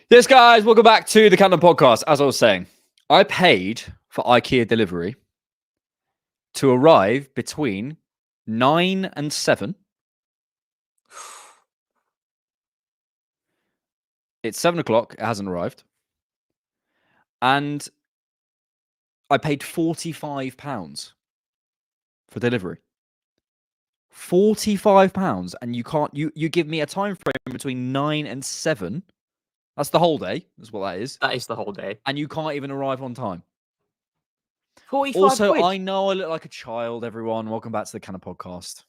Yes, guys, welcome back to the Cannon Podcast. As I was saying, I paid for IKEA delivery to arrive between 9 and 7. It's 7 o'clock. It hasn't arrived. And I paid £45 for delivery. £45, and you give me a time frame between 9 and 7. That's the whole day. That's what that is. That is the whole day. And you can't even arrive on time. 45 Also, quid. I know I look like a child, everyone. Welcome back to the Cannon Podcast.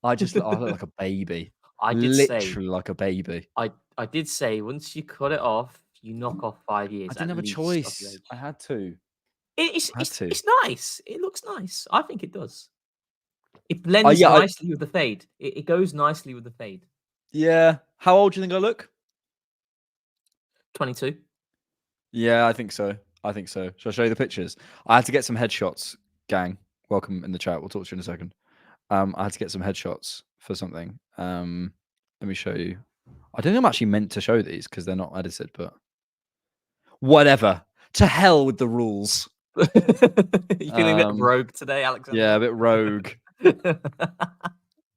I look like a baby. I did literally like a baby. I did say once you cut it off, you knock off 5 years. I didn't have a choice. I had to. It's nice. It looks nice. I think it does. It blends nicely with the fade. It goes nicely with the fade. Yeah. How old do you think I look? 22. Yeah, I think so. Shall I show you the pictures? I had to get some headshots, gang. Welcome in the chat. We'll talk to you in a second. I had to get some headshots for something. Let me show you. I don't think I'm actually meant to show these because they're not edited, but whatever. To hell with the rules. You feeling a bit rogue today, Alexander? Yeah, a bit rogue.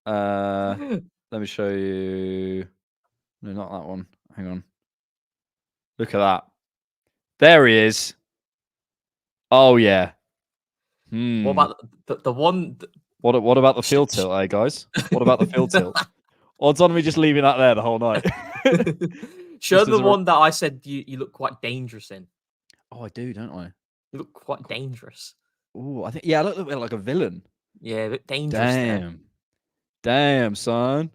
Let me show you. No, not that one. Hang on. Look at that. There he is. Oh yeah. What about the one? What about the field tilt, eh, guys? What about the field tilt? Odds on me just leaving that there the whole night. Show the one that I said you look quite dangerous in. Oh, I do, don't I? You look quite dangerous. Oh, I think I look like a villain. Yeah, a bit dangerous. Damn, son.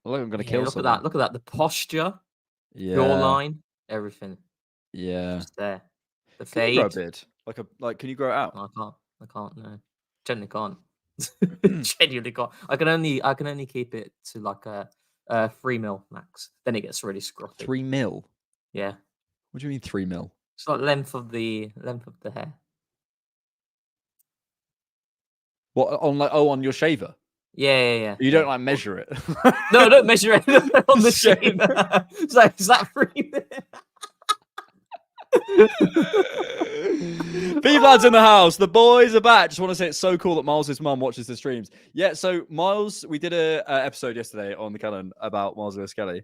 I look like I'm gonna kill someone. Look at that. The posture, yeah, jawline, everything. Yeah, just there. The can fade. you grow a beard? Can you grow it out? No, I can't. No, genuinely can't. Genuinely can't. I can only keep it to like a 3 mil max. Then it gets really scruffy. 3 mil? Yeah. What do you mean 3 mil? It's like length of the hair. What on your shaver? Yeah. You don't measure it? No, I don't measure it on the shaver. It's like, is that 3 mil? Beef lads in the house. The boys are back. Just want to say it's so cool that Miles' mum watches the streams. Yeah, so Miles, we did a episode yesterday on the Cannon about Miles Lewis Kelly,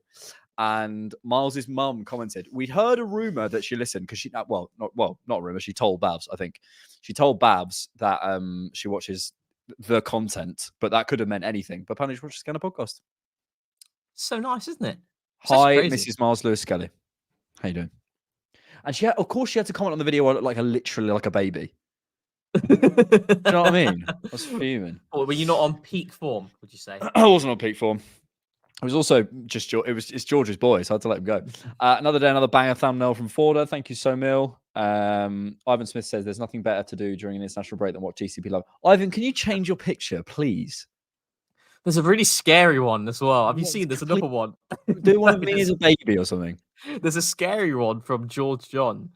and Miles' mum commented, we'd heard a rumor that she listened because she not a rumor. She told Babs, I think. She told Babs that she watches the content, but that could have meant anything. But apparently she watches the Cannon podcast. So nice, isn't it? Hi, Mrs. Miles Lewis Kelly. How you doing? And of course, she had to comment on the video. I look literally like a baby. Do you know what I mean? I was fuming. Or were you not on peak form? Would you say? I wasn't on peak form. It was also just it's George's boy, so I had to let him go. Another day, another banger thumbnail from Forder. Thank you so mil. Ivan Smith says there's nothing better to do during an international break than watch TCP Love. Ivan, can you change your picture, please? There's a really scary one as well. Have you seen? There's another one. Do you want me as a baby or something? There's a scary one from George John.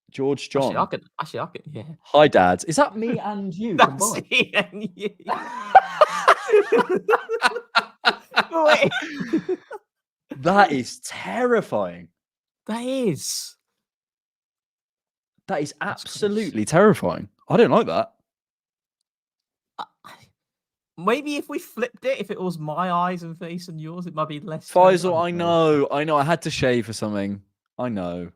George John. Actually, I can. Yeah. Hi, Dad. Is that me and you? That's me and you. Wait. That is terrifying. That is absolutely terrifying. I don't like that. Maybe if we flipped it, if it was my eyes and face and yours, it might be less. Faisal, I know. I had to shave for something. I know.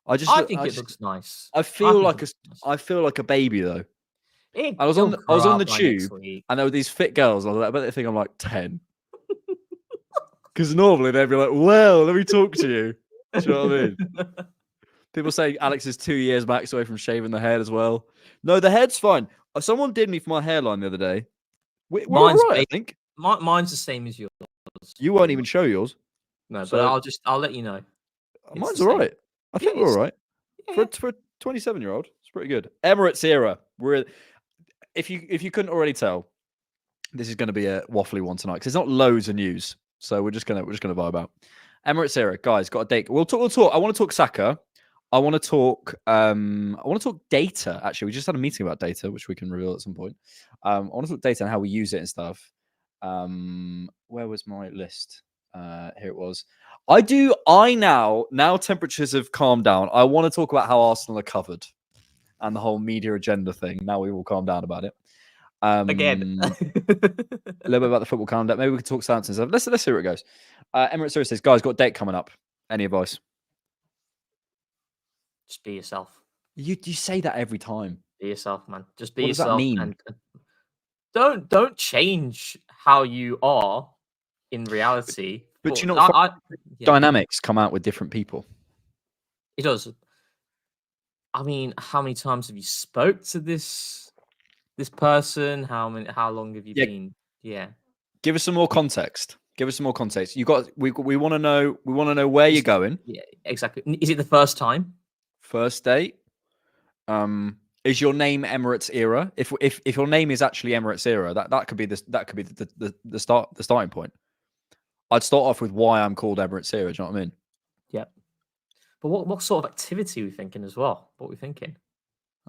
I think it looks nice. I feel like a baby though. I was on the tube and there were these fit girls. I was like, I bet they think I'm like 10. Because normally they'd be like, well, let me talk to you. Do you know what I mean? People say Alex is 2 years max away from shaving the head as well. No, the head's fine. Someone did me for my hairline the other day. We're mine's all right, I think. Mine's the same as yours. You won't even show yours. No, so, but I'll let you know. Mine's all right. I think we're all right. Yeah. For a 27-year-old, it's pretty good. Emirates era. If you couldn't already tell, this is going to be a waffly one tonight because there's not loads of news, so we're just gonna vibe out. Emirates era, guys, got a date. We'll talk. I want to talk Saka. I want to talk data. Actually, we just had a meeting about data, which we can reveal at some point. I want to talk data and how we use it and stuff. Where was my list? Here it was. Now temperatures have calmed down. I want to talk about how Arsenal are covered and the whole media agenda thing. Now we will calm down about it. Again. A little bit about the football calendar. Maybe we can talk Southampton stuff. Let's see where it goes. Emirates Zero says, guys, got a date coming up. Any advice? Just be yourself. You say that every time. Be yourself, man. Just be What does yourself. that mean? And don't change how you are in reality. But you know, dynamics come out with different people. It does. I mean, how many times have you spoke to this person? How long have you been? Yeah. Give us some more context. You got. We want to know. We want to know where you're going. Yeah, exactly. Is it the first time? First date. Is your name Emirates Era? If your name is actually Emirates Era, that could be the starting point. I'd start off with why I'm called Emirates Era. Do you know what I mean? Yeah. But what sort of activity are we thinking as well? What are we thinking?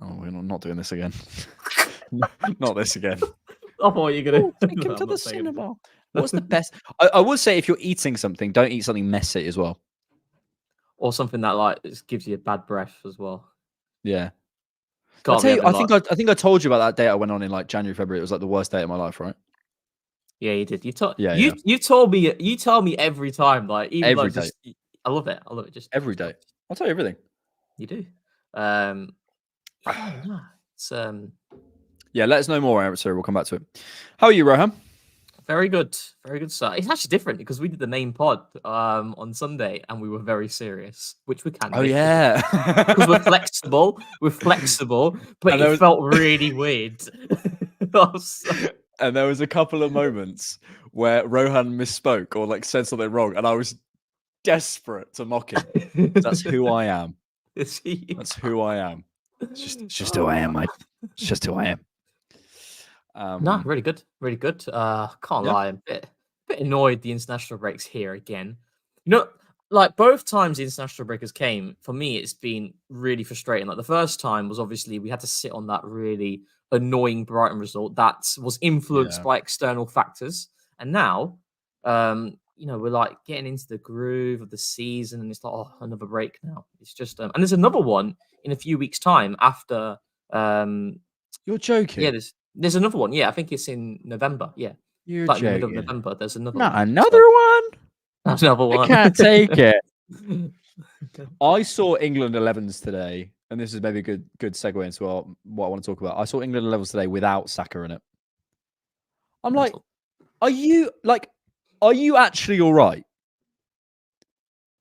Oh, we're not doing this again. Not this again. I thought you were gonna take him to the cinema. What's the best? I would say if you're eating something, don't eat something messy as well, or something that like gives you a bad breath as well. Yeah. I think I told you about that date I went on in like January, February. It was like the worst day of my life, right? Yeah, you did. You told me. You tell me every time, like even every day. I love it. Just every day. I'll tell you everything. You do. Yeah, no, it's Yeah, let us know more, Eric. Sorry, we'll come back to it. How are you, Rohan? Very good, sir. It's actually different because we did the main pod on Sunday and we were very serious, which we can. Oh yeah, because we're flexible. But it felt really weird. And there was a couple of moments where Rohan misspoke or like said something wrong, and I was desperate to mock him. That's who I am. That's who I am. It's just who I am, mate. It's just who I am. No, really good. Can't lie, I'm a bit annoyed the international breaks here again. You know, like both times the international breakers came, for me, it's been really frustrating. Like the first time was obviously we had to sit on that really annoying Brighton result that was influenced by external factors. And now, we're like getting into the groove of the season and it's like, oh, another break now. It's just, and there's another one in a few weeks' time after. You're joking. Yeah, there's another one. Yeah, I think it's in November. Yeah. You're like joking. In the middle of November, there's another one. Another one? Another one. I can't take it. I saw England 11s today, and this is maybe a good segue into what I want to talk about. I saw England 11s today without Saka in it. I'm like, are you actually all right?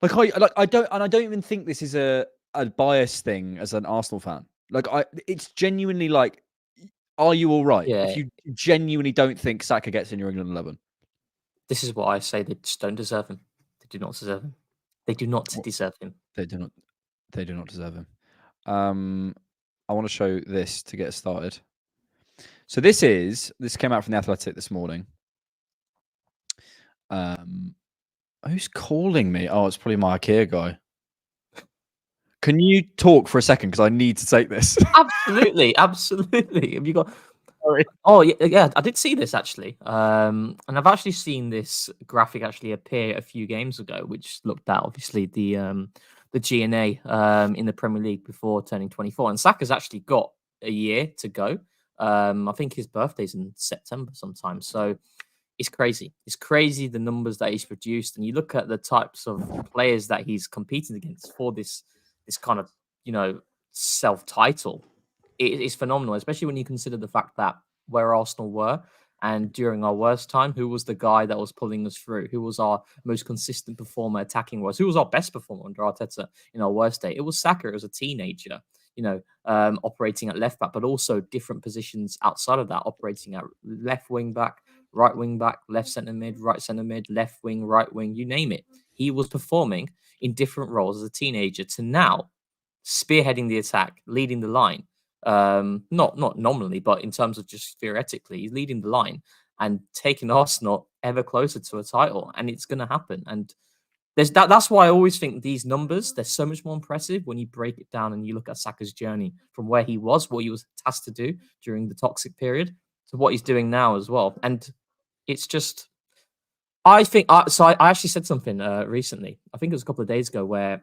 I don't even think this is a bias thing as an Arsenal fan. It's genuinely like, are you all right? Yeah. If you genuinely don't think Saka gets in your England 11. This is what I say. They just don't deserve him. They do not deserve him. They do not deserve him. They do not deserve him. I want to show this to get started. So this came out from The Athletic this morning. Who's calling me? Oh, it's probably my IKEA guy. Can you talk for a second? Because I need to take this. Absolutely. Have you got... Sorry. Oh, yeah, I did see this, actually. And I've actually seen this graphic actually appear a few games ago, which looked at, obviously, the GNA in the Premier League before turning 24. And Saka's actually got a year to go. I think his birthday's in September sometime. So it's crazy. It's crazy the numbers that he's produced. And you look at the types of players that he's competing against for this kind of, self-title. It's phenomenal, especially when you consider the fact that where Arsenal were and during our worst time, who was the guy that was pulling us through? Who was our most consistent performer attacking-wise? Who was our best performer under Arteta in our worst day? It was Saka. It was a teenager, operating at left back, but also different positions outside of that, operating at left wing back, right wing back, left centre mid, right centre mid, left wing, right wing, you name it. He was performing in different roles as a teenager to now spearheading the attack, leading the line. Not nominally, but in terms of just theoretically, he's leading the line and taking Arsenal ever closer to a title, and it's going to happen. And that's why I always think these numbers, they're so much more impressive when you break it down and you look at Saka's journey from where he was, what he was tasked to do during the toxic period, to what he's doing now as well. And it's just, I think I actually said something recently. I think it was a couple of days ago where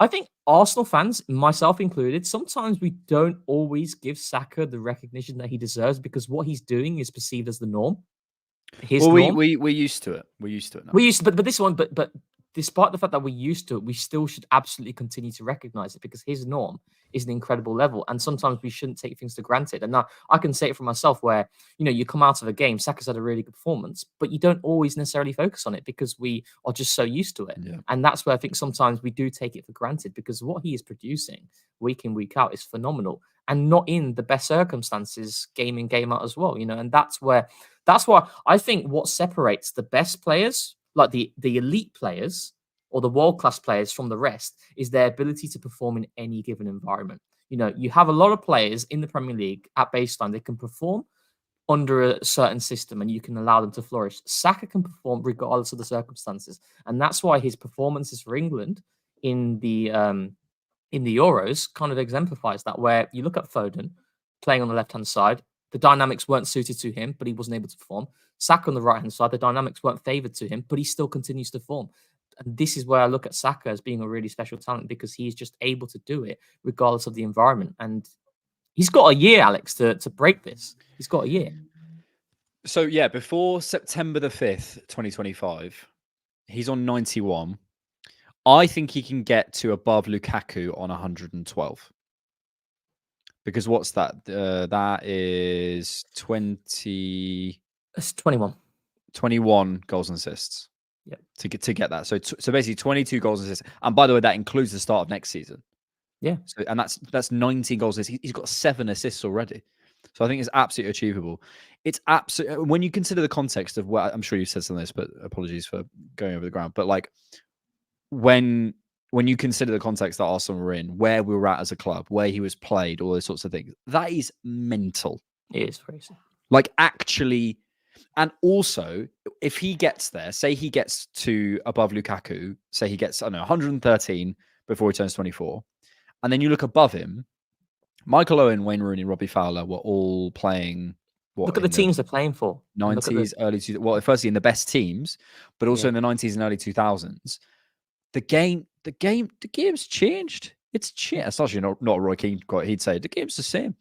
I think Arsenal fans, myself included, sometimes we don't always give Saka the recognition that he deserves because what he's doing is perceived as the norm. His Well, norm. we're used to it. We're used to it now. We used to, but this one, but despite the fact that we're used to it, we still should absolutely continue to recognize it because his norm is an incredible level. And sometimes we shouldn't take things for granted. And now I can say it for myself where, you come out of a game, Saka's had a really good performance, but you don't always necessarily focus on it because we are just so used to it. Yeah. And that's where I think sometimes we do take it for granted because what he is producing week in, week out is phenomenal and not in the best circumstances, game in, game out as well, and that's why I think what separates the best players, like the elite players or the world-class players from the rest, is their ability to perform in any given environment. You have a lot of players in the Premier League at baseline, they can perform under a certain system and you can allow them to flourish. Saka can perform regardless of the circumstances. And that's why his performances for England in the Euros kind of exemplifies that, where you look at Foden playing on the left-hand side, the dynamics weren't suited to him, but he wasn't able to perform. Saka on the right-hand side, the dynamics weren't favoured to him, but he still continues to perform. And this is where I look at Saka as being a really special talent because he is just able to do it regardless of the environment. And he's got a year, Alex, to break this. He's got a year. So, yeah, before September the 5th, 2025, he's on 91. I think he can get to above Lukaku on 112. Because what's that? That is 20... It's 21. 21 goals and assists. Yeah. To get that. So basically 22 goals and assists. And by the way, that includes the start of next season. Yeah. So, and that's 19 goals. He's got 7 assists already. So I think it's absolutely achievable. It's absolutely, when you consider the context of what, I'm sure you said some of this, but apologies for going over the ground. But like when you consider the context that Arsenal were in, where we were at as a club, where he was played, all those sorts of things, that is mental. It is crazy. Like actually, and also if he gets there, say he gets to above Lukaku, say he gets, I don't know, 113 before he turns 24. And then you look above him, Michael Owen, Wayne Rooney, Robbie Fowler were all playing. Look at the teams they're playing for. 90s, early 2000s. Well, firstly in the best teams, but also in the 90s and early 2000s. The game's changed. It's changed. It's actually not a Roy Keane quote. He'd say the game's the same.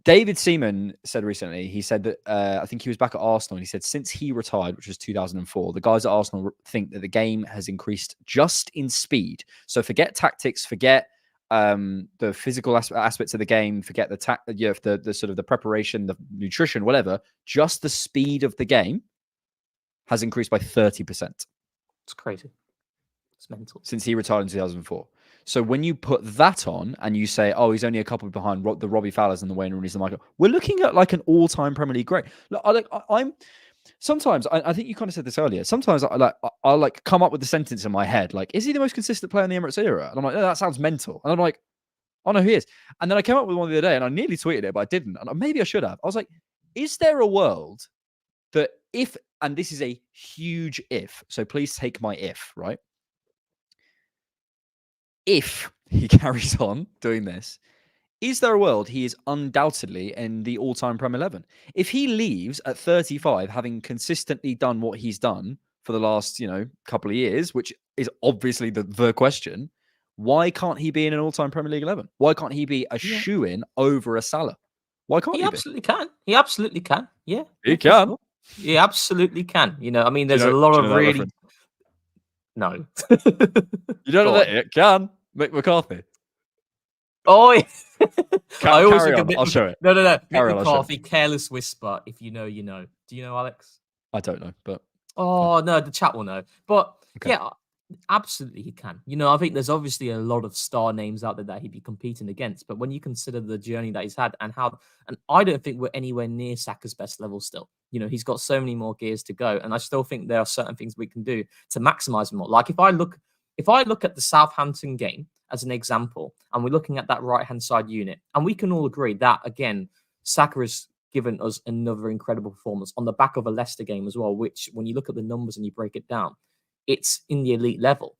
David Seaman said recently, he said that I think he was back at Arsenal and he said since he retired, which was 2004, the guys at Arsenal think that the game has increased just in speed. So forget tactics, forget the physical aspects of the game, forget the sort of the preparation, the nutrition, whatever. Just the speed of the game has increased by 30%. It's crazy. It's mental. Since he retired in 2004. So when you put that on and you say, oh, he's only a couple behind the Robbie Fowlers and the Wayne Rooney's and Michael, we're looking at like an all-time Premier League great. Look, sometimes I think you kind of said this earlier. Sometimes I'll like come up with the sentence in my head, like, is he the most consistent player in the Emirates era? And I'm like, no, that sounds mental. And I'm like, oh no, he is. And then I came up with one the other day and I nearly tweeted it, but I didn't. And maybe I should have. I was like, is there a world that if, and this is a huge if, so please take my if, right? If he carries on doing this, is there a world he is undoubtedly in the all-time Premier 11? If he leaves at 35, having consistently done what he's done for the last, couple of years, which is obviously the question, why can't he be in an all-time Premier League 11? Why can't he be a shoe-in over a Salah? Why can't he? He absolutely can. He absolutely can. Yeah. He can. Sure. He absolutely can. I mean, there's a lot of really... No. You don't know that? It can. Mick McCarthy. Oh, yeah. I always carry on. I'll show it. No. Mick McCarthy, careless whisper. If you know, you know. Do you know, Alex? I don't know, but... Oh, no, the chat will know. But, yeah, absolutely he can. I think there's obviously a lot of star names out there that he'd be competing against. But when you consider the journey that he's had and I don't think we're anywhere near Saka's best level still. He's got so many more gears to go. And I still think there are certain things we can do to maximize him more. Like if I look at the Southampton game as an example, and we're looking at that right-hand side unit, and we can all agree that, again, Saka has given us another incredible performance on the back of a Leicester game as well, which when you look at the numbers and you break it down, it's in the elite level.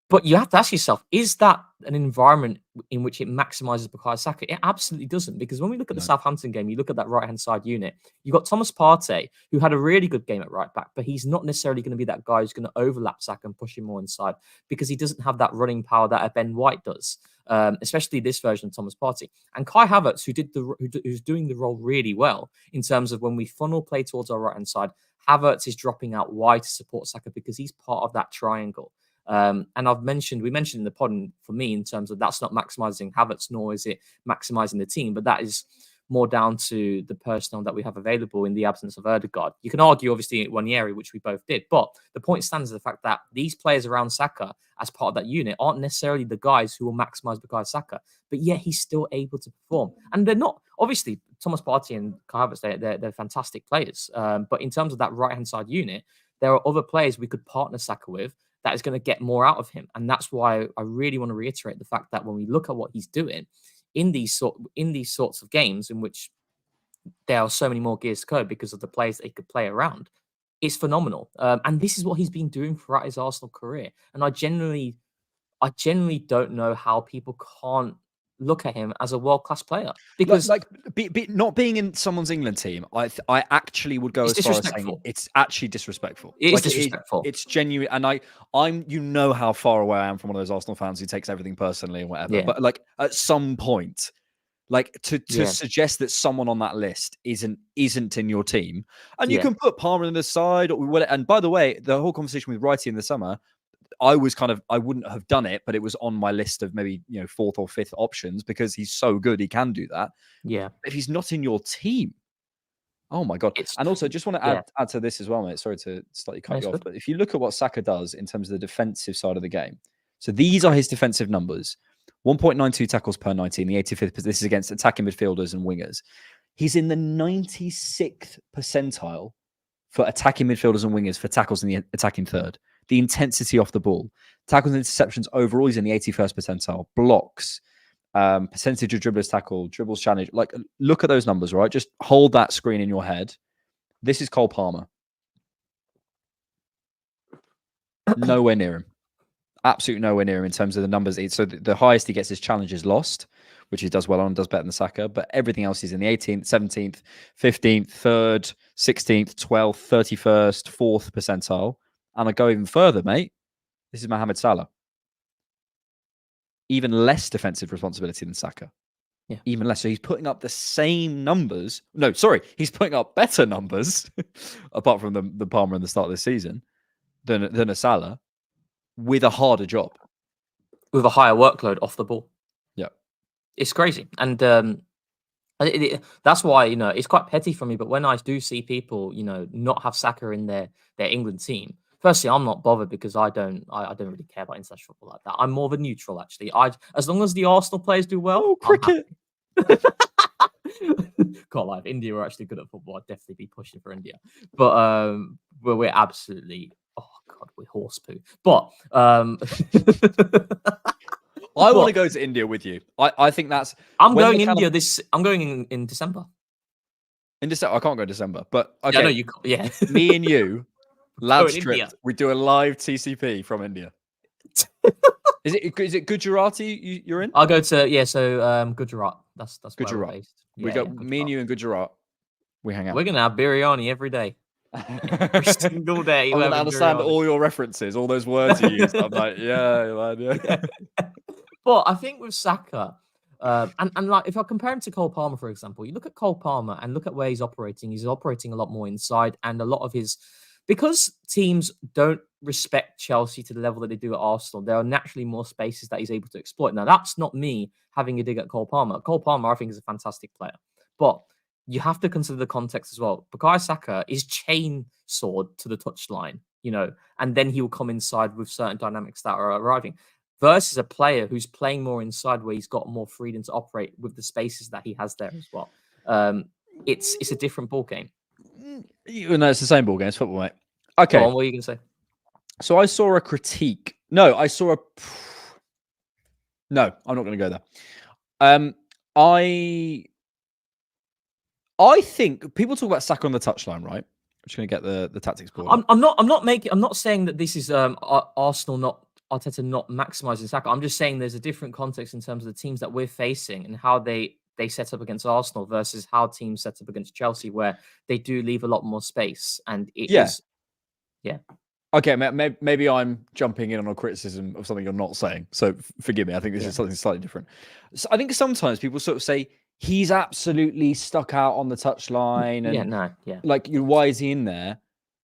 But you have to ask yourself, is that an environment in which it maximizes Bukayo Saka? It absolutely doesn't, because when we look at the Southampton game, you look at that right-hand side unit, you've got Thomas Partey, who had a really good game at right back, but he's not necessarily going to be that guy who's going to overlap Saka and push him more inside, because he doesn't have that running power that a Ben White does, especially this version of Thomas Partey. And Kai Havertz, who's doing the role really well in terms of when we funnel play towards our right-hand side, Havertz is dropping out wide to support Saka because he's part of that triangle. And we mentioned in the pod, and for me, in terms of that's not maximizing Havertz, nor is it maximizing the team, but that is more down to the personnel that we have available in the absence of Ødegaard. You can argue, obviously, Wanyeri, which we both did, but the point stands is the fact that these players around Saka, as part of that unit, aren't necessarily the guys who will maximize Bukayo Saka, but yet he's still able to perform. And they're not, obviously, Thomas Partey and Kai Havertz, they're fantastic players. But in terms of that right-hand side unit, there are other players we could partner Saka with that is going to get more out of him. And that's why I really want to reiterate the fact that when we look at what he's doing in these sorts of games in which there are so many more gears to go because of the players that he could play around, it's phenomenal. And this is what he's been doing throughout his Arsenal career. And I genuinely don't know how people can't look at him as a world-class player, because not being in someone's England team, I actually would go as far as saying it's actually disrespectful. It is disrespectful. It's genuine, and I'm how far away I am from one of those Arsenal fans who takes everything personally and whatever. Yeah. But at some point, to suggest that someone on that list isn't in your team, and you can put Palmer on the side, and by the way, the whole conversation with Wrighty in the summer, I wouldn't have done it, but it was on my list of maybe, fourth or fifth options because he's so good. He can do that. Yeah. If he's not in your team, oh my God. And also just want to add to this as well, mate. Sorry to slightly cut you off, but if you look at what Saka does in terms of the defensive side of the game. So these are his defensive numbers: 1.92 tackles per 90 in the 85th. This is against attacking midfielders and wingers. He's in the 96th percentile for attacking midfielders and wingers for tackles in the attacking third. The intensity off the ball, tackles and interceptions overall, he's in the 81st percentile. Blocks, percentage of dribblers tackle, dribbles challenge. Look at those numbers, right? Just hold that screen in your head. This is Cole Palmer. Nowhere near him. Absolutely nowhere near him in terms of the numbers. So the highest he gets is challenges lost, which he does well on, does better than Saka. But everything else is in the 18th, 17th, 15th, 3rd, 16th, 12th, 31st, 4th percentile. And I go even further, mate. This is Mohamed Salah. Even less defensive responsibility than Saka. Yeah. Even less. So he's putting up the same numbers. No, sorry. He's putting up better numbers, apart from the Palmer in the start of the season, than a Salah, with a harder job. With a higher workload off the ball. Yeah. It's crazy. And that's why, it's quite petty for me. But when I do see people, not have Saka in their England team, firstly, I'm not bothered because I don't really care about international football like that. I'm more of a neutral, actually. As long as the Arsenal players do well, cricket. Can't lie. If India were actually good at football, I'd definitely be pushing for India. But we're absolutely, oh God, we're horse poo. But I want to go to India with you. I think that's. I'm going India I'm going in December. In December, I can't go in December, but okay. Yeah, no, you can't. Yeah, me and you. Lads trip. We do a live TCP from India. Is it Gujarati you're in? I'll go to Gujarat. That's Gujarat. Where we're based. We go. Me and you in Gujarat. We hang out. We're gonna have biryani every day. Every single day. I understand all your references, all those words you use. I'm like, yeah. But I think with Saka, and like if I compare him to Cole Palmer, for example, you look at Cole Palmer and look at where he's operating. He's operating a lot more inside, and a lot of his. Because teams don't respect Chelsea to the level that they do at Arsenal, there are naturally more spaces that he's able to exploit. Now, that's not me having a dig at Cole Palmer. Cole Palmer, I think, is a fantastic player. But you have to consider the context as well. Bukayo Saka is chainsawed to the touchline, and then he will come inside with certain dynamics that are arriving. Versus a player who's playing more inside where he's got more freedom to operate with the spaces that he has there as well. It's a different ball game. No, it's the same ball game. It's football, mate. Okay. Go on, what are you going to say? So I saw a critique. No, I saw a... No, I'm not going to go there. I think people talk about Saka on the touchline, right? I'm just going to get the tactics board. I'm not saying that this is Arsenal not Arteta not maximising Saka. I'm just saying there's a different context in terms of the teams that we're facing and how they set up against Arsenal versus how teams set up against Chelsea, where they do leave a lot more space. And it is, yeah. Okay, maybe I'm jumping in on a criticism of something you're not saying. So forgive me. I think this is something slightly different. So I think sometimes people sort of say he's absolutely stuck out on the touchline. And like, why is he in there?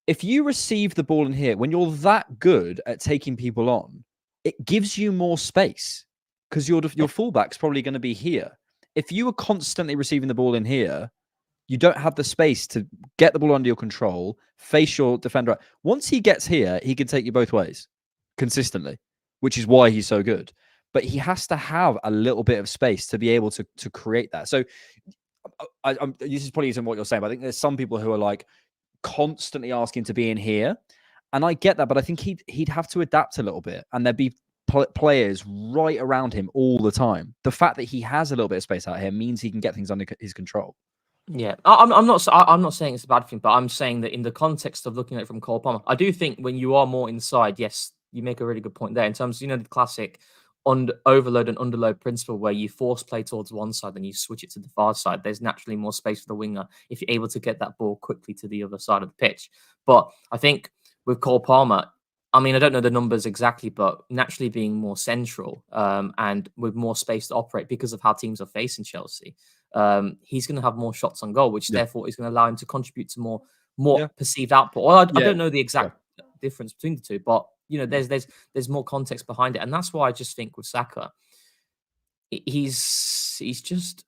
If you receive the ball in here, when you're that good at taking people on, it gives you more space because your fullback's probably going to be here. If you are constantly receiving the ball in here, you don't have the space to get the ball under your control, face your defender. Once he gets here, he can take you both ways consistently, which is why he's so good. But he has to have a little bit of space to be able to create that. So this is probably isn't what you're saying, but I think there's some people who are like constantly asking to be in here. And I get that, but I think he'd have to adapt a little bit. And there'd be players right around him all the time. The fact that he has a little bit of space out here means he can get things under his control. Yeah, I'm not saying it's a bad thing, but I'm saying that in the context of looking at it from Cole Palmer, I do think when you are more inside, yes, you make a really good point there in terms of, the classic overload and underload principle where you force play towards one side and you switch it to the far side. There's naturally more space for the winger if you're able to get that ball quickly to the other side of the pitch. But I think with Cole Palmer, I mean, I don't know the numbers exactly, but naturally being more central and with more space to operate because of how teams are facing Chelsea, he's going to have more shots on goal, which therefore is going to allow him to contribute to more perceived output. Well, I don't know the exact difference between the two, but there's more context behind it, and that's why I just think with Saka, he's just.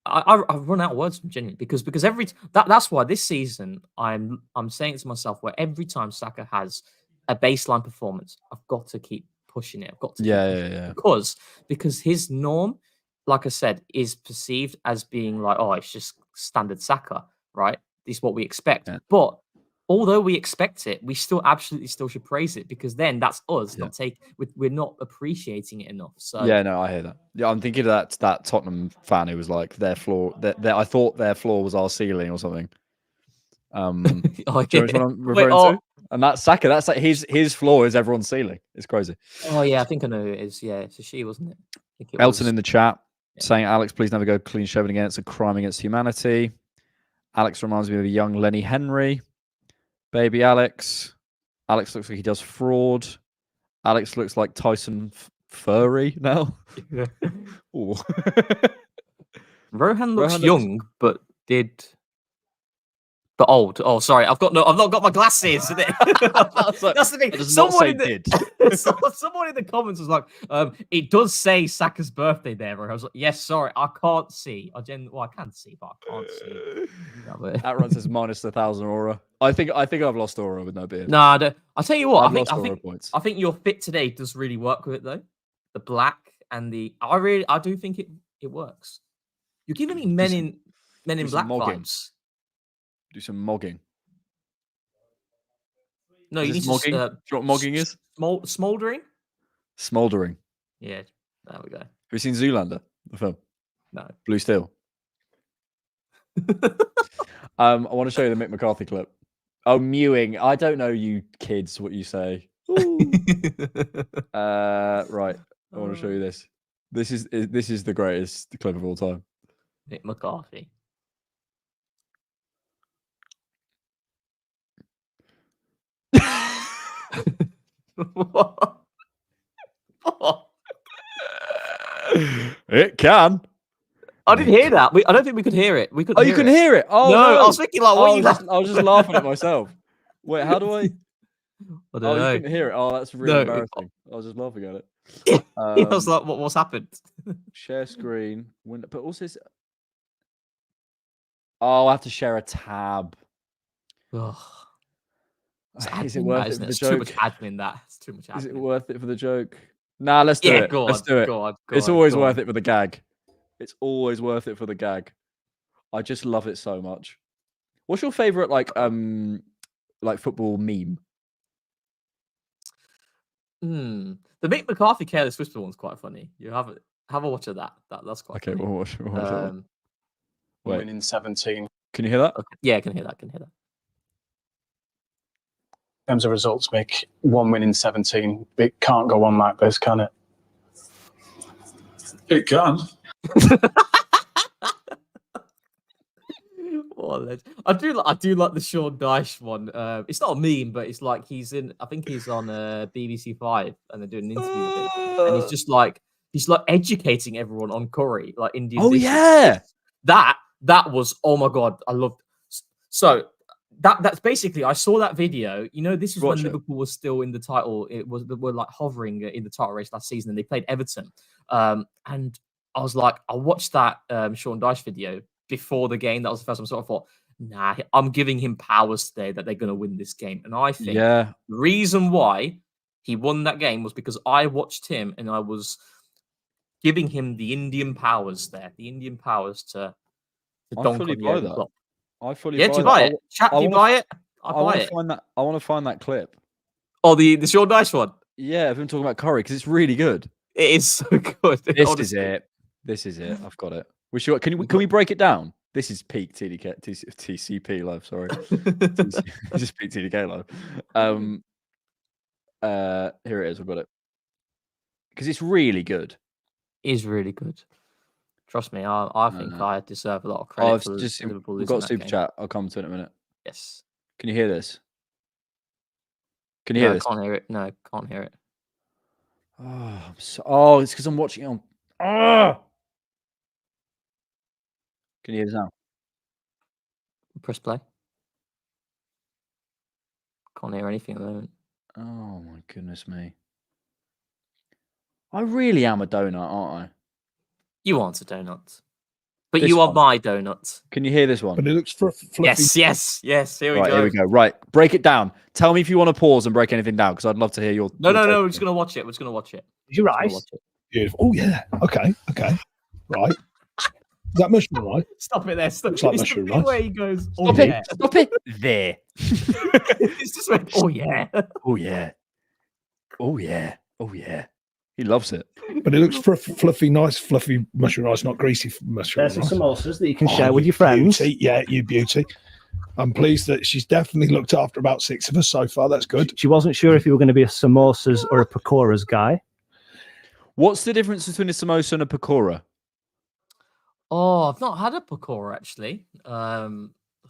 I've run out of words from genuinely because that's why this season I'm saying it to myself where every time Saka has a baseline performance, I've got to keep pushing it. I've got to keep pushing because his norm, like I said, is perceived as being like, oh, it's just standard Saka, right? This is what we expect. Yeah. But although we expect it, we still absolutely should praise it because then that's us we're not appreciating it enough. So yeah, no, I hear that. Yeah, I'm thinking of that Tottenham fan who was like their floor. I thought their floor was our ceiling or something. Do you know what I'm referring to? And that's Saka. That's like his floor is everyone's ceiling. It's crazy. Oh yeah, I think I know who it is. Yeah, it's a she, wasn't it? I think it Elton in the chat saying, "Alex, please never go clean shaven again. It's a crime against humanity." Alex reminds me of a young Lenny Henry. Baby Alex. Alex looks like he does fraud. Alex looks like Tyson Fury now. Yeah. Rohan looks young, but old. Oh, sorry, I've not got my glasses. That's the thing. Someone in the comments was like, "It does say Saka's birthday there." I was like, "Yes, sorry, I can't see. I can see, but I can't see." That run says minus 1,000 aura. I think I've lost aura with no beard. No, I'll tell you what. I think your fit today does really work with it though. The black and I do think it works. You're giving me men in black vibes. Do some mogging. No, you need to. Mogging? Do you know what mogging is? Smoldering. Smoldering. Yeah, there we go. Have you seen Zoolander, the film? No. Blue Steel. I want to show you the Mick McCarthy clip. Oh, mewing. I don't know, you kids, what you say. Right. I want to show you this. This is the greatest clip of all time. Mick McCarthy. It can. I didn't hear that. I don't think we could hear it. We could. Oh, you can hear it. Oh no! I was thinking like, what? I was just laughing at myself. Wait, how do I? I don't know. You couldn't hear it. Oh, that's really embarrassing. I was just laughing at it. I was like, what's happened? Share screen. But also, I have to share a tab. Is it worth it for the joke? Too much admin. It's too much admin. Is it worth it for the joke? Nah, let's do it. Let's do it. It's always worth it for the gag. It's always worth it for the gag. I just love it so much. What's your favorite like football meme? The Mick McCarthy Careless Whisper one's quite funny. You have a watch of that. That's quite funny. Okay, we'll watch that. Winning 17. Can you hear that? Okay. Yeah, I can hear that. terms of results, Mick, 1 win in 17. It can't go on like this, can it? It can. I do like the Sean Dyche one. It's not a meme, but it's like I think he's on BBC 5 and they're doing an interview with him, and he's like educating everyone on curry, like Indian dishes. Yeah, that was, oh my god, I loved. So that's basically, I saw that video. This is when Liverpool was still in the title. They were like hovering in the title race last season, and they played Everton. And I was like, I watched that Sean Dyche video before the game. That was the first time I sort of thought, nah, I'm giving him powers today that they're going to win this game. And I think the reason why he won that game was because I watched him and I was giving him the Indian powers there, the Indian powers to donk on the Klopp. I fully buy that. Do you buy it? Chat, do you buy it? I buy it. I want to find that clip. Oh, the Sean Dyche one? Yeah, I've been talking about curry because it's really good. It is so good. This is it. I've got it. Can we break it down? This is peak TCP live. Sorry, this is peak TDK live. Here it is. I've got it because it's really good. It is really good. Trust me, I think I deserve a lot of credit for Liverpool losing. We've got super chat. I'll come to it in a minute. Yes. Can you hear this? Can you hear this? I can't hear it. No, can't hear it. It's because I'm watching it on. Can you hear this now? Press play. Can't hear anything at the moment. Oh my goodness me! I really am a donut, aren't I? You aren't a donut, but you are my donut. Can you hear this one? But it looks fluffy. Yes. Here we go. Here we go. Right, break it down. Tell me if you want to pause and break anything down because I'd love to hear your. No. We're just gonna watch it. Is your rice? Beautiful. Oh yeah. Okay. Right. Is that mushroom right? Stop it there. Stop. It's like mushroom rice. Where he goes. Stop it. There. It's just like, oh yeah. Oh yeah. Oh yeah. Oh yeah. He loves it. But it looks fluffy, nice, fluffy mushroom rice, not greasy mushroom rice. There's some samosas that you can share with your friends. Beauty. Yeah, you beauty. I'm pleased that she's definitely looked after about 6 of us so far. That's good. She wasn't sure if you were going to be a samosas or a pakoras guy. What's the difference between a samosa and a pakora? Oh, I've not had a pakora actually. I've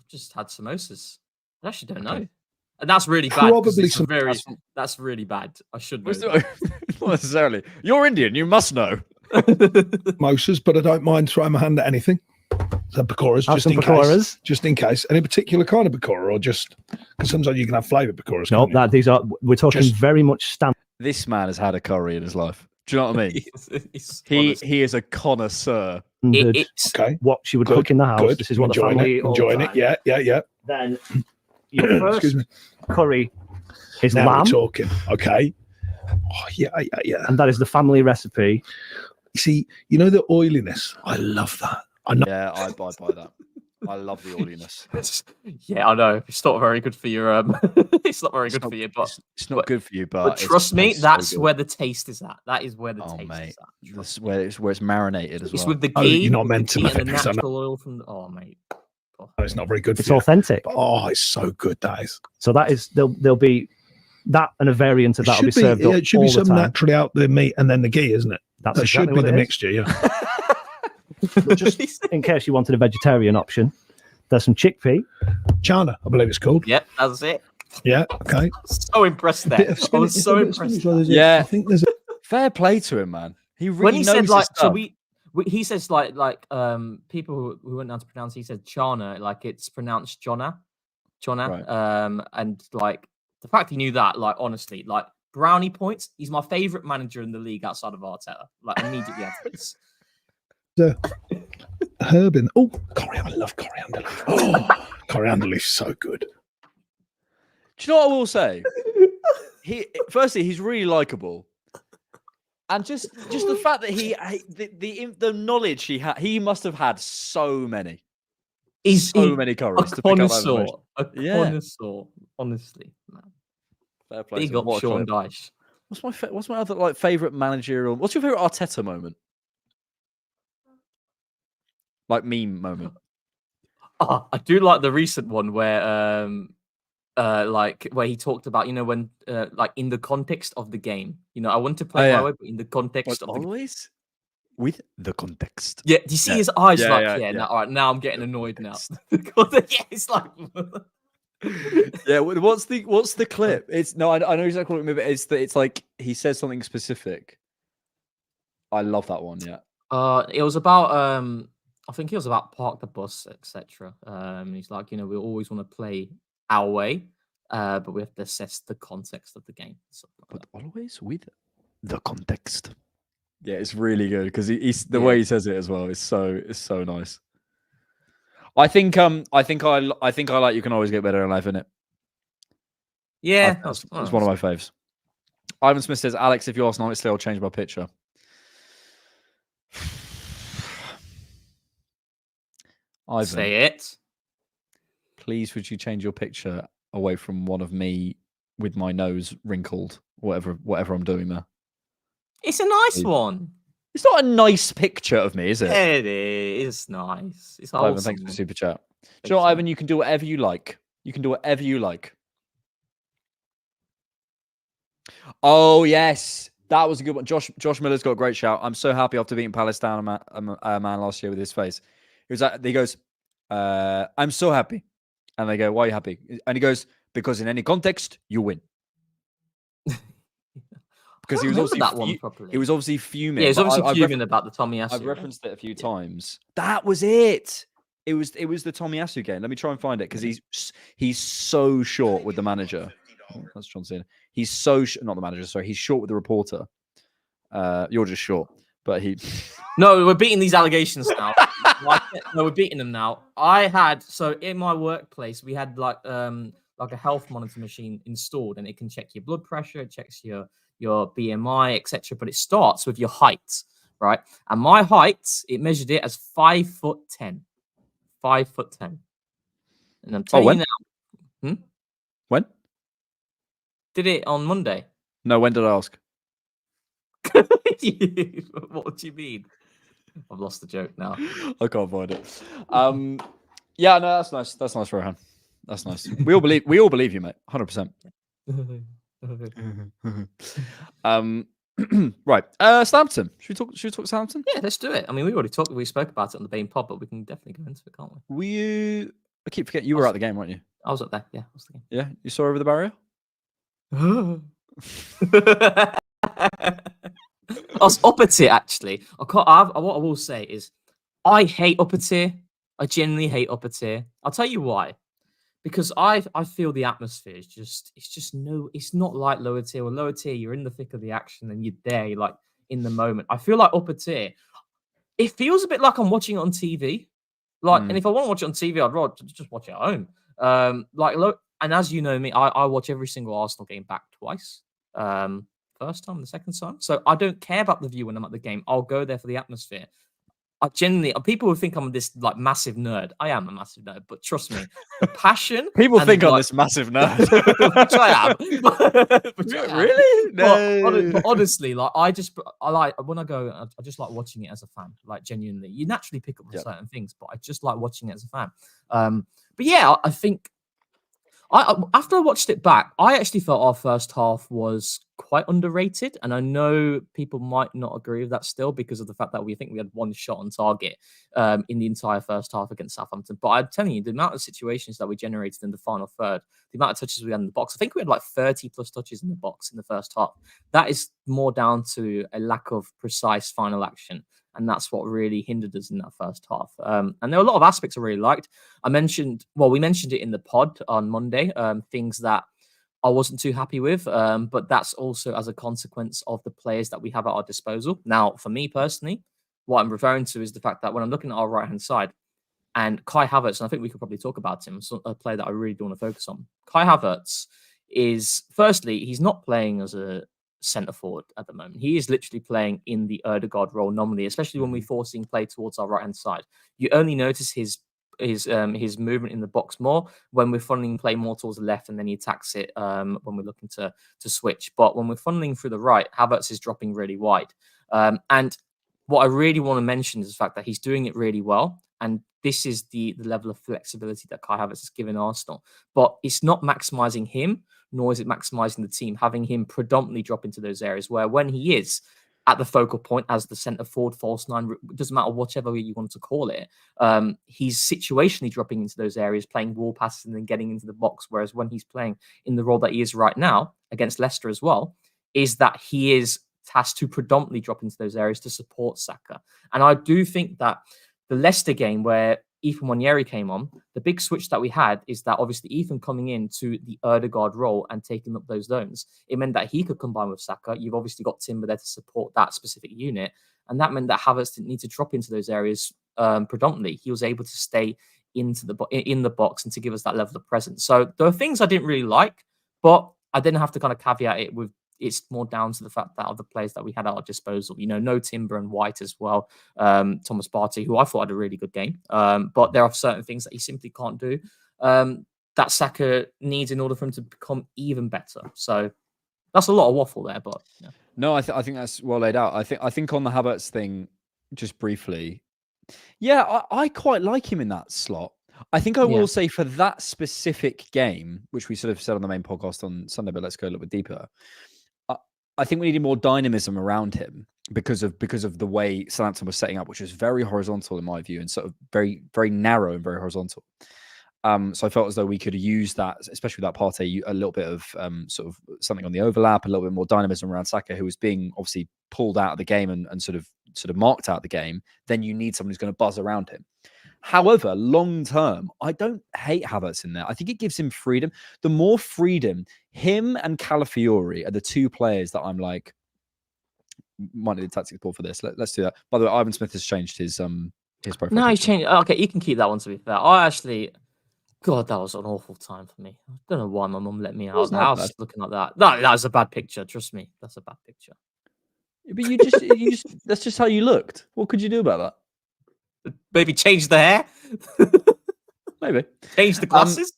just had samosas. I actually don't know. And that's really bad. Probably that's really bad. I should know. Not necessarily. You're Indian. You must know. Mosas, but I don't mind throwing my hand at anything. So pakoras, just in case. Any particular kind of pakora, or just because sometimes you can have flavored pakoras. No, we're talking very much standard. This man has had a curry in his life. Do you know what I mean? He is a connoisseur. Okay. What she would cook in the house. Good. This is what the family enjoying it. Yeah. Then your first curry is now lamb. We're talking. Okay. Oh, yeah. And that is the family recipe. You see, the oiliness. I love that. I know. Yeah, I buy that. I love the oiliness. Yeah, I know. It's not very good for your it's not very good for you, but it's not good for you, but trust me, that's where the taste is at. That is where the taste is at. That's where it's marinated as well. It's with the ghee. You're not meant to and the natural oil from mate. It's not very good for you. It's authentic. But, it's so good, that is. So that is there'll be that and a variant of that will be served up. It should be some naturally out the meat and then the ghee, isn't it? That should be the mixture, yeah. But just in case you wanted a vegetarian option, there's some chickpea. Chana, I believe it's called. Yep, that's it. Yeah, okay. So impressed there. I was so impressed. Yeah, I think there's fair play to him, man. He really when he knows said like stuff. so he says like people who wouldn't know how to pronounce. He said chana, like it's pronounced chona, right. And like the fact he knew that, like honestly, like brownie points. He's my favorite manager in the league outside of Arteta. Like immediately after this. Herb in. Oh, coriander! I love coriander leaf. Oh, coriander leaf, so good. Do you know what I will say? Firstly, he's really likable, and just the fact that the knowledge he must have had so many. He's many curries to pick up that connoisseur, honestly, man. Fair play. Big up Sean Dyche. What's my other favorite managerial? What's your favorite Arteta moment? Like meme moment. I do like the recent one where like where he talked about, when like in the context of the game, I want to play my way, but in the context of always with the context. Yeah, do you see his eyes? Yeah. Now, all right, now I'm getting annoyed now. Yeah, it's like. Yeah, what's the clip? It's no, I know exactly what you mean, but it's like he says something specific. I love that one. Yeah. It was about I think it was about park the bus, etc. He's like, we always want to play our way, but we have to assess the context of the game. But always with the context. Yeah, it's really good because he's the way he says it as well. It's so nice. I think I like You Can Always Get Better in Life, innit? Yeah, it's one of my faves. Ivan Smith says, Alex, if you ask nicely, I'll change my picture. Ivan, say it. Please, would you change your picture away from one of me with my nose wrinkled, whatever I'm doing there? It's a nice one. It's not a nice picture of me, is it? It is nice. It's Ivan, awesome. thanks for the super chat. Do you know what, Ivan? You can do whatever you like. You can do whatever you like. Oh, yes. That was a good one. Josh Miller's got a great shout. I'm so happy after beating Palestine man last year with his face. He goes, I'm so happy. And they go, why are you happy? And he goes, because in any context, you win. Because he was obviously that one properly. He was obviously fuming. Yeah, he was obviously fuming about the Tomiyasu. I've referenced it a few times. That was it. It was the Tomiyasu game. Let me try and find it because he's so short with the manager. Oh, that's John Cena. He's so not the manager. Sorry, he's short with the reporter. You're just short, but he. No, we're beating these allegations now. No, we're beating them now. So in my workplace, we had like a health monitor machine installed, and it can check your blood pressure, it checks your BMI, etc. But it starts with your height, right? And my height, it measured it as 5'10". 5'10". And I'm telling you now. When? Did it on Monday? No, when did I ask? What do you mean? I've lost the joke now. I can't find it. Yeah, no, that's nice. That's nice, Rohan. That's nice. We all believe you, mate. 100%. Right. Southampton. Should we talk Southampton? Yeah, let's do it. I mean, we spoke about it on the main pod, but we can definitely go into it, can't we? I keep forgetting you were at the game, weren't you? I was up there. Yeah, I was at the game. Yeah, you saw over the barrier. I was upper tier, actually. What I will say is, I hate upper tier. I genuinely hate upper tier. I'll tell you why. Because I feel the atmosphere is it's not like lower tier. Or lower tier, you're in the thick of the action and you're there, you're like in the moment. I feel like upper tier, it feels a bit like I'm watching it on TV. And if I want to watch it on TV, I'd rather just watch it at home. And as you know me, I watch every single Arsenal game back twice. First time, the second time. So I don't care about the view when I'm at the game. I'll go there for the atmosphere. I genuinely, people would think I'm this like massive nerd. I am a massive nerd, but trust me, the passion. People think I'm this massive nerd, which I am. Really? No. But honestly, like I like when I go, I just like watching it as a fan. Like genuinely, you naturally pick up on certain things, but I just like watching it as a fan. But yeah, I think after I watched it back, I actually felt our first half was quite underrated. And I know people might not agree with that still because of the fact that we think we had one shot on target in the entire first half against Southampton. But I'm telling you, the amount of situations that we generated in the final third, the amount of touches we had in the box, I think we had like 30 plus touches in the box in the first half. That is more down to a lack of precise final action. And that's what really hindered us in that first half. And there were a lot of aspects I really liked. We mentioned it in the pod on Monday, things that I wasn't too happy with. But that's also as a consequence of the players that we have at our disposal. Now, for me personally, what I'm referring to is the fact that when I'm looking at our right-hand side, and Kai Havertz, and I think we could probably talk about him, a player that I really do want to focus on. Kai Havertz is, firstly, he's not playing as a centre forward at the moment. He is literally playing in the Ødegaard role nominally, especially when we're forcing play towards our right hand side. You only notice his movement in the box more when we're funneling play more towards the left, and then he attacks it when we're looking to switch. But when we're funneling through the right, Havertz is dropping really wide. And what I really want to mention is the fact that he's doing it really well, And this is the level of flexibility that Kai Havertz has given Arsenal. But it's not maximising him, nor is it maximising the team, having him predominantly drop into those areas where when he is at the focal point as the centre forward, false nine, it doesn't matter whatever you want to call it, he's situationally dropping into those areas, playing wall passes and then getting into the box. Whereas when he's playing in the role that he is right now, against Leicester as well, is that he is tasked to predominantly drop into those areas to support Saka. And I do think that the Leicester game where Ethan Nwaneri came on, the big switch that we had is that obviously Ethan coming into the Ødegaard role and taking up those zones, it meant that he could combine with Saka. You've obviously got Timber there to support that specific unit. And that meant that Havertz didn't need to drop into those areas predominantly. He was able to stay in the box and to give us that level of presence. So there are things I didn't really like, but I didn't have to kind of caveat it with it's more down to the fact that of the players that we had at our disposal, no Timber and White as well. Thomas Partey, who I thought had a really good game. But there are certain things that he simply can't do that Saka needs in order for him to become even better. So that's a lot of waffle there, but yeah. No, I think that's well laid out. I think on the Havertz thing, just briefly, yeah, I quite like him in that slot. I think I will say for that specific game, which we sort of said on the main podcast on Sunday, but let's go a little bit deeper. I think we needed more dynamism around him because of the way Southampton was setting up, which was very horizontal in my view, and sort of very, very narrow and very horizontal. So I felt as though we could use that, especially with that Partey, a little bit of sort of something on the overlap, a little bit more dynamism around Saka, who was being obviously pulled out of the game and sort of marked out of the game. Then you need someone who's going to buzz around him. However, long term, I don't hate Havertz in there. I think it gives him freedom. The more freedom, him and Calafiori are the two players that I'm like, might need a tactics ball for this. Let's do that. By the way, Ivan Smith has changed his profile. No, he's changed. Okay, you can keep that one, to be fair. God, that was an awful time for me. I don't know why my mum let me out of the house looking like that. No, that was a bad picture. Trust me, that's a bad picture. But you just that's just how you looked. What could you do about that? Maybe change the hair. Maybe change the glasses.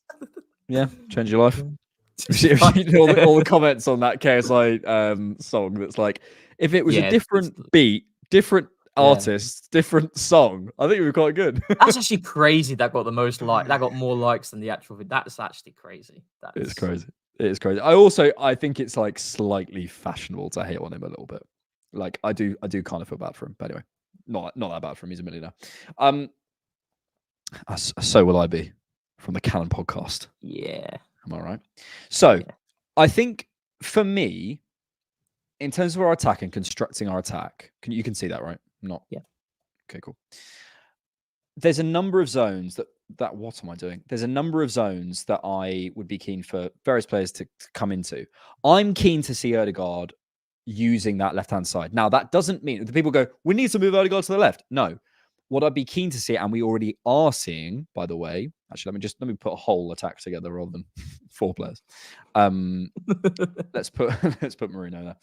Yeah, change your life. all the comments on that KSI song. That's like, if it was a different beat, different artist, different song, I think it would be quite good. That's actually crazy. That got the most like. That got more likes than the actual video. That's actually crazy. It's crazy. It is crazy. I think it's like slightly fashionable to hate on him a little bit. Like I do kind of feel bad for him. But anyway, not that bad for him. He's a millionaire. So will I be from the Cannon podcast. Yeah. Am I right? So I think for me, in terms of our attack and constructing our attack, you can see that, right? Not. Yeah. Okay, cool. There's a number of zones that what am I doing? There's a number of zones that I would be keen for various players to come into. I'm keen to see Ødegaard using that left-hand side. Now, that doesn't mean the people go, we need to move Ødegaard to the left. No. What I'd be keen to see, and we already are seeing, by the way, actually, let me put a whole attack together rather than 4 players. Let's put Marino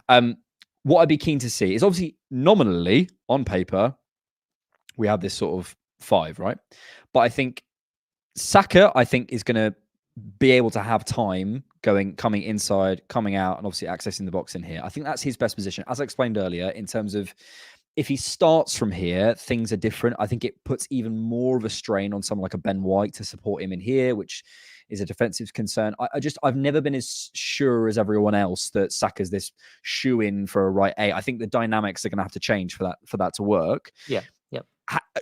there. What I'd be keen to see is obviously nominally on paper, we have this sort of 5, right? But I think Saka, is going to be able to have time coming inside, coming out, and obviously accessing the box in here. I think that's his best position. As I explained earlier, in terms of if he starts from here, things are different. I think it puts even more of a strain on someone like a Ben White to support him in here, which is a defensive concern. I've never been as sure as everyone else that Saka's this shoe-in for a right A. I think the dynamics are going to have to change for that to work. Yeah.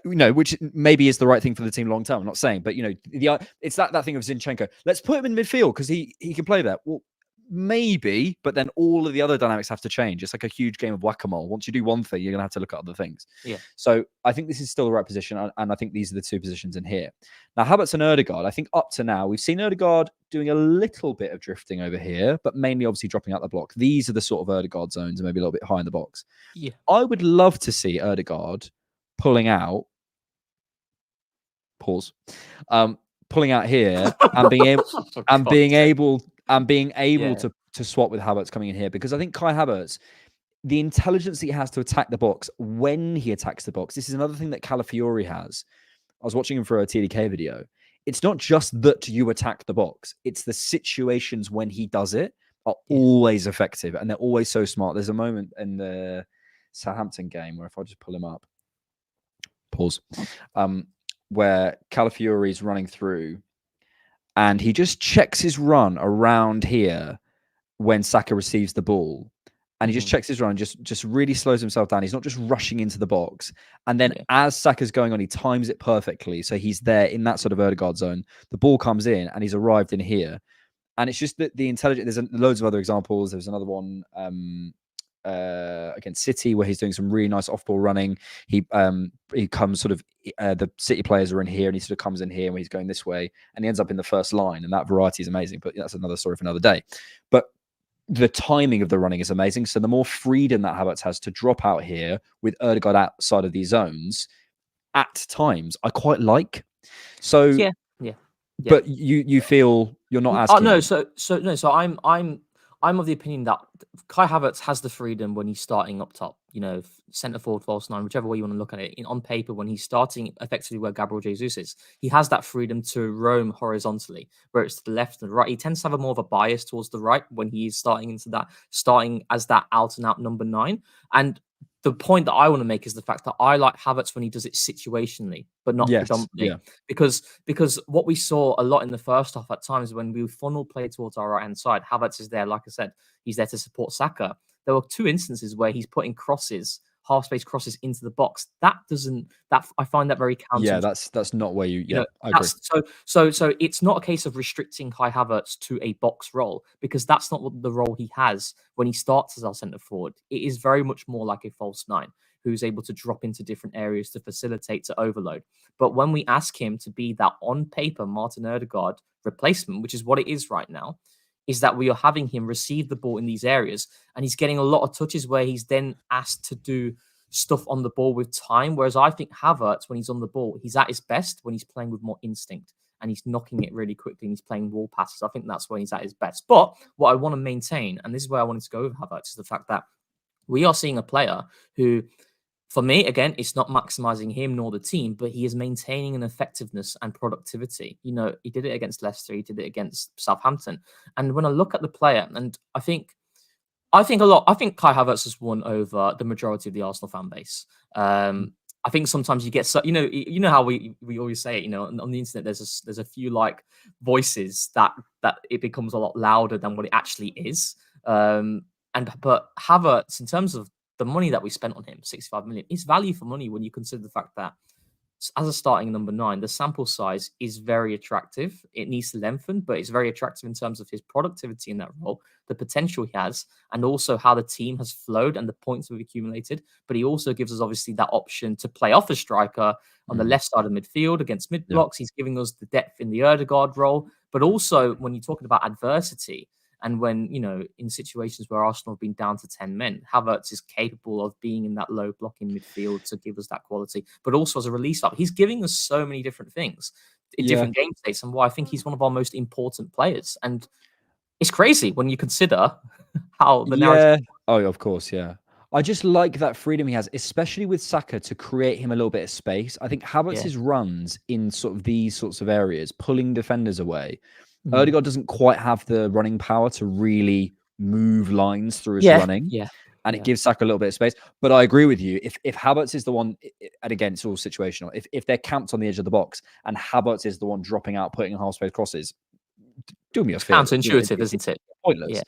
Which maybe is the right thing for the team long term. I'm not saying, but it's that thing of Zinchenko. Let's put him in midfield because he can play there. Well, maybe, but then all of the other dynamics have to change. It's like a huge game of whack-a-mole. Once you do one thing, you're gonna have to look at other things. Yeah. So I think this is still the right position, and I think these are the 2 positions in here. Now, Havertz and Ødegaard. I think up to now we've seen Ødegaard doing a little bit of drifting over here, but mainly obviously dropping out the block. These are the sort of Ødegaard zones, and maybe a little bit high in the box. Yeah. I would love to see Ødegaard pulling out. Pulling out here and being able to swap with Havertz coming in here, because I think Kai Havertz, the intelligence he has to attack the box when he attacks the box. This is another thing that Calafiori has. I was watching him for a TDK video. It's not just that you attack the box; it's the situations when he does it are always effective, and they're always so smart. There's a moment in the Southampton game where if I just pull him up. pause, where Calafiori is running through, and he just checks his run around here when Saka receives the ball. And he just checks his run and just really slows himself down. He's not just rushing into the box. And then as Saka's going on, he times it perfectly. So he's there in that sort of Odegaard zone. The ball comes in and he's arrived in here. And it's just that the intelligence, there's loads of other examples. There's another one against City where he's doing some really nice off-ball running. He comes sort of, the City players are in here and he sort of comes in here when he's going this way and he ends up in the first line. And that variety is amazing, but that's another story for another day. But the timing of the running is amazing. So the more freedom that Havertz has to drop out here with Odegaard outside of these zones at times, I quite like. So yeah. But you feel you're not as keen. No. So I'm of the opinion that Kai Havertz has the freedom when he's starting up top. Centre forward, false nine, whichever way you want to look at it. On paper, when he's starting effectively where Gabriel Jesus is, he has that freedom to roam horizontally, where it's to the left and the right. He tends to have more of a bias towards the right when he is starting as that out and out number 9. And the point that I want to make is the fact that I like Havertz when he does it situationally, but not predominantly. Yeah. Because what we saw a lot in the first half at times when we funnel play towards our right-hand side, Havertz is there, like I said, he's there to support Saka. There were 2 instances where he's putting half-space crosses into the box. I find that very counter. Yeah, that's not where I agree. So it's not a case of restricting Kai Havertz to a box role, because that's not what the role he has when he starts as our centre forward. It is very much more like a false 9 who's able to drop into different areas to facilitate, to overload. But when we ask him to be that on paper Martin Odegaard replacement, which is what it is right now, is that we are having him receive the ball in these areas and he's getting a lot of touches where he's then asked to do stuff on the ball with time. Whereas I think Havertz, when he's on the ball, he's at his best when he's playing with more instinct and he's knocking it really quickly and he's playing wall passes. I think that's when he's at his best. But what I want to maintain, and this is where I wanted to go with Havertz, is the fact that we are seeing a player who, for me, again, it's not maximizing him nor the team, but he is maintaining an effectiveness and productivity. He did it against Leicester, he did it against Southampton. And when I look at the player, and I think Kai Havertz has won over the majority of the Arsenal fan base. I think sometimes you get how we always say it, on the internet, there's a few like voices that it becomes a lot louder than what it actually is. But Havertz, in terms of the money that we spent on him, 65 million, is value for money when you consider the fact that as a starting number 9, the sample size is very attractive. It needs to lengthen, but it's very attractive in terms of his productivity in that role, the potential he has, and also how the team has flowed and the points we've accumulated. But he also gives us obviously that option to play off a striker on the left side of midfield against mid blocks. He's giving us the depth in the Odegaard role, but also when you're talking about adversity, and when, in situations where Arsenal have been down to 10 men, Havertz is capable of being in that low blocking midfield to give us that quality, but also as a release up. He's giving us so many different things in different game states, and why I think he's one of our most important players. And it's crazy when you consider how the narrative... Oh, of course, yeah. I just like that freedom he has, especially with Saka, to create him a little bit of space. I think Havertz's runs in sort of these sorts of areas, pulling defenders away, Odegaard doesn't quite have the running power to really move lines through his running. And it gives Saka a little bit of space. But I agree with you. If Havertz is the one, and again, it's all situational. If they're camped on the edge of the box and Havertz is the one dropping out, putting half-space crosses, do me a favor. Counterintuitive, isn't it? Pointless.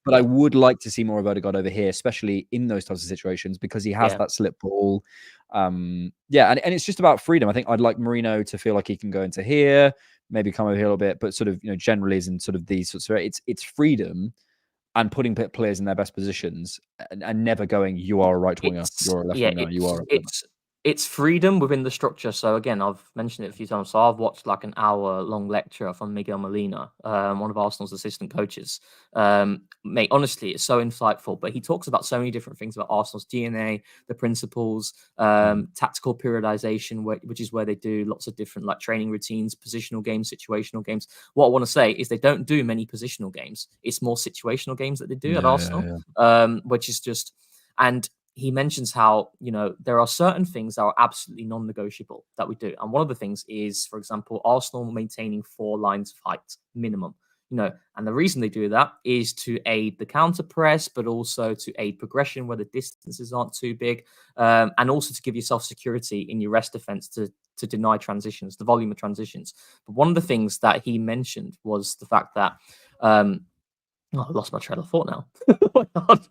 But I would like to see more of Odegaard over here, especially in those types of situations, because he has that slip ball. And it's just about freedom. I think I'd like Marino to feel like he can go into here, maybe come over here a little bit, but sort of, generally is in sort of these sorts of, it's freedom and putting players in their best positions and never going, you are a right winger, you're a left winger, you are a it's freedom within the structure. So again, I've mentioned it a few times. So I've watched like an hour-long lecture from Miguel Molina, one of Arsenal's assistant coaches. Mate, honestly, it's so insightful. But he talks about so many different things about Arsenal's DNA, the principles, tactical periodization, which is where they do lots of different like training routines, positional games, situational games. What I want to say is they don't do many positional games. It's more situational games that they do at Arsenal, which is just... And he mentions how, there are certain things that are absolutely non-negotiable that we do. And one of the things is, for example, Arsenal maintaining 4 lines of height minimum. And the reason they do that is to aid the counter press, but also to aid progression where the distances aren't too big, and also to give yourself security in your rest defense to deny transitions, the volume of transitions. But one of the things that he mentioned was the fact that I lost my trail of thought now.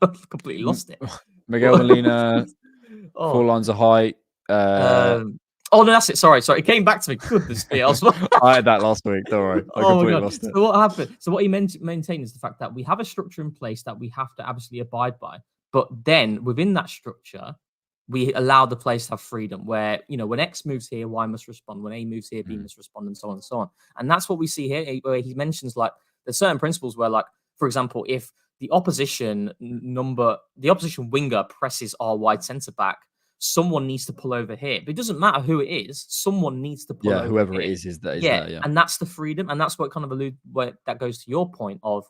I've completely lost it. Miguel Molina, 4 lines of height. Oh no, that's it. Sorry. It came back to me. Goodness me, I had that last week. Don't worry, I completely lost it. So what happened? So what he maintained is the fact that we have a structure in place that we have to absolutely abide by, but then within that structure, we allow the players to have freedom. Where when X moves here, Y must respond. When A moves here, B must respond, and so on and so on. And that's what we see here, where he mentions like there's certain principles where, like, for example, if the opposition winger presses our wide centre back, someone needs to pull over here. But it doesn't matter who it is. Someone needs to pull over whoever here. it is there. Yeah. And that's the freedom. And that's what kind of that goes to your point of,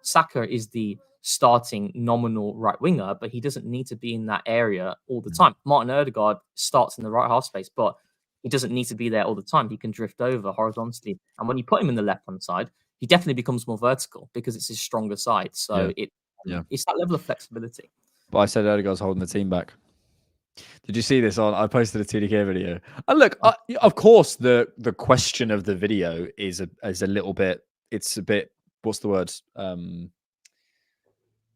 Saka is the starting nominal right winger, but he doesn't need to be in that area all the time. Martin Odegaard starts in the right half space, but he doesn't need to be there all the time. He can drift over horizontally. And when you put him in the left-hand side, he definitely becomes more vertical because it's his stronger side. So it's that level of flexibility. But I said Odegaard's holding the team back. Did you see this I posted a TDK video. And look, of course, the question of the video is a little bit. It's a bit. What's the word?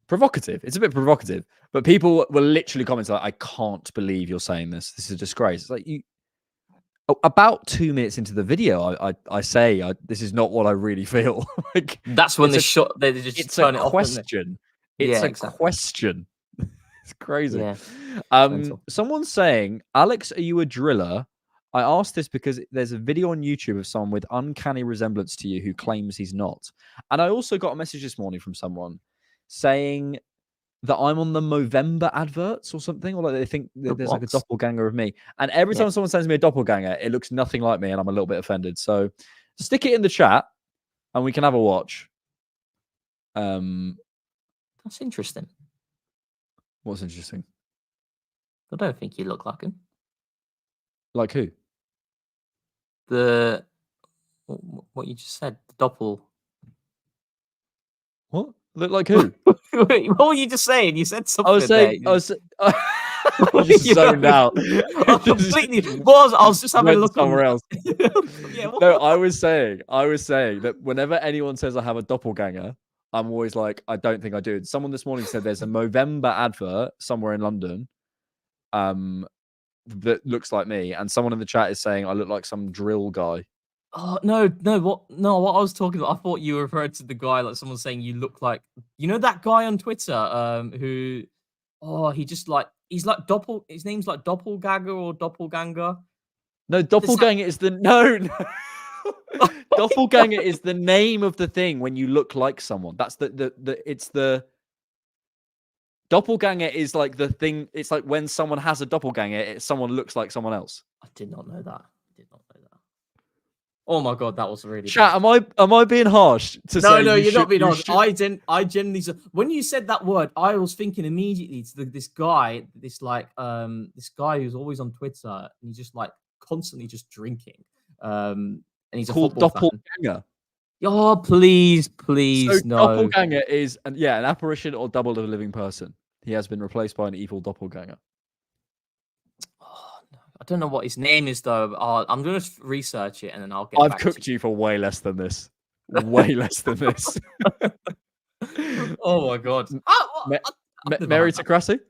Provocative. It's a bit provocative. But people were literally commenting like, "I can't believe you're saying this. This is a disgrace." It's like you. About 2 minutes into the video, I say this is not what I really feel. Like, that's when they just it's turn a it off. Question. It's a question. It's crazy. Yeah. Someone's saying, Alex, are you a driller? I asked this because there's a video on YouTube of someone with uncanny resemblance to you who claims he's not. And I also got a message this morning from someone saying that I'm on the Movember adverts or something, or like they think that there's like a doppelganger of me. And every time someone sends me a doppelganger, it looks nothing like me, and I'm a little bit offended. So stick it in the chat, and we can have a watch. That's interesting. What's interesting? I don't think you look like him. Like who? What you just said, the doppel. What? Look like who? Wait, what were you just saying? You said something. I was saying. I just zoned out. I was just having a look somewhere else. No, I was saying that whenever anyone says I have a doppelganger, I'm always like, I don't think I do. Someone this morning said there's a Movember advert somewhere in London, that looks like me, and someone in the chat is saying I look like some drill guy. Oh no! What I was talking about, I thought you referred to the guy, like someone saying you look like, that guy on Twitter, who, he just like, he's like his name's like Doppelganger or Doppelganger. No, Doppelganger is the Doppelganger is the name of the thing when you look like someone. That's the Doppelganger is like the thing. It's like when someone has a doppelganger, someone looks like someone else. I did not know that. Oh my god, that was really chat. Bad. Am I being harsh? No, you're not being harsh. I genuinely, when you said that word, I was thinking immediately to this guy who's always on Twitter, and he's just like constantly just drinking. And he's called Doppelganger. Oh, please, so no. Doppelganger is an apparition or double of a living person. He has been replaced by an evil doppelganger. I don't know what his name is though. I'm going to research it and then I'll get. I've cooked you for way less than this. Way less than this. Oh my god. Meritocracy?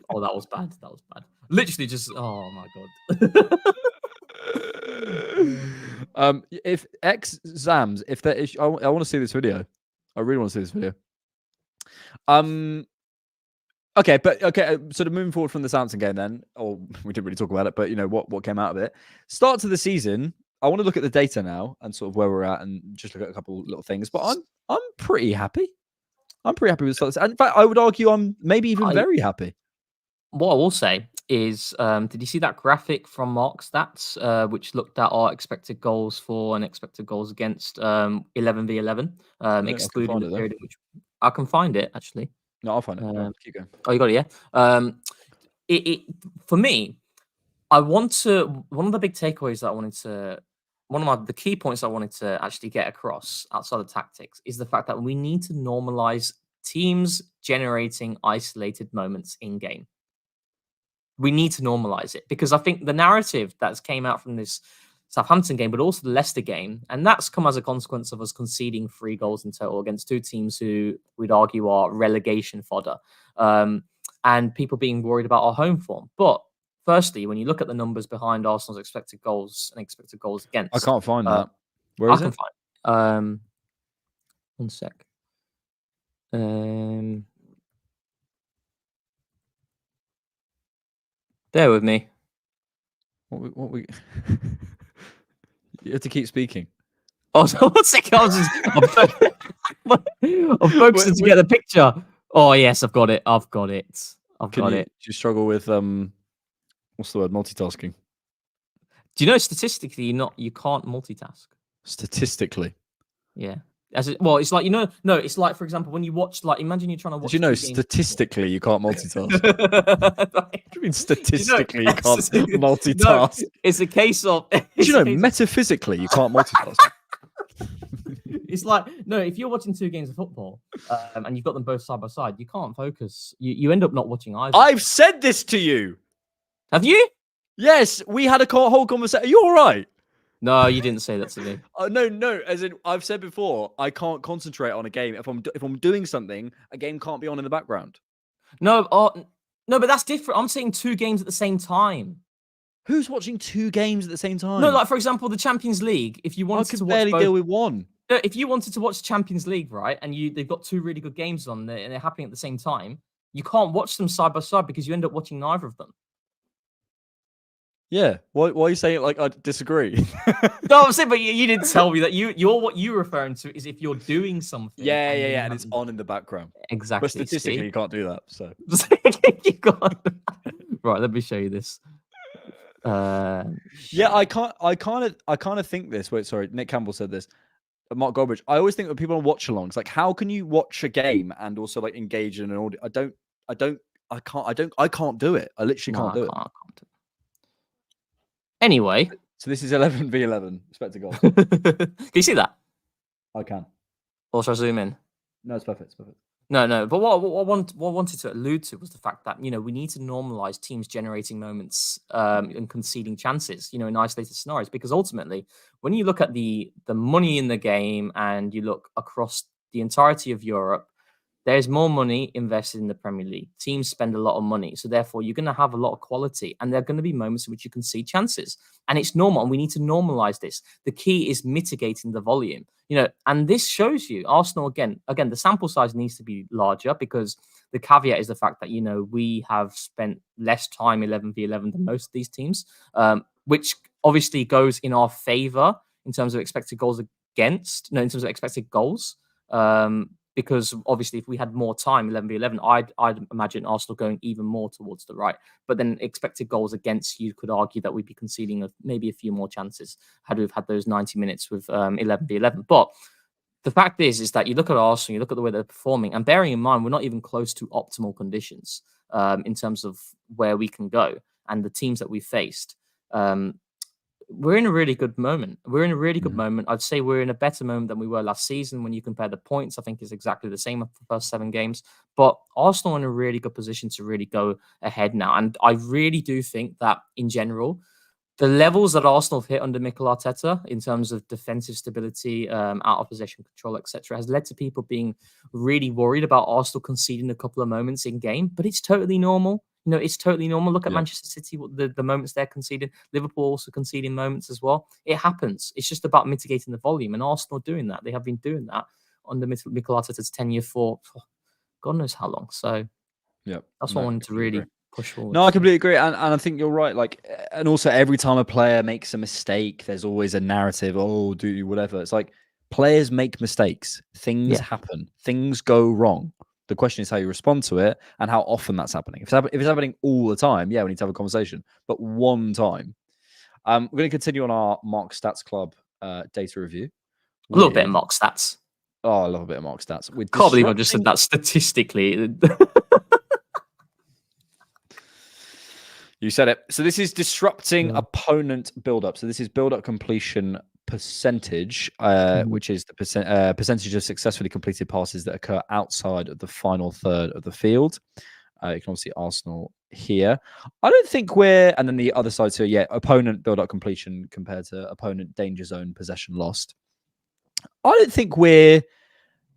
Oh, that was bad. Literally just. Oh my god. If Zams, if there is, I want to see this video. I really want to see this video. Okay, sort of moving forward from the Southampton game then, or we didn't really talk about it, but what came out of it. Start to the season, I want to look at the data now and sort of where we're at and just look at a couple little things, but I'm pretty happy. I'm pretty happy with the start. In fact, I would argue I'm maybe even very happy. What I will say is, did you see that graphic from Mark Stats, which looked at our expected goals for and expected goals against 11v11, excluding the period in which I can find it actually. No, I'll find it. Keep going. Oh, you got it, yeah. For me, one of the big takeaways that I wanted to the key points I wanted to actually get across outside of tactics is the fact that we need to normalize teams generating isolated moments in game. We need to normalize it because I think the narrative that's came out from this Southampton game, but also the Leicester game, and that's come as a consequence of us conceding 3 goals in total against 2 teams who we'd argue are relegation fodder, and people being worried about our home form. But firstly, when you look at the numbers behind Arsenal's expected goals and expected goals against, I can't find that. Where is it? Find. One sec. Bear with me. What we You have to keep speaking. Oh, so 1 second. I'm focusing to get the picture. Oh yes, I've got it. Do you struggle with what's the word? Multitasking. Do you know statistically you can't multitask? Statistically. Yeah. It's like it's like, for example, when you watch, like, imagine you're trying to watch. Did you know statistically you can't multitask? What do you mean statistically you can't multitask? No, it's a case of. Did you know metaphysically you can't multitask? It's like, no, if you're watching 2 games of football and you've got them both side by side, you can't focus. You end up not watching either. I've said this to you. Have you? Yes, we had a whole conversation. Are you all right? No, you didn't say that to me. No. As in, I've said before, I can't concentrate on a game if I'm doing something. A game can't be on in the background. No, but that's different. I'm saying 2 games at the same time. Who's watching 2 games at the same time? No, like, for example, the Champions League. If you wanted to watch barely deal with one. No, if you wanted to watch Champions League, right, and they've got 2 really good games on there and they're happening at the same time, you can't watch them side by side because you end up watching neither of them. Yeah. Why are you saying it like I disagree? No, I'm saying, but you didn't tell me that. What you're referring to is if you're doing something. Yeah, and it's on in the background. Exactly. But statistically, you can't do that. So you can't. Right, let me show you this. Yeah, I kind of think this. Wait, sorry, Nick Campbell said this. Mark Goldbridge. I always think that people on watch-alongs, like, how can you watch a game and also like engage in an audio? I can't do it. I literally can't do it. Anyway, so this is 11v11 expected goals. Can you see that? I can. Or should I zoom in? No, it's perfect. It's perfect. No. But what I wanted to allude to was the fact that, we need to normalize teams generating moments and conceding chances, in isolated scenarios. Because ultimately, when you look at the money in the game and you look across the entirety of Europe, there's more money invested in the Premier League. Teams spend a lot of money. So therefore, you're going to have a lot of quality. And there are going to be moments in which you can see chances. And it's normal. And we need to normalize this. The key is mitigating the volume. And this shows you Arsenal, again, the sample size needs to be larger because the caveat is the fact that, we have spent less time 11v11 than most of these teams, which obviously goes in our favor in terms of expected goals in terms of expected goals. Because obviously, if we had more time, 11v11, I'd imagine Arsenal going even more towards the right. But then expected goals against, you could argue that we'd be conceding maybe a few more chances had we've had those 90 minutes with 11v11. But the fact is that you look at Arsenal, you look at the way they're performing, and bearing in mind, we're not even close to optimal conditions in terms of where we can go and the teams that we faced. We're in a really good moment. I'd say we're in a better moment than we were last season. When you compare the points, I think it's exactly the same for the first 7 games. But Arsenal are in a really good position to really go ahead now. And I really do think that, in general, the levels that Arsenal have hit under Mikel Arteta in terms of defensive stability, out of possession control, etc., has led to people being really worried about Arsenal conceding a couple of moments in game. But it's totally normal. It's totally normal. Look at Manchester City, the moments they're conceding. Liverpool also conceding moments as well. It happens. It's just about mitigating the volume. And Arsenal are doing that. They have been doing that under Mikel Arteta's tenure for God knows how long. So that's what I wanted to really push forward. No, I completely agree. And I think you're right. Like, and also every time a player makes a mistake, there's always a narrative. Oh, do you whatever. It's like players make mistakes. Things happen. Things go wrong. The question is how you respond to it and how often that's happening. If it's happening all the time, we need to have a conversation. But one time. We're going to continue on our Mark Stats Club data review. A little bit of Mark Stats. Oh, I love a bit of Mark Stats. Can't believe I just said that statistically. You said it. So this is disrupting opponent build-up. So this is build-up completion percentage, which is the percentage of successfully completed passes that occur outside of the final third of the field. You can obviously Arsenal here. I don't think we're, and then the other side, so yeah, opponent build-up completion compared to opponent danger zone possession lost. I don't think we're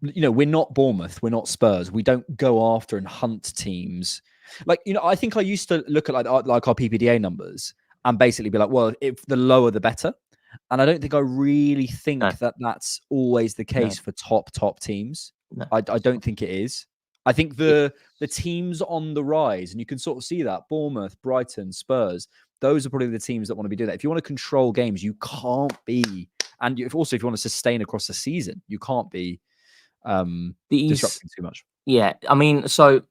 not Bournemouth, we're not Spurs. We don't go after and hunt teams. Like, I think I used to look at like our PPDA numbers and basically be like, well, if the lower the better. And I don't think I really think that that's always the case for top teams. No. I don't think it is. I think the teams on the rise, and you can sort of see that, Bournemouth, Brighton, Spurs, those are probably the teams that want to be doing that. If you want to control games, you can't be, and if you want to sustain across the season, you can't be disrupting too much. Yeah, I mean, so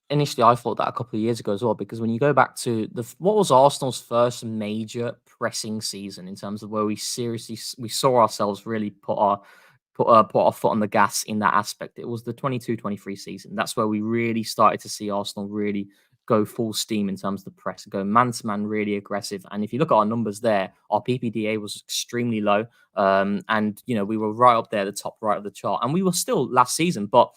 initially I thought that a couple of years ago as well, because when you go back to what was Arsenal's first major pressing season in terms of where we saw ourselves really put our foot on the gas in that aspect. It was the 22-23 season. That's where we really started to see Arsenal really go full steam in terms of the press, go man-to-man, really aggressive. And if you look at our numbers there, our PPDA was extremely low. And, we were right up there, the top right of the chart. And we were still last season, but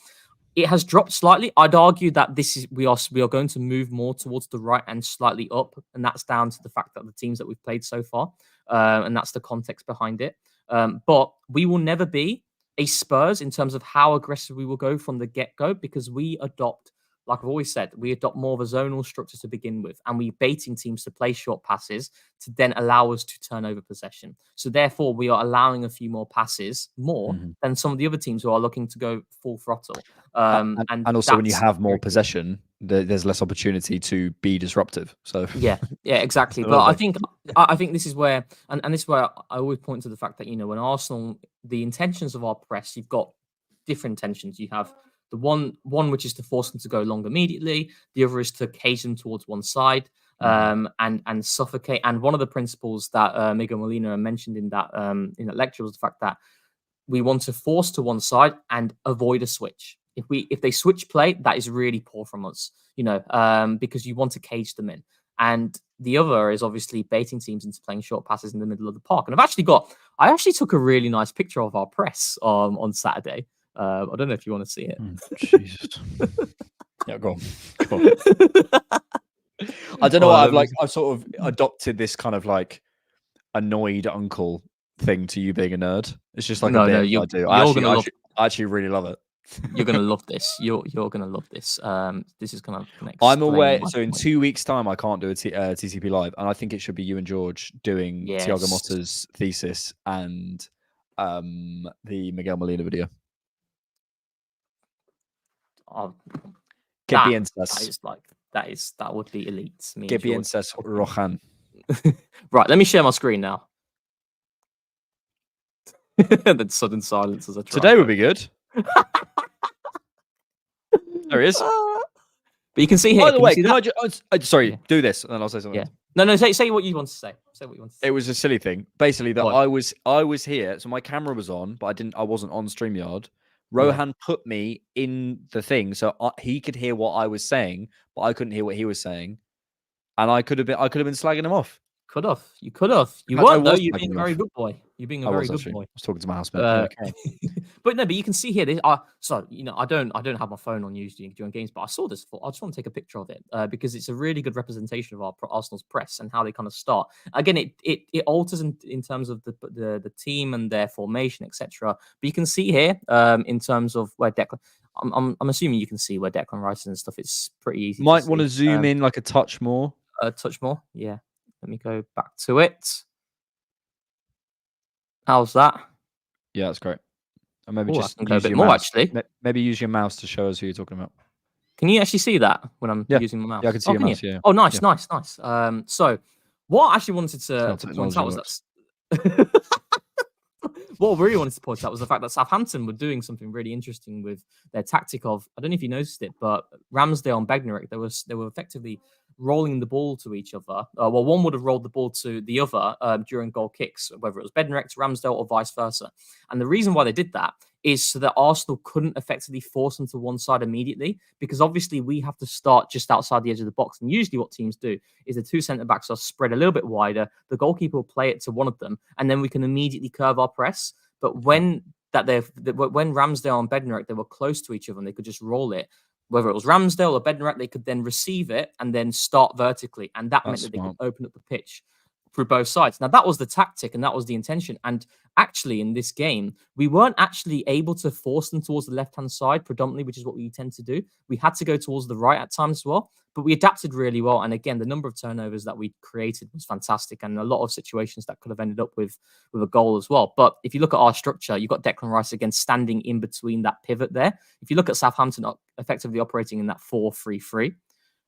it has dropped slightly. I'd argue that we are going to move more towards the right and slightly up. And that's down to the fact that the teams that we've played so far, and that's the context behind it. But we will never be a Spurs in terms of how aggressive we will go from the get-go, because we adopt, like I've always said, we adopt more of a zonal structure to begin with, and we're baiting teams to play short passes to then allow us to turn over possession. So therefore, we are allowing a few more passes than some of the other teams who are looking to go full throttle. And also, when you have more possession, there's less opportunity to be disruptive. So yeah, exactly. But I think this is where, and this is where I always point to the fact that when Arsenal, the intentions of our press, you've got different intentions. You have the one which is to force them to go long immediately. The other is to cage them towards one side and suffocate. And one of the principles that Miguel Molina mentioned in that lecture was the fact that we want to force to one side and avoid a switch. If they switch play, that is really poor from us, because you want to cage them in. And the other is obviously baiting teams into playing short passes in the middle of the park. And I actually took a really nice picture of our press on Saturday. I don't know if you want to see it. Jesus. Yeah, go on. I don't know what I've sort of adopted this kind of like annoyed uncle thing to you being a nerd. It's just like a bit I do. I actually really love it. You're gonna love this. You're gonna love this. This is gonna. I'm away. So in 2 weeks' time, I can't do a TCP live, and I think it should be you and George doing Thiago Motta's thesis and the Miguel Molina video. That would be elite. Que piensas, Rohan? Right, let me share my screen now. Then sudden silence as I try. Today would be good. There he is. But you can see here. By the way, do this, and then I'll say something. Yeah. No. Say what you want to say. It was a silly thing. Basically, that I was here, so my camera was on, but I wasn't on StreamYard. Rohan put me in the thing, so he could hear what I was saying, but I couldn't hear what he was saying, and I could have been slagging him off. You could have. You weren't though. You're being a very good boy. You're being a very good boy. I was talking to my housemate. Okay. But you can see here. I don't have my phone on usually during games, but I saw this. I just want to take a picture of it because it's a really good representation of our Arsenal's press and how they kind of start. Again, it alters in terms of the team and their formation, etc. But you can see here in terms of where Declan. I'm assuming you can see where Declan Rice and stuff. It's pretty easy. Might want to zoom in like a touch more. Yeah. Let me go back to it. How's that? Yeah, that's great. And maybe just go a bit more actually. Maybe use your mouse to show us who you're talking about. Can you actually see that when I'm using my mouse? Yeah, I can see your mouse. Yeah. Oh, nice. So what I actually wanted to point out was that what I really wanted to point out was the fact that Southampton were doing something really interesting with their tactic of, I don't know if you noticed it, but Ramsdale and Bednarek, they were effectively rolling the ball to each other. One would have rolled the ball to the other during goal kicks, whether it was Bednarek to Ramsdale or vice versa. And the reason why they did that is so that Arsenal couldn't effectively force them to one side immediately, because obviously we have to start just outside the edge of the box. And usually what teams do is the two centre-backs are spread a little bit wider, the goalkeeper will play it to one of them, and then we can immediately curve our press. But when Ramsdale and Bednarek, they were close to each other and they could just roll it, whether it was Ramsdale or Bednarek, they could then receive it and then start vertically. And that meant that they could open up the pitch through both sides. Now, that was the tactic and that was the intention. And actually, in this game, we weren't actually able to force them towards the left-hand side predominantly, which is what we tend to do. We had to go towards the right at times as well, but we adapted really well. And again, the number of turnovers that we created was fantastic, and a lot of situations that could have ended up with a goal as well. But if you look at our structure, you've got Declan Rice again standing in between that pivot there. If you look at Southampton effectively operating in that 4-3-3,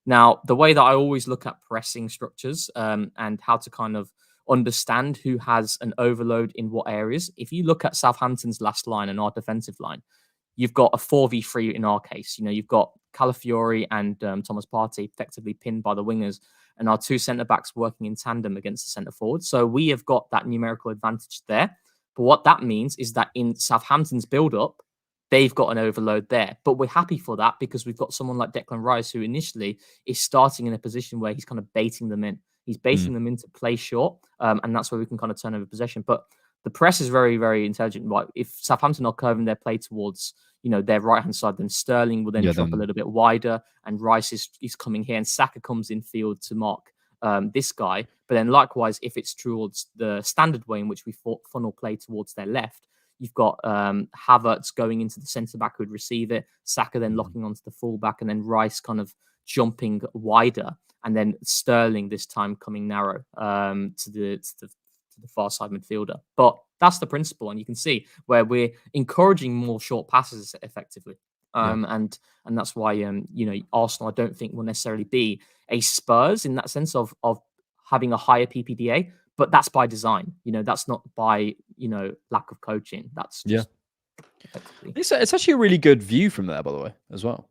now, the way that I always look at pressing structures and how to kind of understand who has an overload in what areas, if you look at Southampton's last line and our defensive line, you've got a 4v3 in our case. You know, you've got Calafiori and Thomas Partey effectively pinned by the wingers, and our two centre-backs working in tandem against the centre-forward. So we have got that numerical advantage there. But what that means is that in Southampton's build-up, they've got an overload there. But we're happy for that because we've got someone like Declan Rice who initially is starting in a position where he's kind of baiting them in. He's baiting them into play short, and that's where we can kind of turn over possession. But the press is very, very intelligent. Right? If Southampton are curving their play towards, you know, their right-hand side, then Sterling will then drop a little bit wider, and Rice is coming here, and Saka comes in field to mark this guy. But then likewise, if it's towards the standard way in which we funnel play towards their left, you've got Havertz going into the centre-back who'd receive it, Saka then locking onto the full-back, and then Rice kind of jumping wider, and then Sterling this time coming narrow to the far side midfielder. But that's the principle, and you can see where we're encouraging more short passes effectively. And that's why, you know, Arsenal, I don't think will necessarily be a Spurs in that sense of having a higher PPDA, but that's by design. You know, that's not by, you know, lack of coaching. That's just It's actually a really good view from there, by the way, as well.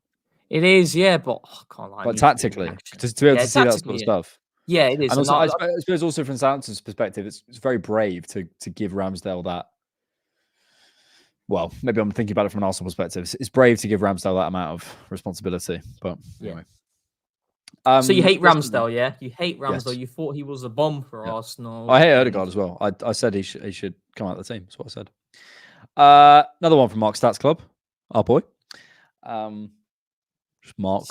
It is, yeah, but I can't lie. But tactically, to be able to see that sort of stuff. Yeah, it is. And also, I suppose also from Southampton's perspective, it's very brave to give Ramsdale that. Well, maybe I'm thinking about it from an Arsenal perspective. It's brave to give Ramsdale that amount of responsibility. But anyway. So you hate Ramsdale, yeah? You hate Ramsdale. Yes. You thought he was a bomb for Arsenal. I hate Odegaard as well. I said he should come out of the team. That's what I said. Another one from Mark Stats Club, our boy. Just Mark.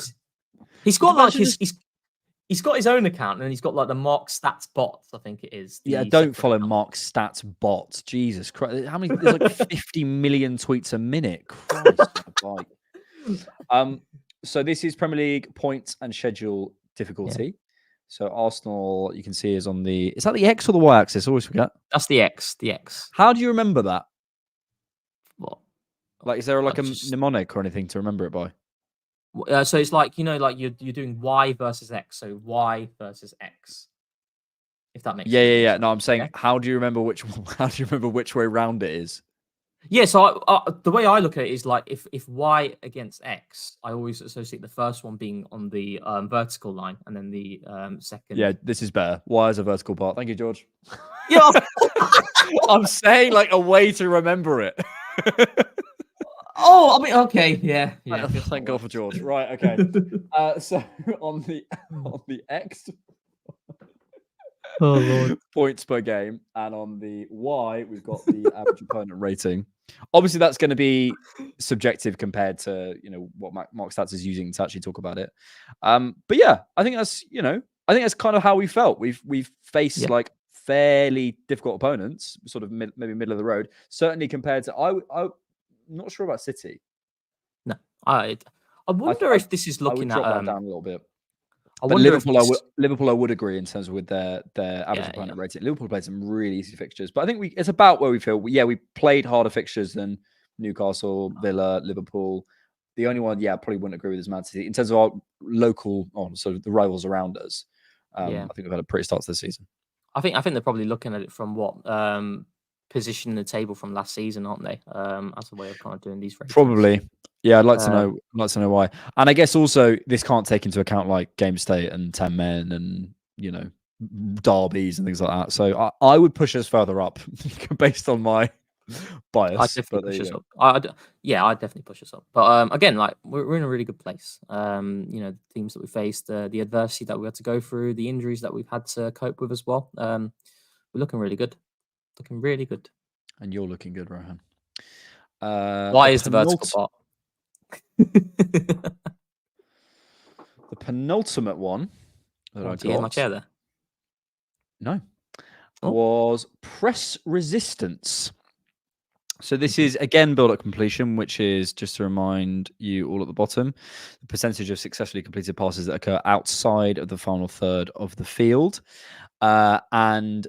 He's got like he's got his own account, and then he's got like the Mark Stats bot, I think it is. Yeah, don't follow Mark Stats bot. Jesus Christ. How many? There's like 50 million tweets a minute. Christ. So this is Premier League points and schedule difficulty. Yeah. So Arsenal, you can see, is on the... Is that the X or the Y axis? I always forget. That's the X. The X. How do you remember that? What? Like, is there like a mnemonic or anything to remember it by? So it's like, you know, like you're doing Y versus X. So Y versus X. If that makes sense. Yeah. No, I'm saying, how do you remember which way round it is? Yeah, so the way I look at it is like if Y against X, I always associate the first one being on the vertical line, and then the second. Yeah, this is better. Y is a vertical part. Thank you, George. Yeah, I'm saying like a way to remember it. Oh, I mean, okay, yeah. Thank God for George. Right, okay. So on the X. Oh Lord. Points per game, and on the Y we've got the average opponent rating. Obviously that's going to be subjective compared to, you know, what Mark Stats is using to actually talk about it. But yeah, I think that's kind of how we felt. We've faced like fairly difficult opponents, sort of maybe middle of the road, certainly compared to I'm not sure about City. No, I wonder if this is looking at down a little bit. But Liverpool, I would agree in terms of with their average opponent rating. Liverpool played some really easy fixtures, but I think it's about where we feel. We played harder fixtures than Newcastle, Villa, Liverpool. The only one, probably wouldn't agree with is Man City in terms of our local, sort of the rivals around us. I think we've had a pretty start to the season. I think they're probably looking at it from what position in the table from last season, aren't they? As a way of kind of doing these ratings. Probably. Yeah, I'd like to know. I'd like to know why. And I guess also this can't take into account like game state and 10 men and, you know, derbies and things like that. So I would push us further up based on my Bias, definitely but there push you us go. up. I'd definitely push us up. But again, like we're in a really good place. The teams that we faced, the adversity that we had to go through, the injuries that we've had to cope with as well. We're looking really good. Looking really good. And you're looking good, Rohan. Why is the vertical part? The penultimate one that I Do you hear my got, chair there? no, Oh. was press resistance. So this is again build up completion, which is just to remind you all at the bottom, the percentage of successfully completed passes that occur outside of the final third of the field, and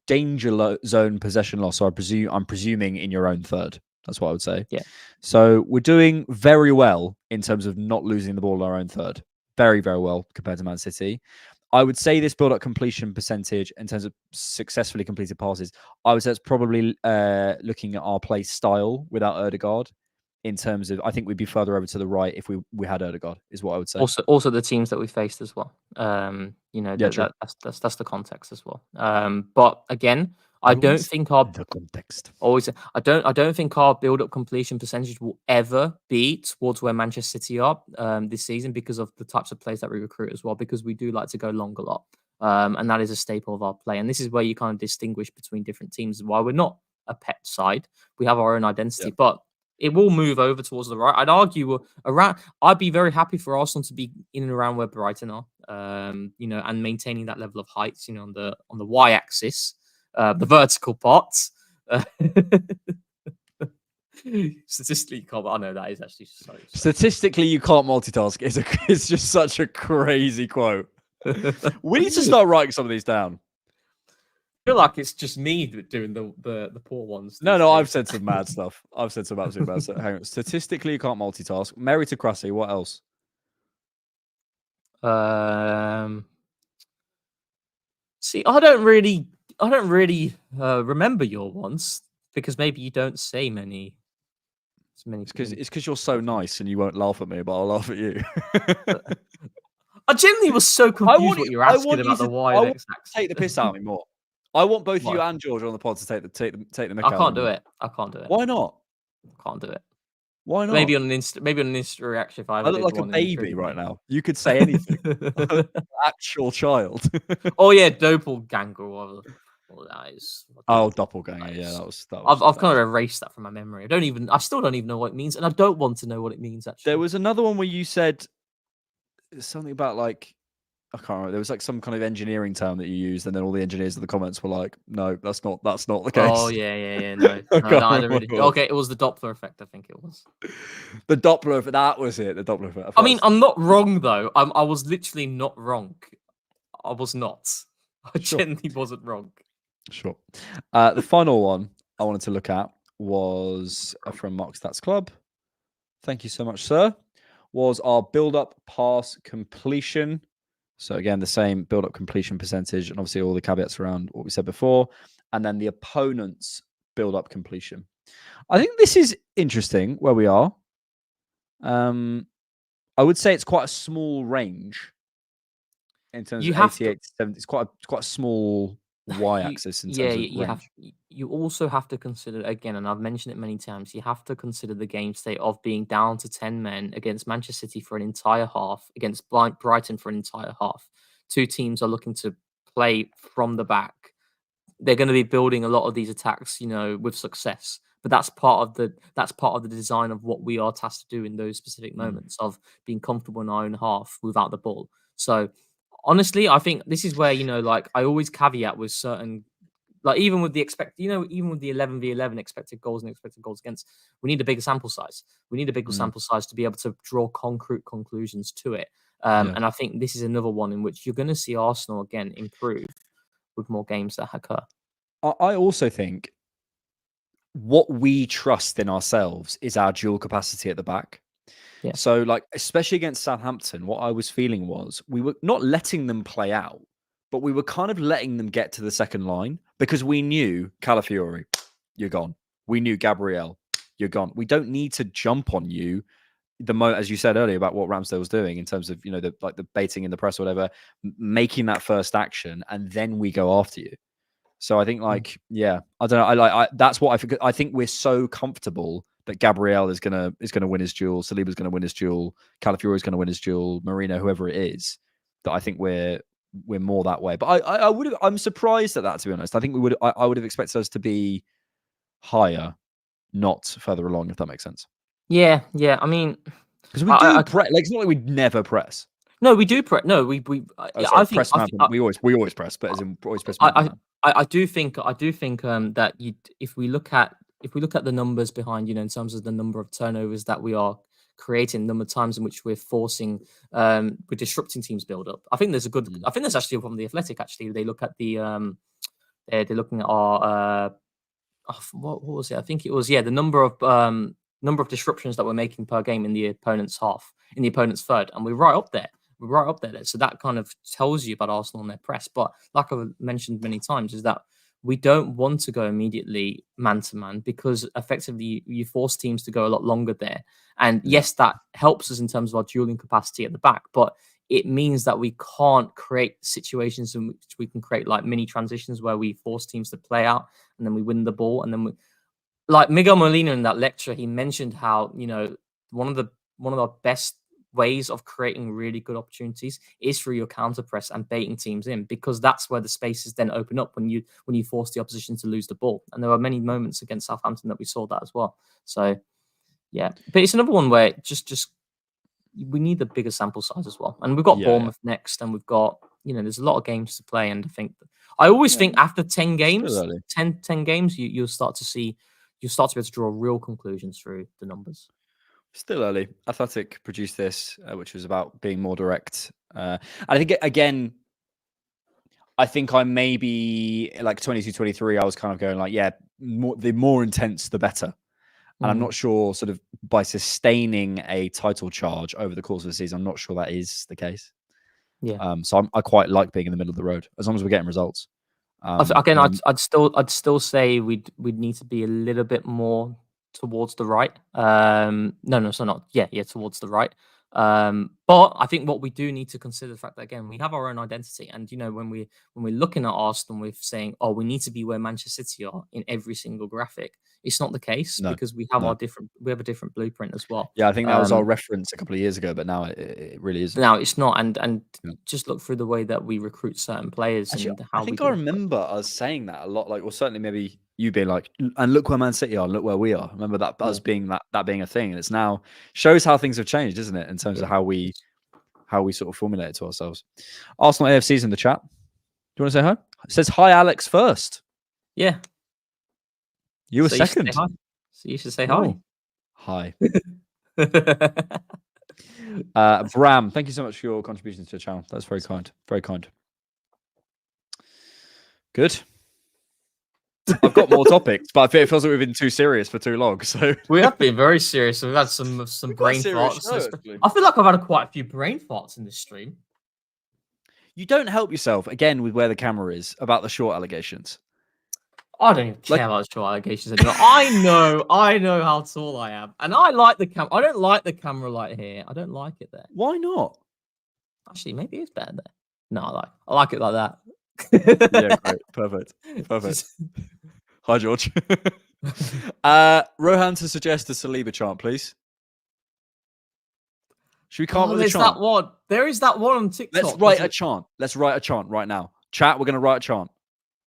danger zone possession loss. So I'm presuming in your own third. That's what I would say. Yeah. So we're doing very well in terms of not losing the ball in our own third. Very, very well compared to Man City. I would say this build-up completion percentage in terms of successfully completed passes, I would say it's probably looking at our play style without Ødegaard. In terms of, I think we'd be further over to the right if we had Ødegaard, is what I would say. Also the teams that we faced as well. That's the context as well. But again, I don't think our the context. I don't think our build-up completion percentage will ever be towards where Manchester City are this season because of the types of players that we recruit as well. Because we do like to go long a lot, and that is a staple of our play. And this is where you kind of distinguish between different teams. While we're not a pet side, we have our own identity, but it will move over towards the right. I'd argue around. I'd be very happy for Arsenal to be in and around where Brighton are, and maintaining that level of heights, on the y-axis. The vertical parts. Statistically, I know that is actually so. Statistically, you can't multitask. It's just such a crazy quote. We need to start writing some of these down. I feel like it's just me doing the poor ones. No, I've said some mad stuff. I've said some absolute bad stuff. Hang on. Statistically, you can't multitask. Meritocracy. What else? See, I don't really remember your ones because maybe you don't say many. It's because you're so nice and you won't laugh at me, but I'll laugh at you. I genuinely was so confused what you're asking about the Y and X axis. Take the piss out of me more. I want both you and George on the pod to take the mick out. I can't do it. I can't do it. Why not? I can't do it. Why not? Maybe on an Insta reaction. If I look like a baby right now. You could say anything. Actual child. Oh yeah, doppelganger. What that is. Oh, doppelganger. Yeah, that was. I've kind of erased that from my memory. I still don't even know what it means, and I don't want to know what it means. Actually, there was another one where you said something about like. I can't remember. There was like some kind of engineering term that you used, and then all the engineers in the comments were like, "No, that's not the case." Oh yeah. No, I don't really. Okay, it was the Doppler effect. I think it was the Doppler effect. That was it. The Doppler effect. I mean, I'm not wrong though. I was literally not wrong. I was not. I genuinely wasn't wrong. Sure. The final one I wanted to look at was from Mark Stats Club. Thank you so much, sir. Was our build-up pass completion. So again, the same build-up completion percentage, and obviously all the caveats around what we said before, and then the opponent's build-up completion. I think this is interesting where we are. I would say it's quite a small range in terms of 88 to 70. It's quite a small y-axis in terms of range. You also have to consider, again, and I've mentioned it many times, you have to consider the game state of being down to 10 men against Manchester City for an entire half, against Brighton for an entire half. Two teams are looking to play from the back. They're going to be building a lot of these attacks, with success. But that's part of the design of what we are tasked to do in those specific moments of being comfortable in our own half without the ball. So honestly, I think this is where, I always caveat with certain, even with the even with the 11v11 expected goals and expected goals against, we need a bigger sample size. We need a bigger sample size to be able to draw concrete conclusions to it. And I think this is another one in which you're going to see Arsenal again improve with more games that occur. I also think what we trust in ourselves is our dual capacity at the back. Yeah. So, especially against Southampton, what I was feeling was we were not letting them play out, but we were kind of letting them get to the second line because we knew Calafiori, you're gone. We knew Gabriel, you're gone. We don't need to jump on you. As you said earlier about what Ramsdale was doing in terms of, the baiting in the press or whatever, making that first action, and then we go after you. So I think, like, yeah, I don't know. I that's what I forget. I think we're so comfortable that Gabriel is gonna win his duel, Saliba's gonna win his duel, Calafiori is gonna win his duel, Marino, whoever it is, that I think we're more that way. But I'm surprised at that, to be honest. I think I would have expected us to be higher, not further along, if that makes sense. Yeah. I mean, because we do press. Like, it's not like we never press. No, we do press. No, we. I think we always press, but as in always press. I do think that if we look at the numbers behind, in terms of the number of turnovers that we are creating, number of times in which we're we're disrupting teams' build up. I think there's a good. I think there's actually from the Athletic. Actually, they look at the they're looking at our what was it? I think it was the number of disruptions that we're making per game in the opponent's third, and we're right up there. So that kind of tells you about Arsenal and their press. But like I've mentioned many times, is that we don't want to go immediately man-to-man, because effectively you force teams to go a lot longer there. And yes, that helps us in terms of our dueling capacity at the back, but it means that we can't create situations in which we can create like mini transitions where we force teams to play out and then we win the ball. And then like Miguel Molina in that lecture, he mentioned how, one of the best ways of creating really good opportunities is through your counter press and baiting teams in, because that's where the spaces then open up when you force the opposition to lose the ball. And there were many moments against Southampton that we saw that as well. So yeah, but it's another one where just we need the bigger sample size as well. And we've got Bournemouth next, and we've got there's a lot of games to play. And I always think after 10 games, 10 games, you'll start to be able to draw real conclusions through the numbers. Still early. Athletic produced this, which was about being more direct. And I think, again, I maybe like 22, 23, I was kind of going like, the more intense, the better. And I'm not sure, sort of, by sustaining a title charge over the course of the season, I'm not sure that is the case. Yeah. So I quite like being in the middle of the road, as long as we're getting results. Again, I'd still say we'd need to be a little bit more towards the right. Towards the right. But I think what we do need to consider the fact that, again, we have our own identity, and when we're looking at Arsenal, we're saying, we need to be where Manchester City are in every single graphic. It's not the case, because we have a different blueprint as well. Yeah, I think that was our reference a couple of years ago, but now it really isn't. Now it's not, and just look through the way that we recruit certain players. Actually, and how I think I remember us saying that a lot, like, or certainly maybe you being like, and look where Man City are, and look where we are. Remember that us being that being a thing, and it's now shows how things have changed, isn't it, in terms of how we sort of formulate it to ourselves. Arsenal AFC's in the chat. Do you want to say hi? It says hi, Alex, first. Yeah. You were second. So you should say hi. Hi. Bram, thank you so much for your contributions to the channel. That's very kind. Very kind. Good. I've got more topics, but it feels like we've been too serious for too long. So we have been very serious. We've had some brain farts. I feel like I've had quite a few brain farts in this stream. You don't help yourself, again, with where the camera is, about the short allegations. I don't even care about the short allegations anymore. I know how tall I am, and I like the camera. I don't like the camera light here. I don't like it there. Why not? Actually, maybe it's better there. No, I like it like that. Yeah, great. Perfect. Hi, George. Rohan to suggest a Saliba chant, please. Should we come up with a chant? That one. There is that one on TikTok. Let's write a chant right now. Chat, we're going to write a chant.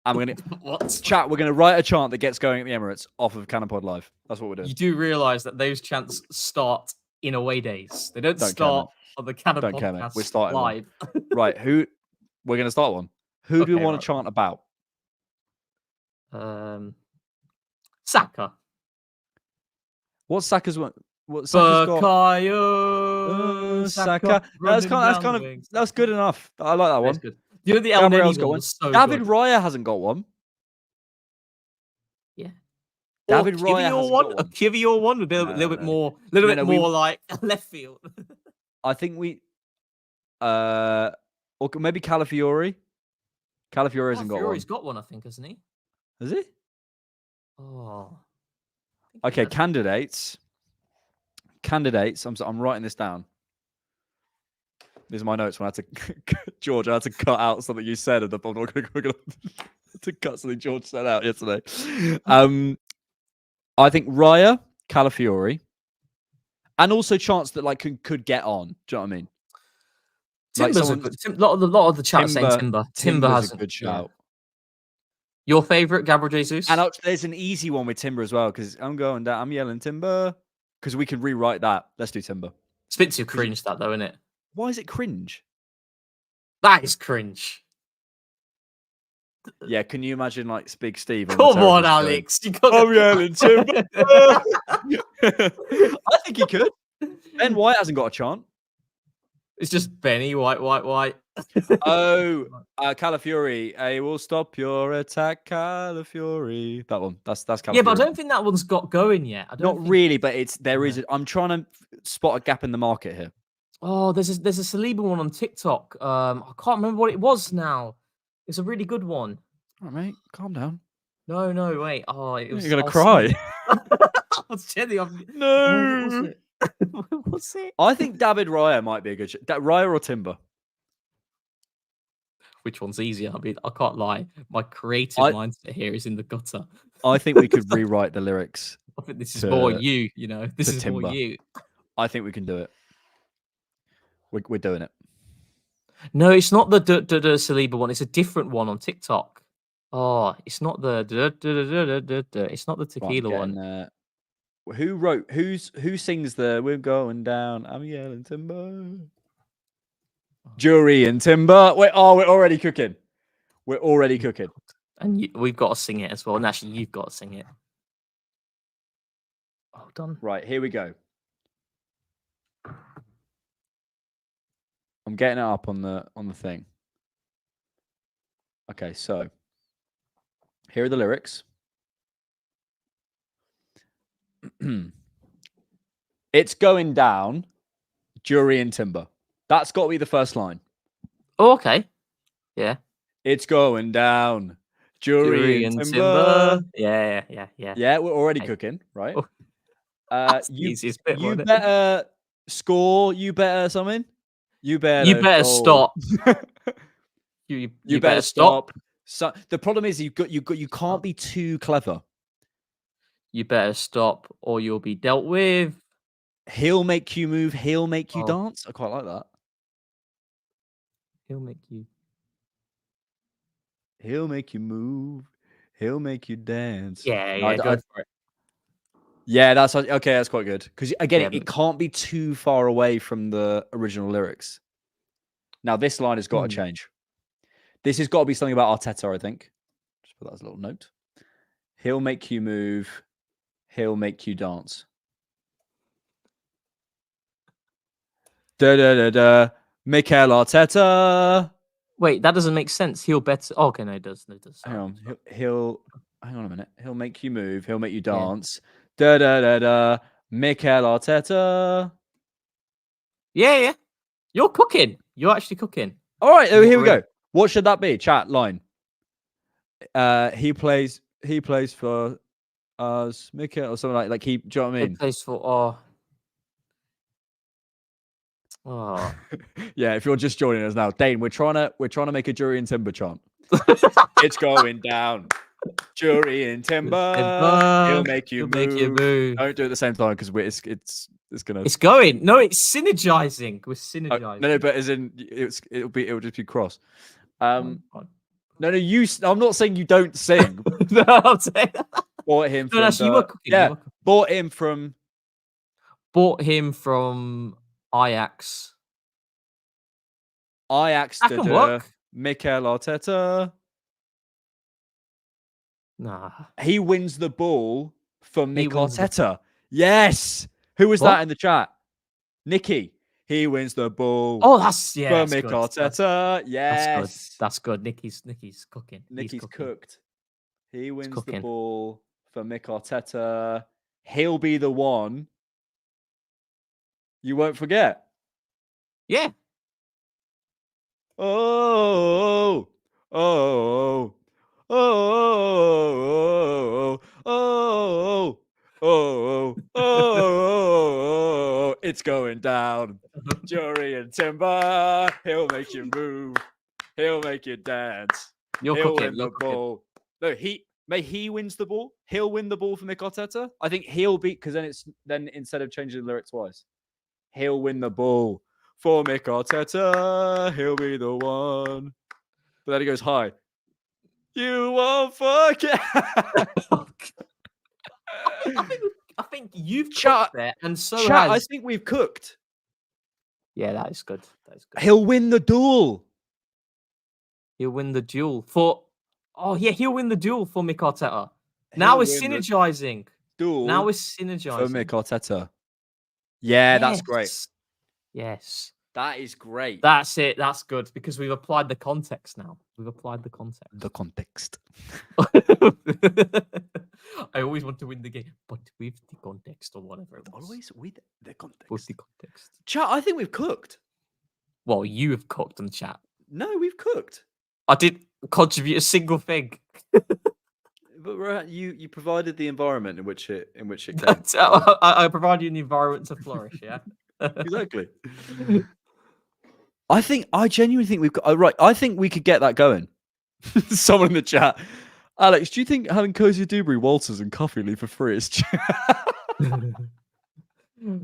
And we're going to Chat, we're going to write a chant that gets going at the Emirates off of CannonPod Live. That's what we're doing. You do realise that those chants start in away days. They don't start on the CannonPod podcast. We're starting live. Right, we're going to start one. Who do we want to chant about? Saka. What's Saka's one? Bukayo. Saka. That's good enough. I like that one. Good. You know the Gabriel's got one. So David good. Raya hasn't got one. Yeah. David Raya hasn't got one. A Kivior one would be a little bit more, like left field. I think or maybe Calafiori. Calafiori hasn't got one. Calafiori's got one, I think, hasn't he? Has he? Oh. Okay, candidates. I'm writing this down. These are my notes when I had to George, I had to cut out something you said and I'm not going to to cut something George said out yesterday. I think Raya, Calafiori, and also chance that like could get on. Do you know what I mean? Timber's like a good. Lot of the chat saying Timber. Timber Timber's has a good shout. Your favorite, Gabriel Jesus? And there's an easy one with Timber as well because I'm going down. I'm yelling Timber because we can rewrite that. Let's do Timber. It's a bit too cringe, that though, isn't it? Why is it cringe? That is cringe. Yeah, can you imagine like Big Steve? Come on, Alex. I'm yelling Timber. I think he could. Ben White hasn't got a chant. It's just Benny White. Oh, Calafiori. I will stop your attack, Calafiori. That one. That's Calafiori. Yeah, but I don't think that one's got going yet. Not really, but there is. I'm trying to spot a gap in the market here. Oh, there's a Saliba one on TikTok. I can't remember what it was now. It's a really good one. All right, mate, calm down. No, wait. Oh, it was. You're gonna cry. I was genuinely. No. What was it? I think David Raya might be a good. Raya or Timber. Which one's easier? I mean, I can't lie. My creative mindset here is in the gutter. I think we could rewrite the lyrics. I think this is more you. You know, this is Timber. more you. I think we can do it. We're doing it. No, it's not the Saliba one. It's a different one on TikTok. Oh, it's not the it's not the tequila one. Who sings the "We're going down"? I'm yelling Timber. Jury and Timber. Wait, we're already cooking. We're already cooking. And we've got to sing it as well. And actually, you've got to sing it. Oh, done. Right, here we go. I'm getting it up on the thing. Okay, so here are the lyrics. It's going down, Jury and Timber. That's got to be the first line. Oh, okay. Yeah. It's going down, Jury and Timber. Yeah. Yeah, we're already cooking, right? Oh, that's the easiest bit, you better score. You better something. You better stop. you better stop. So the problem is you can't be too clever. You better stop, or you'll be dealt with. He'll make you move. He'll make you dance. I quite like that. He'll make you. He'll make you move. He'll make you dance. Yeah, go for it. Yeah, that's okay. That's quite good because again, it can't be too far away from the original lyrics. Now this line has got to change. This has got to be something about Arteta, I think. Just put that as a little note. He'll make you move. He'll make you dance. Da da da da. Mikel Arteta. Wait, that doesn't make sense. He'll better. Oh, okay, no, it does. Hang on. He'll. Hang on a minute. He'll make you move. He'll make you dance. Da da da da. Mikel Arteta. Yeah. You're cooking. You're actually cooking. All right. Here we go. What should that be? Chat line. He plays for us, Mikel, or something like he. Do you know what I mean? He plays for. Oh. Yeah, if you're just joining us now, Dane, we're trying to make a Jury and Timber chant. It's going down, Jury and Timber. He'll make you move. Don't do it at the same time because it's gonna. It's going. No, it's synergizing. We're synergizing. No, but as in it'll just be cross. No, you. I'm not saying you don't sing. No, I'm saying. Bought him from. No, you were cooking. Yeah, bought him from. Ajax. That can work. Mikel Arteta. Nah. He wins the ball for Mikel Arteta. Yes. Who was that in the chat? Nikki. He wins the ball. Oh, that's for Mikel Arteta. Yes. That's good. Nikki's cooking. Nikki's cooked. He wins the ball for Mikel Arteta. He'll be the one you won't forget. Yeah. Oh. It's going down. Jury and Timber. He'll make you move. He'll make you dance. You're He'll cooking. win You're the cooking. ball. No, he wins the ball. He'll win the ball for Mick Arteta. I think he'll beat because then instead of changing the lyric twice, he'll win the ball for Mick Arteta. He'll be the one. But then he goes high. You won't forget. I think you've Chat- cooked there, and so Chat, has. I think we've cooked. Yeah, that is good. That is good. He'll win the duel. He'll win the duel for. Oh yeah, he'll win the duel for Mick Arteta. Now He'll we're win the synergizing. duel Now we're for synergizing. Mick Arteta. Yeah, that's great. Yes. That is great. That's it. That's good because we've applied the context now. We've applied the context. The context. I always want to win the game, but with the context or whatever it was. Always with the context. With the context. Chat, I think we've cooked. Well, you have cooked on chat. No, we've cooked. I didn't contribute a single thing. But you provided the environment in which it came. I provide you an environment to flourish. Yeah. Exactly. I genuinely think we've got right. I think we could get that going. Someone in the chat, Alex, do you think having Cozy Dewberry, Walters, and Coffee leave for free is?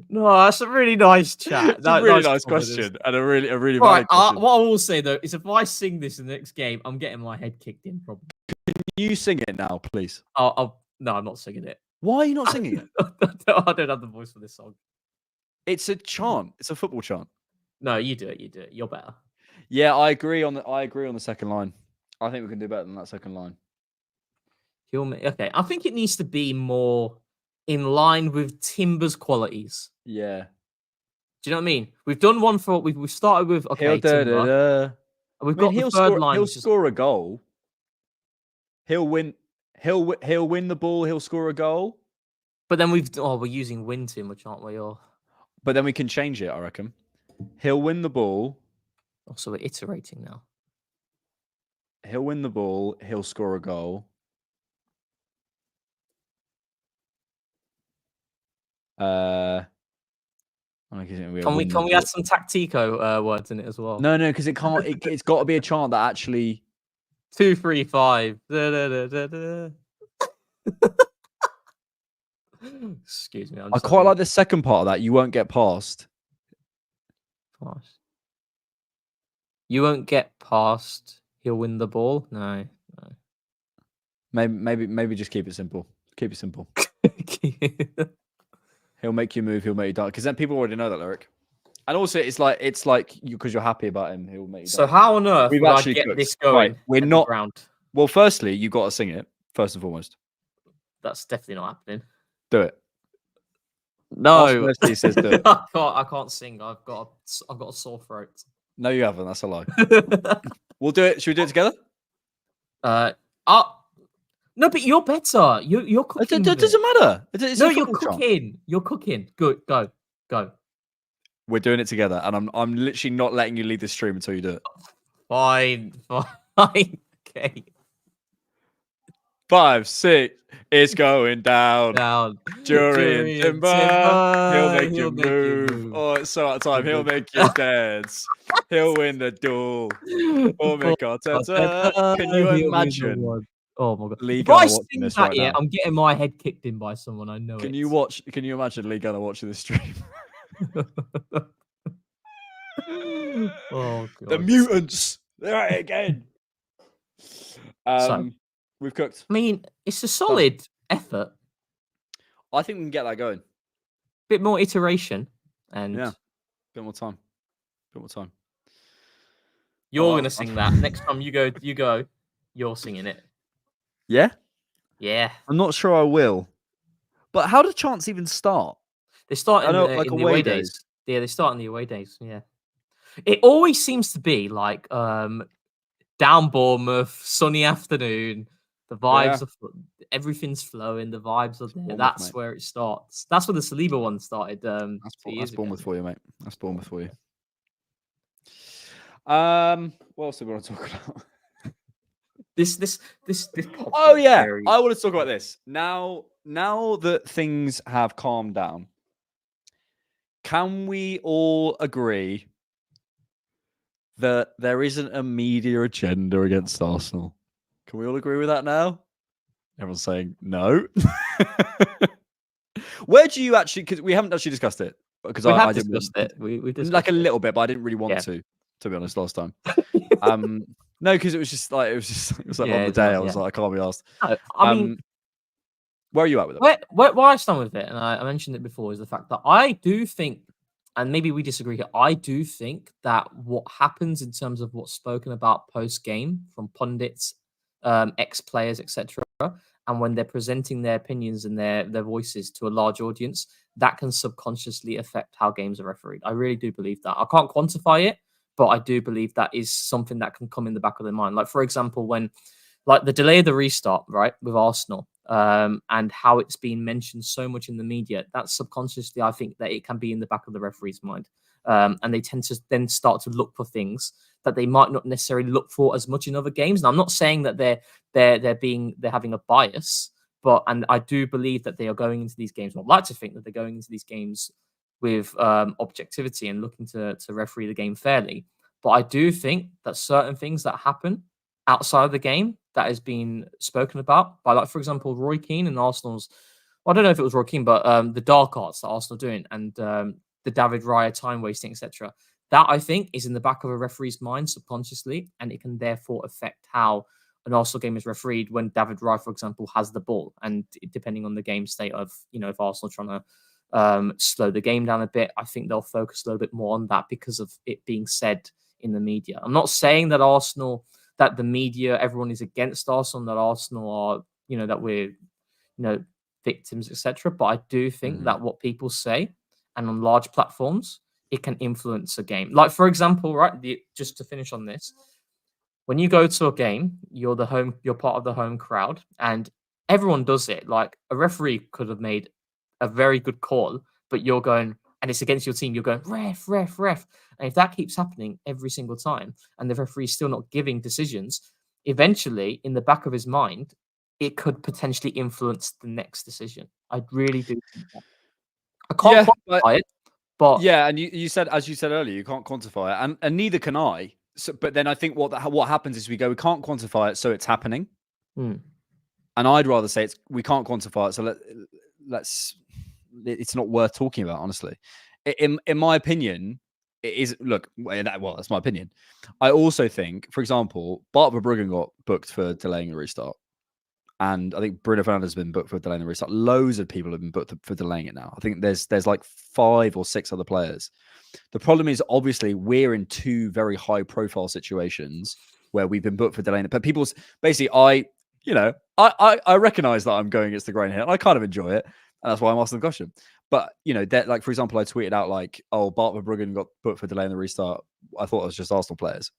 No, that's a really nice chat. That's a really nice question and a really Right. valid question. What I will say though is, if I sing this in the next game, I'm getting my head kicked in. Probably. Can you sing it now, please? No, I'm not singing it. Why are you not singing it? I don't have the voice for this song. It's a chant. It's a football chant. No, you do it. You do it. You're better. Yeah, I agree on the second line. I think we can do better than that second line. Okay, I think it needs to be more in line with Timber's qualities. Yeah. Do you know what I mean? We've done one for we've started with Timber. We've got the third line. He'll score a goal. He'll win. He'll win the ball. He'll score a goal. But then we're using win too much, aren't we? But then we can change it. I reckon. He'll win the ball. So we're iterating now. He'll win the ball. He'll score a goal. Can we add some tactico words in it as well? No, because it can't. It's got to be a chant that actually. 2, 3, 5. Da, da, da, da, da. Excuse me. I quite like the second part of that. You won't get past. You won't get past. He'll win the ball. No. Maybe just keep it simple. Keep it simple. He'll make you move. He'll make you dance. Because then people already know that lyric. And also, it's like you because you're happy about him. He'll make you dance. So how on earth would I get this going? Right, we're not. Well, firstly, you got to sing it first and foremost. That's definitely not happening. Do it. No, he says do it. I can't sing. I've got a sore throat. No, you haven't. That's a lie. We'll do it. Should we do it together? No, but you're better. You're cooking. It doesn't matter. No, you're cooking. Chant. You're cooking. Good. Go. We're doing it together, and I'm literally not letting you lead the stream until you do it. Fine. Okay. 5, 6. It's going down. Jury and Timber. He'll make you move. Oh, it's so out of time. He'll make you dance. He'll win the duel. Or Mick Arteta. Can you imagine? Oh my god! Lee If I Gunner sing this that right here, now. I'm getting my head kicked in by someone. I know. Can you imagine Lee Gunner watching this stream? Oh god! The mutants. They're at it again. We've cooked. I mean, it's a solid effort. I think we can get that going. Bit more iteration and bit more time. You're gonna sing that next time you go. You're singing it. Yeah. Yeah. I'm not sure I will. But how do chants even start? They start in the away days. Yeah, they start in the away days. Yeah. It always seems to be like down Bournemouth, sunny afternoon. The vibes are everything's flowing. The vibes are there. That's where it starts. That's where the Saliba one started. That's Bournemouth for you, mate. That's Bournemouth for you. What else do we want to talk about? This. Oh yeah, I want to talk about this now. Now that things have calmed down, can we all agree that there isn't a media agenda against Arsenal? Can we all agree with that now? Everyone's saying no. Where do you actually? Because we haven't actually discussed it. Because We I have didn't discussed it. We discussed like a it. little bit, but I didn't really want to be honest, last time. No, because it was like on the day. I was like, I can't be asked. No, I mean, where are you at with it? Where I stand with it, and I mentioned it before, is the fact that I do think, and maybe we disagree here, I do think that what happens in terms of what's spoken about post game from pundits, ex players, etc., and when they're presenting their opinions and their voices to a large audience, that can subconsciously affect how games are refereed. I really do believe that. I can't quantify it, but I do believe that is something that can come in the back of their mind. Like, for example, when like the delay of the restart, right, with Arsenal, and how it's been mentioned so much in the media, that subconsciously, I think that it can be in the back of the referee's mind. And they tend to then start to look for things that they might not necessarily look for as much in other games. And I'm not saying that they're having a bias, and I do believe that they are going into these games. I'd like to think that they're going into these games with objectivity and looking to referee the game fairly. But I do think that certain things that happen outside of the game that has been spoken about by, like, for example, Roy Keane and Arsenal's, well, I don't know if it was Roy Keane, but the dark arts that Arsenal are doing, and the David Raya time wasting, etc. That, I think, is in the back of a referee's mind subconsciously, and it can therefore affect how an Arsenal game is refereed when David Raya, for example, has the ball. And depending on the game state of, if Arsenal are trying to slow the game down a bit, I think they'll focus a little bit more on that because of it being said in the media. I'm not saying that the media, everyone is against Arsenal, that Arsenal are, that we're, victims, etc. But I do think that what people say, and on large platforms, it can influence a game. Like, for example, right, just to finish on this, when you go to a game, you're part of the home crowd, and everyone does it. Like, a referee could have made a very good call, but you're going, and it's against your team, you're going, ref, ref, ref. And if that keeps happening every single time, and the referee's still not giving decisions, eventually, in the back of his mind, it could potentially influence the next decision. I really do think that. I can't quantify it, but yeah, and you said, as you said earlier, you can't quantify it, and neither can I. So, but then I think what happens is we can't quantify it, so it's happening. And I'd rather say we can't quantify it, so let's. It's not worth talking about, honestly. In my opinion, it is. Look, well, that's my opinion. I also think, for example, Bart Verbruggen got booked for delaying the restart. And I think Bruno Fernandes has been booked for delaying the restart. Loads of people have been booked for delaying it now. I think there's like 5 or 6 other players. The problem is, obviously, we're in 2 very high profile situations where we've been booked for delaying it. But people's basically, I recognize that I'm going against the grain here, and I kind of enjoy it. And that's why I'm asking the question. But, like, for example, I tweeted out like, oh, Bart Verbruggen got booked for delaying the restart. I thought it was just Arsenal players.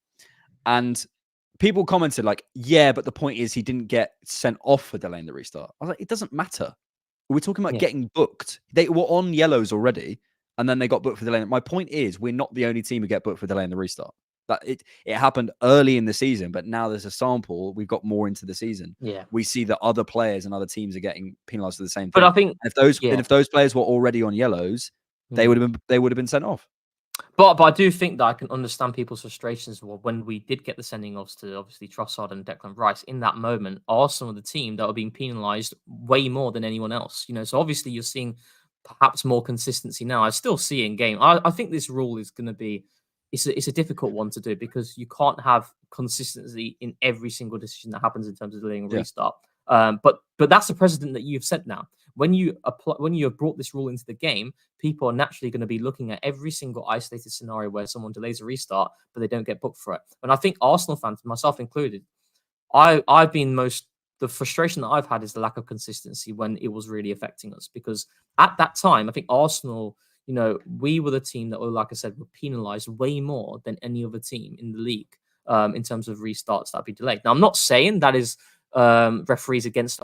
And people commented like, yeah, but the point is he didn't get sent off for delaying the restart. I was like, it doesn't matter. We're talking about getting booked. They were on yellows already, and then they got booked for delaying it. My point is, we're not the only team who get booked for delaying the restart. That it happened early in the season, but now there's a sample. We've got more into the season. Yeah, we see that other players and other teams are getting penalised for the same thing. But I think if those players were already on yellows, they would have been sent off. But I do think that I can understand people's frustrations when we did get the sending offs to, obviously, Trossard and Declan Rice. In that moment, Arsenal are the team that are being penalised way more than anyone else. So obviously you're seeing perhaps more consistency now. I still see in game. I think this rule is going to be it's a difficult one to do because you can't have consistency in every single decision that happens in terms of delaying a restart. But that's the precedent that you've set now. When you have brought this rule into the game, people are naturally going to be looking at every single isolated scenario where someone delays a restart, but they don't get booked for it. And I think Arsenal fans, myself included, the frustration that I've had is the lack of consistency when it was really affecting us. Because at that time, I think Arsenal, we were the team that were, like I said, were penalised way more than any other team in the league in terms of restarts that be delayed. Now, I'm not saying that is referees against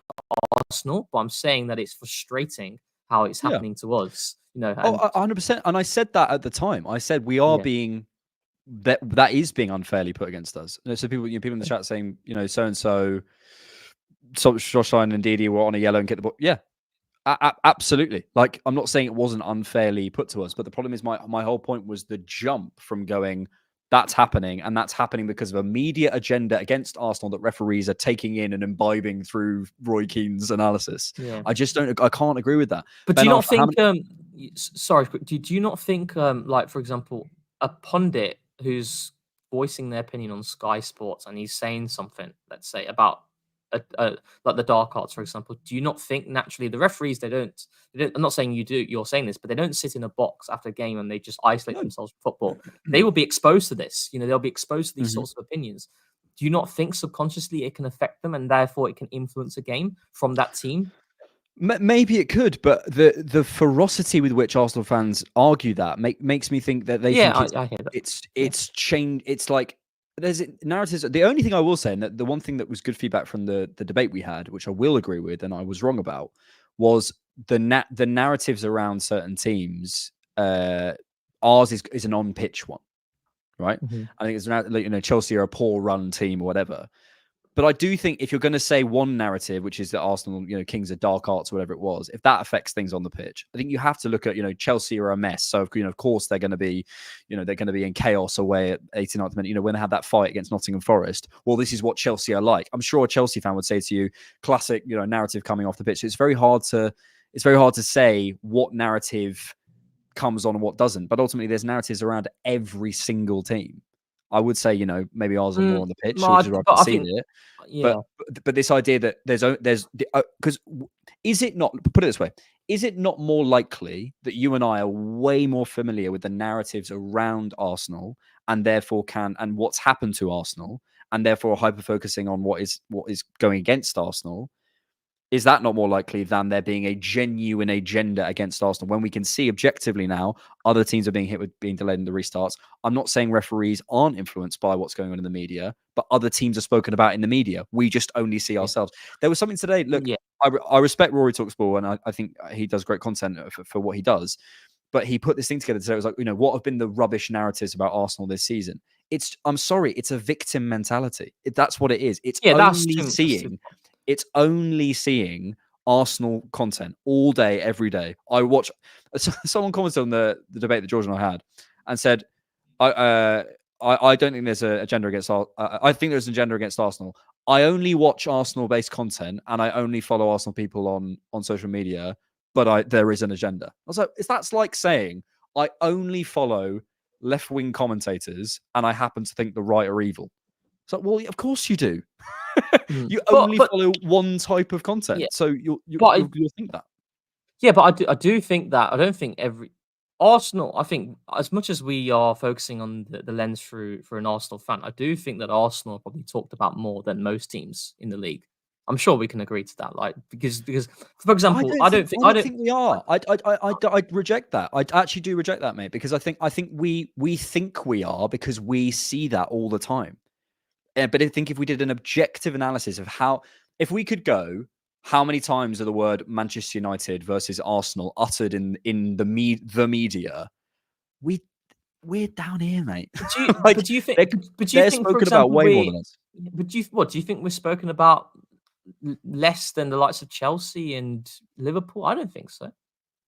Arsenal, but I'm saying that it's frustrating how it's happening to us. 100%. And I said that at the time. I said we are being that is being unfairly put against us. So people in the chat saying, so and so, Joshline and Didi were on a yellow and get the ball. Yeah, absolutely. Like, I'm not saying it wasn't unfairly put to us, but the problem is my whole point was the jump from going That's happening, and that's happening because of a media agenda against Arsenal that referees are taking in and imbibing through Roy Keane's analysis. Yeah. I can't agree with that. But Ben do you not Arthur, how think? Sorry, do you not think? Like for example, a pundit who's voicing their opinion on Sky Sports and he's saying something, let's say about like the dark arts, for example. Do you not think naturally the referees they don't? I'm not saying you do. You're saying this, but they don't sit in a box after a game and they just isolate themselves from football. They will be exposed to this. You know, they'll be exposed to these sorts of opinions. Do you not think subconsciously it can affect them and therefore it can influence a game from that team? Maybe it could, but the ferocity with which Arsenal fans argue that makes me think that they think I hear that. it's changed. It's like there's narratives. The only thing I will say, and the one thing that was good feedback from the debate we had, which I will agree with, and I was wrong about, was the narratives around certain teams. Ours is an on pitch one, right? I think it's Chelsea are a poor run team or whatever. But I do think if you're going to say one narrative, which is that Arsenal, kings of dark arts, or whatever it was, if that affects things on the pitch, I think you have to look at, Chelsea are a mess. So, of course they're going to be, they're going to be in chaos away at 89th minute. When they had that fight against Nottingham Forest, well, this is what Chelsea are like. I'm sure a Chelsea fan would say to you, classic, narrative coming off the pitch. It's very hard to say what narrative comes on and what doesn't. But ultimately, there's narratives around every single team. I would say, maybe ours are more on the pitch, which is where I perceive it. Yeah. But this idea that there's because is it not, put it this way, is it not more likely that you and I are way more familiar with the narratives around Arsenal and therefore and what's happened to Arsenal and therefore hyper focusing on what is going against Arsenal? Is that not more likely than there being a genuine agenda against Arsenal when we can see objectively now other teams are being hit with being delayed in the restarts? I'm not saying referees aren't influenced by what's going on in the media, but other teams are spoken about in the media. We just only see ourselves. There was something today. Look, I respect Rory Talks Ball, and I think he does great content for what he does. But he put this thing together today. It was like, what have been the rubbish narratives about Arsenal this season? I'm sorry, it's a victim mentality. That's what it is. It's only seeing Arsenal content all day, every day. I watch. Someone commented on the debate that George and I had, and said, "I don't think there's an agenda against. I think there's an agenda against Arsenal. I only watch Arsenal-based content, and I only follow Arsenal people on social media. But there is an agenda." I was like, that's like saying I only follow left-wing commentators, and I happen to think the right are evil. It's like, well, of course you do. You only follow one type of content, so you'll think that. Yeah, but I do think that I don't think every Arsenal. I think as much as we are focusing on the lens for an Arsenal fan, I do think that Arsenal are probably talked about more than most teams in the league. I'm sure we can agree to that, like because for example, I don't think we are. I reject that. I actually do reject that, mate, because I think we think we are because we see that all the time. But I think if we did an objective analysis of if we could go, how many times are the word Manchester United versus Arsenal uttered in the media? We're down here, mate. But do you think? They're spoken about way more than us. But do you think we're spoken about less than the likes of Chelsea and Liverpool? I don't think so.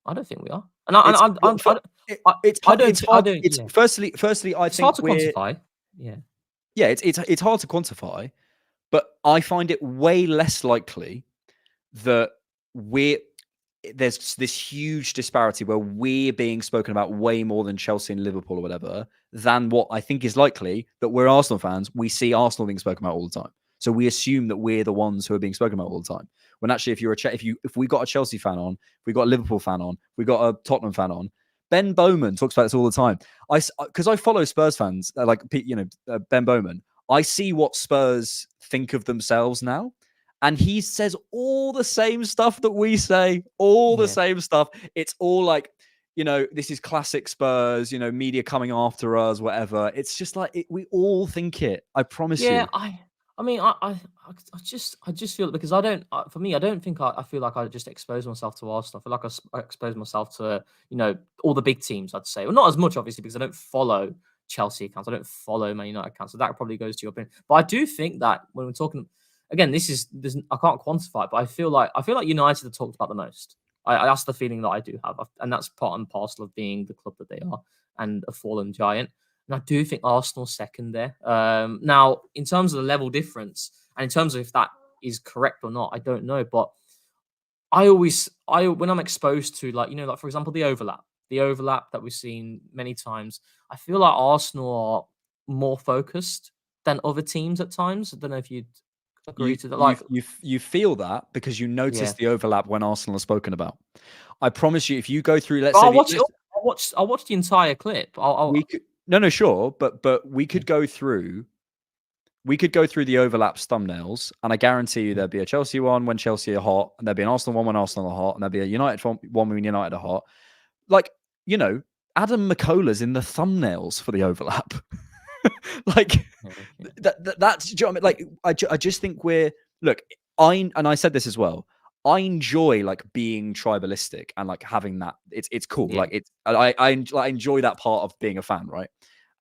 I don't think we are. And Firstly, I think it's hard to quantify. Yeah, it's hard to quantify, but I find it way less likely that there's this huge disparity where we're being spoken about way more than Chelsea and Liverpool or whatever, than what I think is likely that we're Arsenal fans. We see Arsenal being spoken about all the time, so we assume that we're the ones who are being spoken about all the time. When actually, if we got a Chelsea fan on, if we got a Liverpool fan on, if we got a Tottenham fan on. Ben Bowman talks about this all the time. Because I follow Spurs fans, Ben Bowman. I see what Spurs think of themselves now, and he says all the same stuff that we say, the same stuff. It's all like, this is classic Spurs. Media coming after us, whatever. It's just like we all think it. I promise you. Yeah, I just feel because I don't think I feel like I just expose myself to Arsenal. I feel like I expose myself to all the big teams. I'd say, well, not as much obviously because I don't follow Chelsea accounts. I don't follow Man United accounts, so that probably goes to your opinion. But I do think that when we're talking again, I can't quantify it, but I feel like United are talked about the most. That's the feeling that I do have, and that's part and parcel of being the club that they are and a fallen giant. And I do think Arsenal's second there. Now, in terms of the level difference, and in terms of if that is correct or not, I don't know. But when I'm exposed to, like, like, for example, the overlap that we've seen many times, I feel like Arsenal are more focused than other teams at times. I don't know if you'd agree to that. Like, you feel that because you notice the overlap when Arsenal are spoken about. I promise you, if you go through, I'll watch the entire clip. Sure, but we could go through. We could go through the overlap thumbnails, and I guarantee you there'd be a Chelsea one when Chelsea are hot, and there'd be an Arsenal one when Arsenal are hot, and there'd be a United one when United are hot. Like, Adam McCullough's in the thumbnails for the overlap. Like, that's, do you know what I mean? Like, I just think I said this as well. I enjoy, like, being tribalistic and, like, having that. It's cool. Yeah. Like, I enjoy that part of being a fan, right?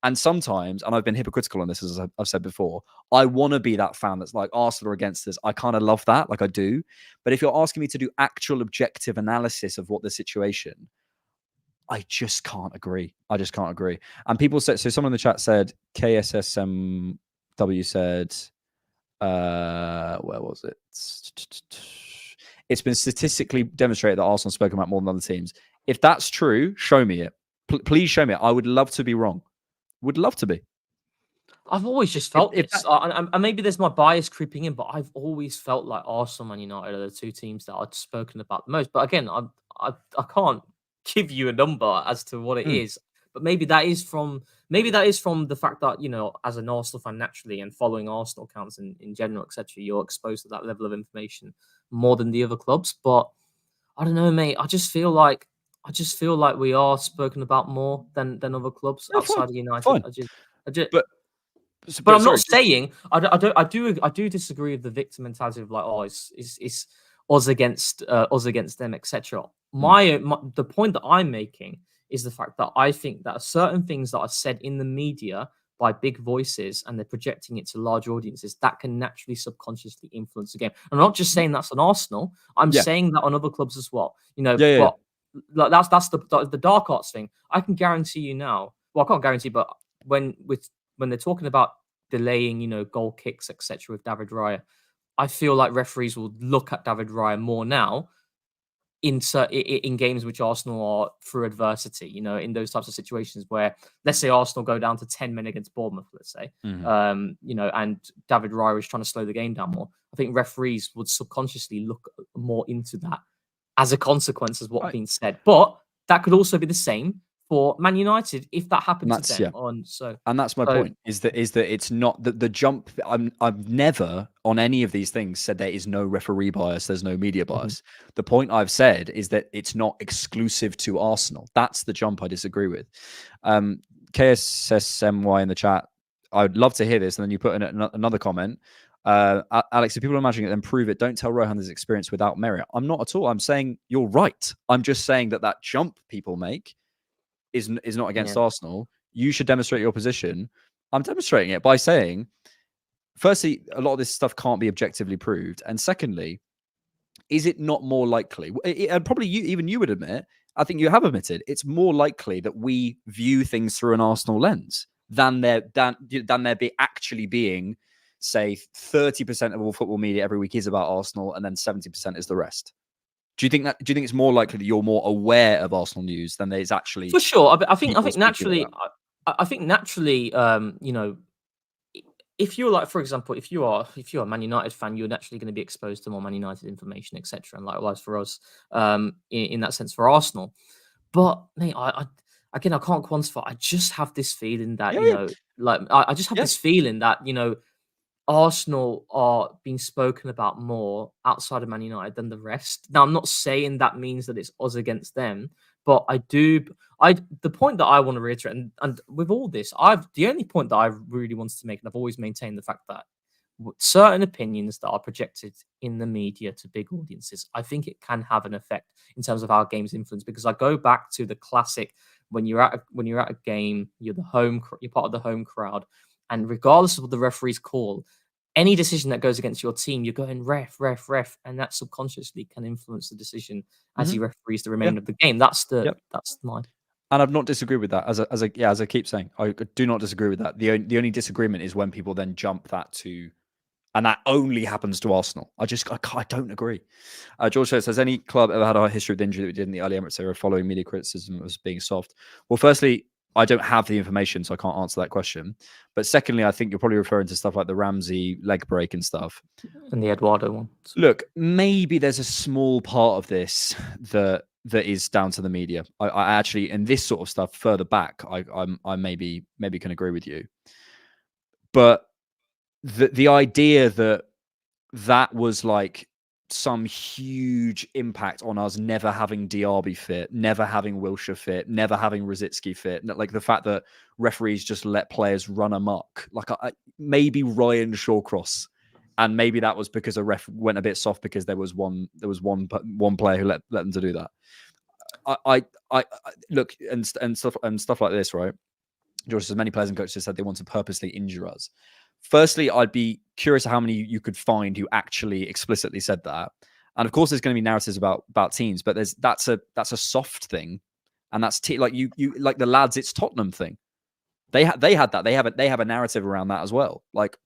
And sometimes, and I've been hypocritical on this, as I've said before, I want to be that fan that's like, Arsenal are against us. I kind of love that, like I do. But if you're asking me to do actual objective analysis of what the situation, I just can't agree. And people said, so someone in the chat said, KSSMW said, where was it? It's been statistically demonstrated that Arsenal spoke about more than other teams. If that's true, show me it. Please show me it. I would love to be wrong. Would love to be. I've always just felt this. And maybe there's my bias creeping in, but I've always felt like Arsenal and United are the two teams that I've spoken about the most. But again, I can't give you a number as to what it is. But maybe that is from the fact that, as an Arsenal fan naturally and following Arsenal accounts in general, etc., you're exposed to that level of information more than the other clubs. But I don't know, mate. I just feel like we are spoken about more than other clubs outside of United. Fine. But I'm not saying I do disagree with the victim mentality of, like, it's us against them, etc. The point that I'm making is the fact that I think that certain things that are said in the media by big voices and they're projecting it to large audiences, that can naturally subconsciously influence the game. I'm not just saying that's on Arsenal. I'm saying that on other clubs as well. Like, that's the dark arts thing. I can guarantee you now. Well, I can't guarantee, but when they're talking about delaying, goal kicks, etc., with David Raya, I feel like referees will look at David Raya more now in games which Arsenal are through adversity. In those types of situations where, let's say, Arsenal go down to 10 men against Bournemouth, let's say, and David Raya is trying to slow the game down more. I think referees would subconsciously look more into that as a consequence of what's being said. But that could also be the same for Man United if that happened to them. And that's my point, is that it's not the jump. I've never on any of these things said there is no referee bias, there's no media bias. The point I've said is that it's not exclusive to Arsenal. That's the jump I disagree with. KSSMY in the chat, I'd love to hear this. And then you put in another comment. Alex, if people are imagining it, then prove it. Don't tell Rohan his experience without merit. I'm not at all. I'm saying you're right. I'm just saying that jump people make is not against Arsenal. You should demonstrate your position. I'm demonstrating it by saying, firstly, a lot of this stuff can't be objectively proved. And secondly, is it not more likely, and probably you would admit, I think you have admitted, it's more likely that we view things through an Arsenal lens than there be actually being, say, 30% of all football media every week is about Arsenal, and then 70% is the rest. Do you think it's more likely that you're more aware of Arsenal news than there is actually? For sure, I think naturally, if you're, like, for example, if you're a Man United fan, you're naturally going to be exposed to more Man United information, etc. And likewise for us, in that sense for Arsenal. But mate, I can't quantify. I just have this feeling that I just have this feeling that Arsenal are being spoken about more outside of Man United than the rest. Now, I'm not saying that means that it's us against them, but the point that I want to reiterate, and with all this, the only point that I really wanted to make, and I've always maintained the fact that certain opinions that are projected in the media to big audiences, I think it can have an effect in terms of our game's influence. Because I go back to the classic, when you're at a game, you're part of the home crowd. And regardless of what the referee's call, any decision that goes against your team, you're going ref, and that subconsciously can influence the decision as he referees the remainder of the game. That's my. And I've not disagreed with that. As I keep saying, I do not disagree with that. The only disagreement is when people then jump that to, and that only happens to Arsenal. I don't agree. George says, has any club ever had a history of injury that we did in the early Emirates era following media criticism as being soft? Well, firstly, I don't have the information, so I can't answer that question. But secondly, I think you're probably referring to stuff like the Ramsey leg break and stuff. And the Eduardo one. Look, maybe there's a small part of this that is down to the media. I actually, in this sort of stuff further back, I maybe can agree with you. But the idea that was like some huge impact on us never having Diaby fit, never having Wilshere fit, never having Rosicky fit, like the fact that referees just let players run amok, like maybe Ryan Shawcross, and maybe that was because a ref went a bit soft because there was one player who let them to do that. I look and stuff like this, right? George says many players and coaches said they want to purposely injure us. Firstly, I'd be curious how many you could find who actually explicitly said that. And of course, there's going to be narratives about teams, but that's a soft thing, and that's like you like the lads. It's Tottenham thing. They had that. They have a narrative around that as well. Like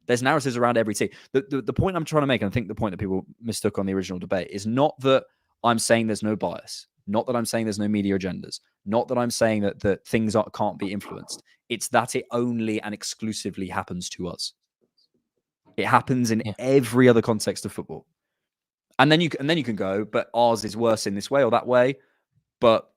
there's narratives around every team. The point I'm trying to make, and I think the point that people mistook on the original debate, is not that I'm saying there's no bias, not that I'm saying there's no media agendas, not that I'm saying that things can't be influenced. It's that it only and exclusively happens to us. It happens in every other context of football. And then you can go, but ours is worse in this way or that way. But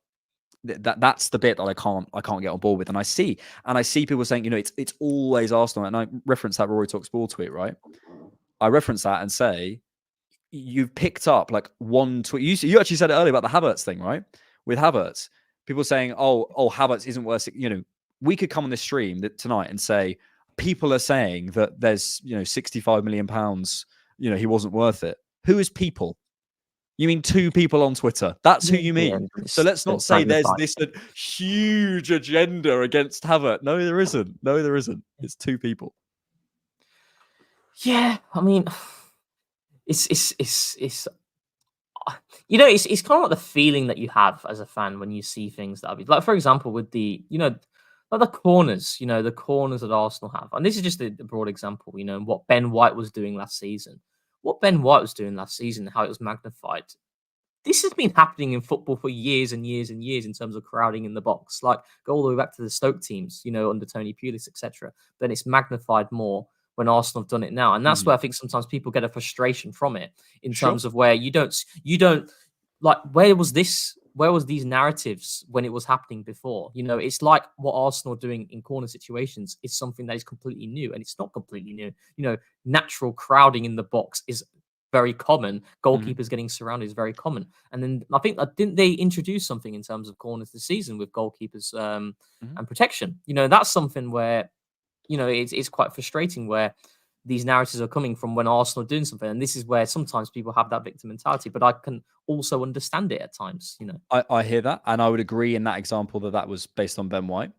that's the bit that I can't get on board with. And I see people saying, it's always Arsenal. And I reference that Rory Talk Sport tweet, right? I reference that and say, you've picked up like one tweet. You actually said it earlier about the Havertz thing, right? With Havertz, people saying, oh, Havertz isn't worth it. We could come on this stream tonight and say, people are saying that there's, 65 million pounds, he wasn't worth it. Who is people? You mean 2 people on Twitter? That's who you mean. So let's not say there's this huge agenda against Havertz. No, there isn't. It's 2 people. Yeah, I mean, it's it's kind of like the feeling that you have as a fan when you see things that like, for example, with the like the corners, the corners that Arsenal have, and this is just a broad example, what Ben White was doing last season. What Ben White was doing last season, how it was magnified. This has been happening in football for years and years and years in terms of crowding in the box. Like, go all the way back to the Stoke teams, under Tony Pulis, etc. Then it's magnified more when Arsenal have done it now. And that's where I think sometimes people get a frustration from it in terms of where you don't like, where was these narratives when it was happening before? It's like what Arsenal are doing in corner situations is something that is completely new, and it's not completely new. Natural crowding in the box is very common. Goalkeepers getting surrounded is very common. And then I think didn't they introduce something in terms of corners this season with goalkeepers and protection? That's something where it's quite frustrating where these narratives are coming from when Arsenal are doing something. And this is where sometimes people have that victim mentality, but I can also understand it at times, I hear that. And I would agree in that example that was based on Ben White.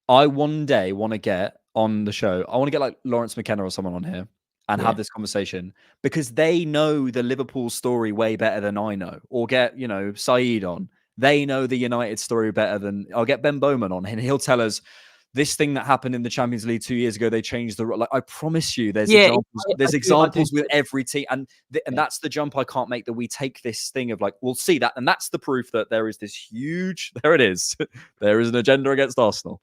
I one day want to get on the show. I want to get like Lawrence McKenna or someone on here and have this conversation because they know the Liverpool story way better than I know. Or get, Saeed on. They know the United story better than... I'll get Ben Bowman on and he'll tell us this thing that happened in the Champions League 2 years ago, they changed the... Like, I promise you, there's examples with every team. And that's the jump I can't make, that we take this thing of like, we'll see that. And that's the proof that there is this huge... There it is. There is an agenda against Arsenal.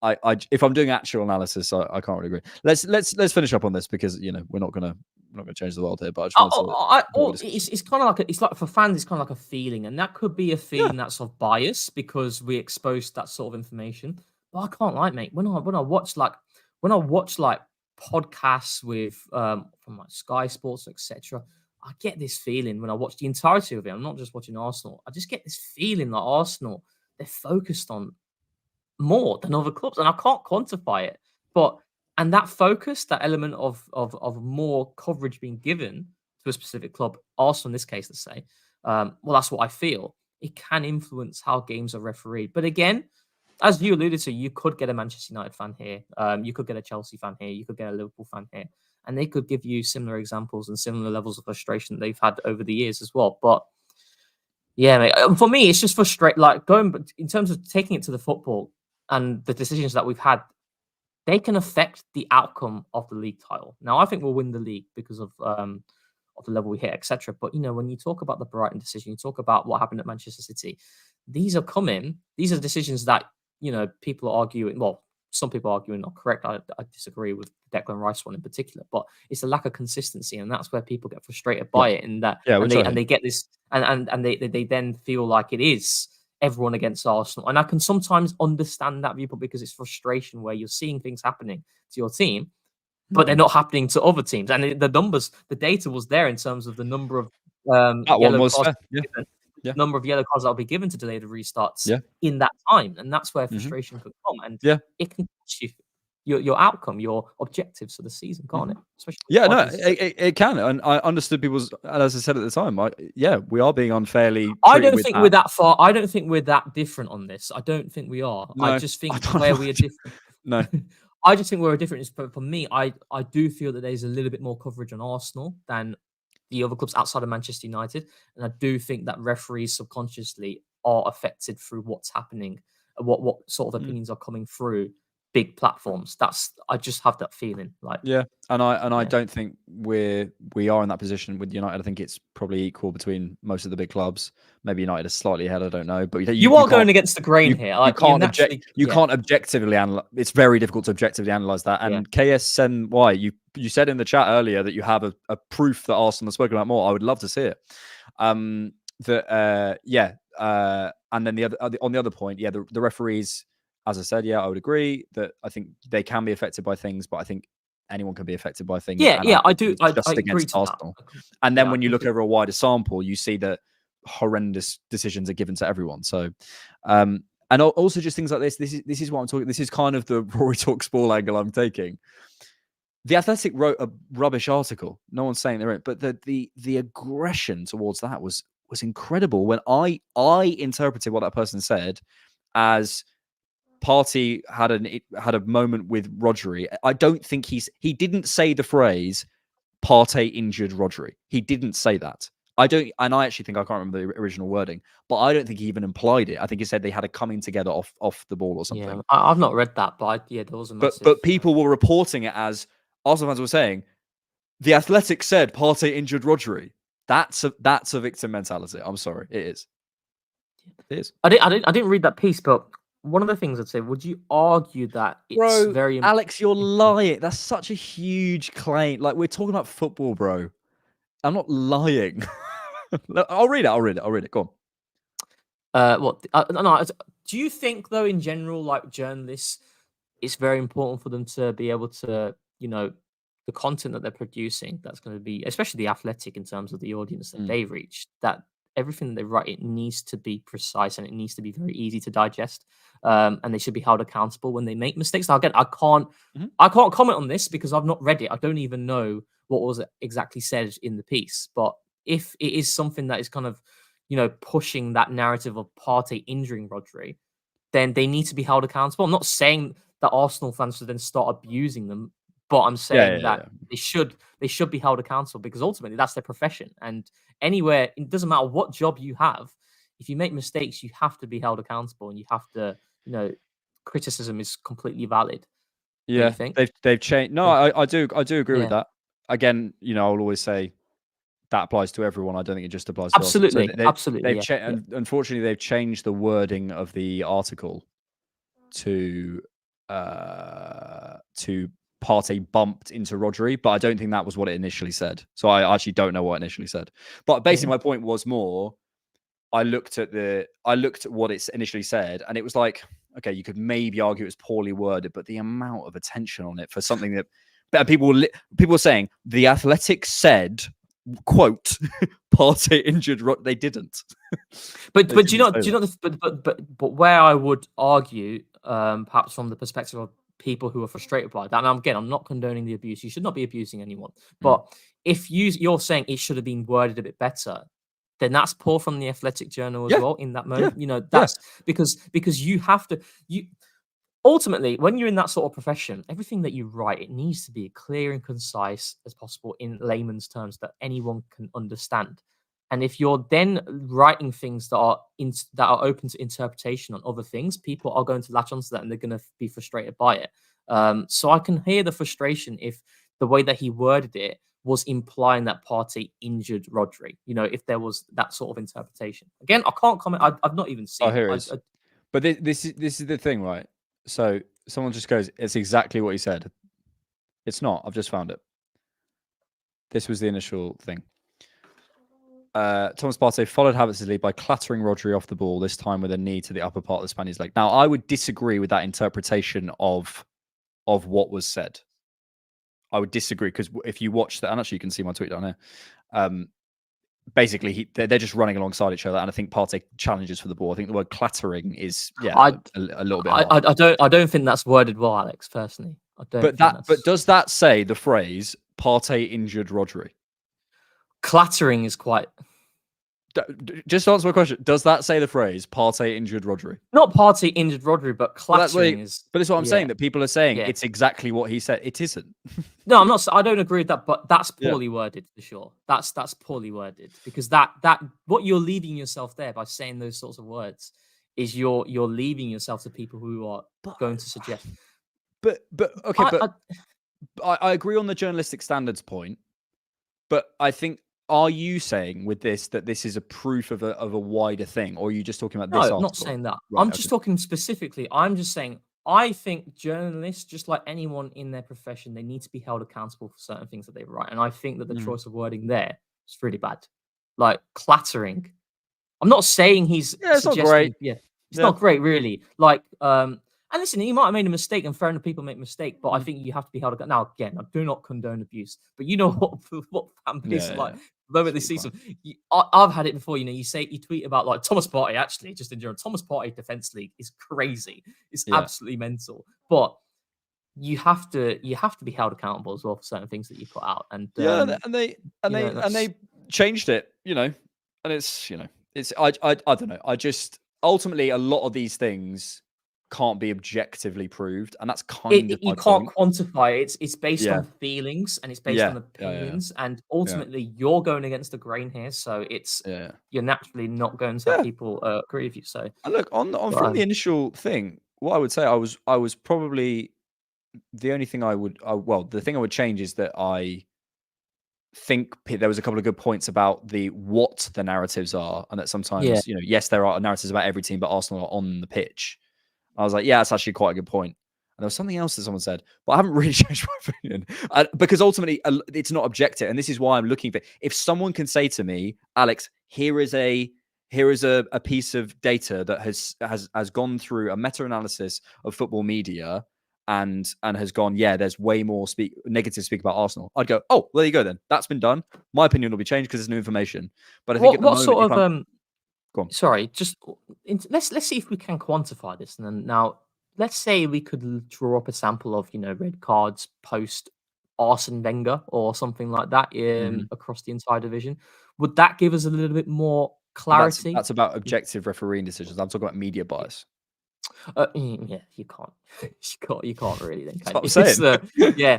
If I'm doing actual analysis, I can't really agree. Let's finish up on this because we're not gonna change the world here. But it's kind of like it's like for fans, it's kind of like a feeling, and that could be a feeling that's of bias because we exposed that sort of information. But I can't lie, mate. When I watch podcasts with from like Sky Sports, etc., I get this feeling when I watch the entirety of it. I'm not just watching Arsenal. I just get this feeling that Arsenal, they're focused on more than other clubs, and I can't quantify it. And that focus, that element of more coverage being given to a specific club, Arsenal in this case, let's say, well, that's what I feel. It can influence how games are refereed. But again, as you alluded to, you could get a Manchester United fan here, you could get a Chelsea fan here, you could get a Liverpool fan here, and they could give you similar examples and similar levels of frustration that they've had over the years as well. But Yeah, mate. For me, it's just frustrating. Like going in terms of taking it to the football and the decisions that we've had, they can affect the outcome of the league title. Now, I think we'll win the league because of the level we hit, etc. But when you talk about the Brighton decision, you talk about what happened at Manchester City. These are coming. These are decisions that people are arguing. Well, some people are arguing not correct. I disagree with the Declan Rice one in particular, but it's a lack of consistency, and that's where people get frustrated by it. And that, and they get this, and they then feel like it is everyone against Arsenal. And I can sometimes understand that viewpoint because it's frustration where you're seeing things happening to your team, but they're not happening to other teams. And the numbers, the data was there in terms of the number of yellow cards. Number of yellow cards that will be given to delayed restarts in that time, and that's where frustration could come, and it can cost you your outcome, your objectives for the season, can't it? It can, and I understood people's. And as I said at the time, we are being unfairly. I don't think we're that far. I don't think we're that different on this. I don't think we are. No, I just think where we are different. No. I just think we're different. For me, I do feel that there's a little bit more coverage on Arsenal than the other clubs outside of Manchester United, and I do think that referees subconsciously are affected through what's happening, what sort of opinions are coming through big platforms. I just have that feeling. I don't think we are in that position with United. I think it's probably equal between most of the big clubs. Maybe United is slightly ahead. I don't know, but you are going against the grain here. You can't objectively analyze. It's very difficult to objectively analyze that. And KSNY, you said in the chat earlier that you have a proof that Arsenal has spoken about more. I would love to see it. And then on the other point, the referees. As I said, I would agree that I think they can be affected by things, but I think anyone can be affected by things. I do. I agree against Arsenal. And then when you look over a wider sample, you see that horrendous decisions are given to everyone. So, and also just things like this. This is what I'm talking. This is kind of the Rory Talks Ball angle I'm taking. The Athletic wrote a rubbish article. No one's saying they're in, but the aggression towards that was incredible. When I interpreted what that person said as Partey had a moment with Rodri. I don't think he didn't say the phrase Partey injured Rodri. He didn't say that. I actually think I can't remember the original wording, but I don't think he even implied it. I think he said they had a coming together off the ball or something. Yeah, I've not read that, but there was a massive... But people were reporting it as Arsenal fans were saying, the Athletic said Partey injured Rodri. That's a victim mentality. I'm sorry, it is. It is. I didn't read that piece, but one of the things I'd say, would you argue that it's very... Alex, you're lying. That's such a huge claim. Like, we're talking about football, bro. I'm not lying. I'll read it. Go on. Do you think, though, in general, like journalists, it's very important for them to be able to, the content that they're producing, that's going to be, especially the Athletic in terms of the audience that they reach, that everything that they write, it needs to be precise and it needs to be very easy to digest. And they should be held accountable when they make mistakes. Now, again, I can't comment on this because I've not read it. I don't even know what was exactly said in the piece. But if it is something that is kind of, pushing that narrative of Partey injuring Rodri, then they need to be held accountable. I'm not saying that Arsenal fans should then start abusing them, but I'm saying that they should be held accountable because ultimately that's their profession. And anywhere, it doesn't matter what job you have, if you make mistakes, you have to be held accountable and you have to, criticism is completely valid. Yeah, they've changed. No, I do agree with that. Again, I'll always say that applies to everyone. I don't think it just applies to us. Absolutely. Absolutely. Unfortunately, they've changed the wording of the article to Partey bumped into Rodri, but I don't think that was what it initially said. So I actually don't know what it initially said. But basically, my point was more. I looked at what it's initially said, and it was like, okay, you could maybe argue it was poorly worded, but the amount of attention on it for something that people were saying the Athletic said, quote, Partey injured. They didn't. But do you know? But where I would argue, perhaps from the perspective of people who are frustrated by that, and again, I'm not condoning the abuse. You should not be abusing anyone. But if you're saying it should have been worded a bit better, then that's poor from the Athletic Journal as well in that moment. That's because you have to ultimately, when you're in that sort of profession, everything that you write, it needs to be clear and concise as possible in layman's terms that anyone can understand. And if you're then writing things that are open to interpretation on other things, people are going to latch onto that and they're going to be frustrated by it. So I can hear the frustration if the way that he worded it was implying that Partey injured Rodri. If there was that sort of interpretation. Again, I can't comment. I've not even seen. Oh, here it is. But this is the thing, right? So someone just goes, "It's exactly what he said." It's not. I've just found it. This was the initial thing. Thomas Partey followed Havertz's lead by clattering Rodri off the ball, this time with a knee to the upper part of the Spaniard's leg. Now, I would disagree with that interpretation of what was said. I would disagree because if you watch that, and actually you can see my tweet down here, basically they're just running alongside each other, and I think Partey challenges for the ball. I think the word clattering is a little bit. I don't think that's worded well, Alex. Personally, I don't. But does that say the phrase Partey injured Rodri? Clattering is quite. Just answer my question. Does that say the phrase Partey injured Rodri? Not Partey injured Rodri, but clattering is. But it's what I'm saying, that people are saying it's exactly what he said. It isn't. No, I'm not. I don't agree with that, but that's poorly worded for sure. That's poorly worded because that what you're leading yourself there by saying those sorts of words is you're leaving yourself to people who are going to suggest. But I agree on the journalistic standards point, but I think. Are you saying with this that this is a proof of a wider thing, or are you just talking about this? No, I'm not saying that. Right, I'm just talking specifically. I'm just saying I think journalists, just like anyone in their profession, they need to be held accountable for certain things that they write. And I think that the choice of wording there is really bad. Like clattering. I'm not saying he's it's not great. Yeah, it's not great, really. Like, and listen, he might have made a mistake, and fair enough, people make mistakes, but I think you have to be held accountable. Now, again, I do not condone abuse, but you know what fan base is like. The moment they see some, I've had it before. You tweet about like Thomas Partey. Actually, just in general, Thomas Partey Defense League is crazy. It's absolutely mental. But you have to be held accountable as well for certain things that you put out. And and they changed it. And it's I don't know. I just ultimately a lot of these things can't be objectively proved, and that's kind of you can't quantify it. It's based on feelings and it's based on opinions, and ultimately you're going against the grain here, so it's you're naturally not going to have people agree with you. So and look from the initial thing, what I would say, I was probably the only thing the thing I would change is that I think there was a couple of good points about what the narratives are, and that sometimes yes, there are narratives about every team, but Arsenal are on the pitch. I was like, yeah, that's actually quite a good point. And there was something else that someone said, but I haven't really changed my opinion because ultimately it's not objective. And this is why I'm looking for. If someone can say to me, Alex, here is a piece of data that has gone through a meta-analysis of football media and has gone, there's way more negative speak about Arsenal. I'd go, oh, well, there you go then. That's been done. My opinion will be changed because it's new information. But I think what sort of sorry, just let's see if we can quantify this. And then now, let's say we could draw up a sample of red cards post Arsene Wenger or something like that across the entire division. Would that give us a little bit more clarity? That's about objective refereeing decisions. I'm talking about media bias. You can't really. Then That's what I'm saying.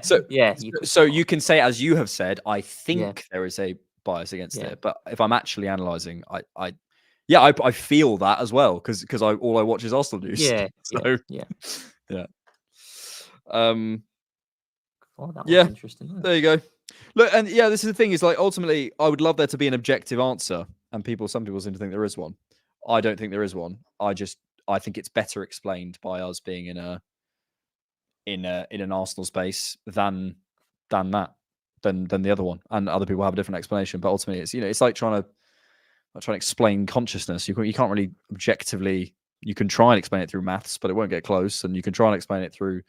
So you can say, as you have said, I think there is a bias against it, but if I'm actually analysing, I feel that as well because all I watch is Arsenal news. Yeah. That was interesting. There you go. Look, and this is the thing. Is like ultimately, I would love there to be an objective answer, and some people seem to think there is one. I don't think there is one. I think it's better explained by us being in an Arsenal space than the other one, and other people have a different explanation. But ultimately, it's like trying to explain consciousness. You can't really objectively. You can try and explain it through maths, but it won't get close. And you can try and explain it through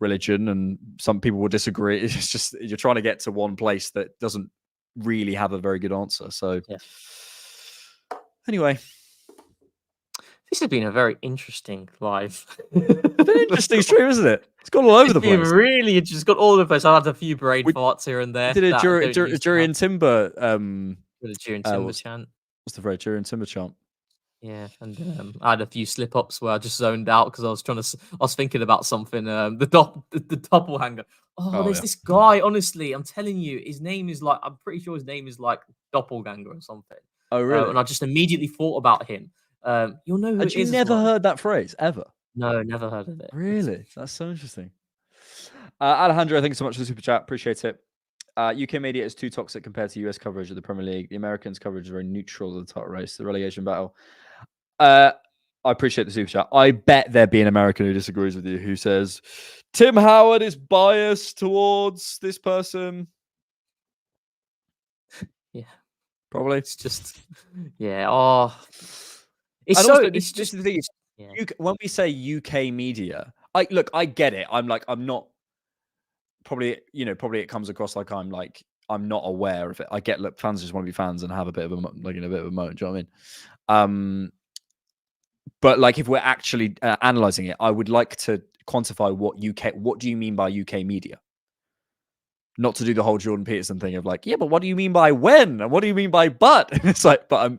religion, and some people will disagree. It's just you're trying to get to one place that doesn't really have a very good answer. So, anyway, this has been a very interesting live. It's been an interesting stream, isn't it? It's gone all over the place. Really, it's just got all over the place. I had a few brain farts here and there. We did a Jurien Timber. Jurien Timber chant. What's the phrase? Jurien Timber chant. Yeah, and I had a few slip-ups where I just zoned out because I was thinking about something. The doppelganger. There's this guy. Honestly, I'm telling you, his name is like. I'm pretty sure his name is like doppelganger or something. Oh, really? And I just immediately thought about him. You'll know who Had it you is. never heard that phrase ever? No, never heard of it. Really? That's so interesting. Alejandro, thank you so much for the super chat. Appreciate it. UK media is too toxic compared to US coverage of the Premier League. The Americans' coverage is very neutral of the title race, the relegation battle. I appreciate the super chat. I bet there'd be an American who disagrees with you, who says Tim Howard is biased towards this person. Yeah, probably. It's just, yeah. Oh, it's And so. also, It's this is just the thing. yeah. When we say UK media, I get it. I'm not probably it comes across like I'm not aware of it. I get, look, fans just want to be fans and have a bit of a moan. Do you know what I mean? But like, if we're actually analyzing it, I would like to quantify what do you mean by UK media? Not to do the whole Jordan Peterson thing of like, yeah, but what do you mean by when? And what do you mean by but? It's like, but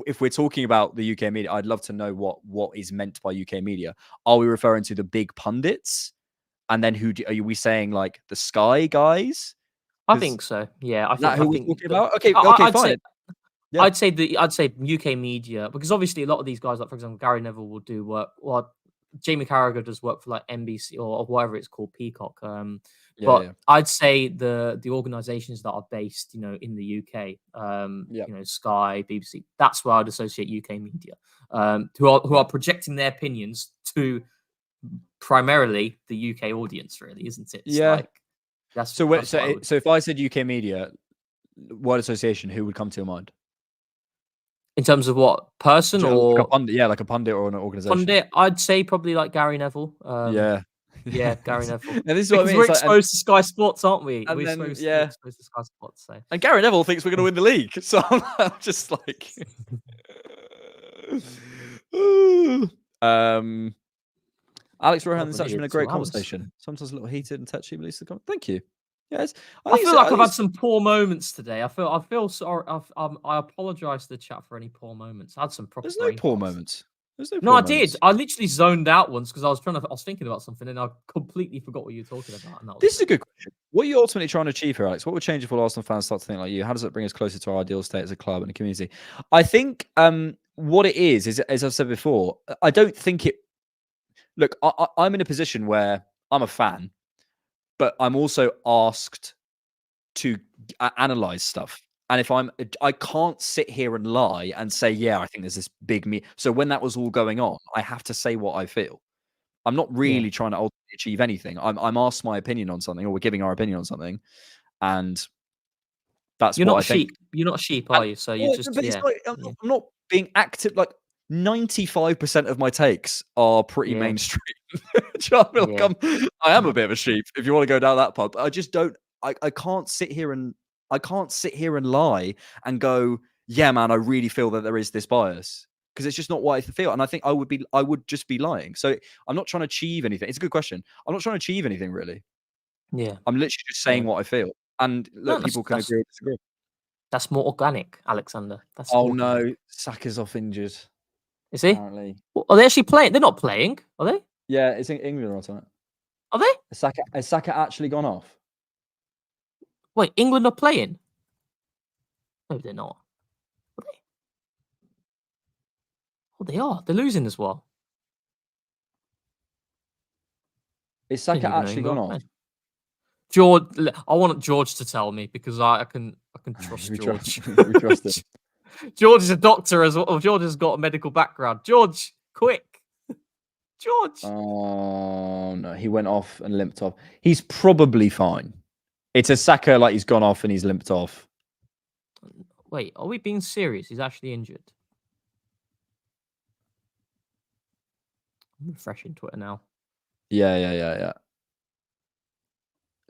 if we're talking about the UK media, I'd love to know what is meant by UK media. Are we referring to the big pundits? And then are we saying, like, the Sky guys? I think so. Yeah, I think. Who we're talking about? Okay, fine. Yeah. I'd say UK media, because obviously a lot of these guys, like for example, Gary Neville will do work. Well, Jamie Carragher does work for like NBC or whatever it's called, Peacock. I'd say the organisations that are based, in the UK, Sky, BBC. That's where I'd associate UK media, who are projecting their opinions to primarily the UK audience, really, isn't it? It's so if I said UK media, word association, who would come to your mind? In terms of what person or like a pundit, like a pundit or an organization? Pundit, I'd say probably like Gary Neville. Yeah, Gary Neville. And this is what I mean. We're exposed to Sky Sports, aren't we? We're exposed to Sky Sports. So. And Gary Neville thinks we're going to win the league, so I'm just like, Alex Rohan, this has actually been a great conversation. Sometimes a little heated and touchy, but at least the comment. Thank you. Yes, I feel like I've had some poor moments today. I feel sorry. I apologize to the chat for any poor moments. I had some proper. There's no poor moments. No, I did. I literally zoned out once because I was thinking about something and I completely forgot what you were talking about. And this is a good question. What are you ultimately trying to achieve here, Alex? What would change if all Arsenal fans start to think like you? How does it bring us closer to our ideal state as a club and a community? I think what it is, as I've said before, I don't think it. Look, I'm in a position where I'm a fan, but I'm also asked to analyze stuff. And if I can't sit here and lie and say, yeah, I think there's this big So when that was all going on, I have to say what I feel. I'm not really trying to ultimately achieve anything. I'm asked my opinion on something, or we're giving our opinion on something, and that's You're what not I a sheep. think. You're not a sheep, are you? So you just. I'm not being active. Like 95% of my takes are pretty mainstream. I am a bit of a sheep if you want to go down that path. But I just don't. I can't sit here and lie and go, yeah, man, I really feel that there is this bias, because it's just not what I feel. And I think I would just be lying. So I'm not trying to achieve anything. It's a good question. I'm not trying to achieve anything, really. Yeah. I'm literally just saying what I feel. And look, people can agree or disagree. That's more organic, Alexander. That's no, Saka's off injured. Is he? Apparently. Well, are they actually playing? They're not playing, are they? Yeah, it's in England or something. Are they? Has Saka actually gone off? Wait, England are playing? No, they're not. Are they? Oh, they are. They're losing as well. Is Saka actually gone off? George, I want George to tell me, because I can trust George. We trust him. George is a doctor as well. George has got a medical background. George, quick. George. Oh, no. He went off and limped off. He's probably fine. It's a Saka, like he's gone off and he's limped off. Wait, are we being serious? He's actually injured. I'm refreshing Twitter now. Yeah.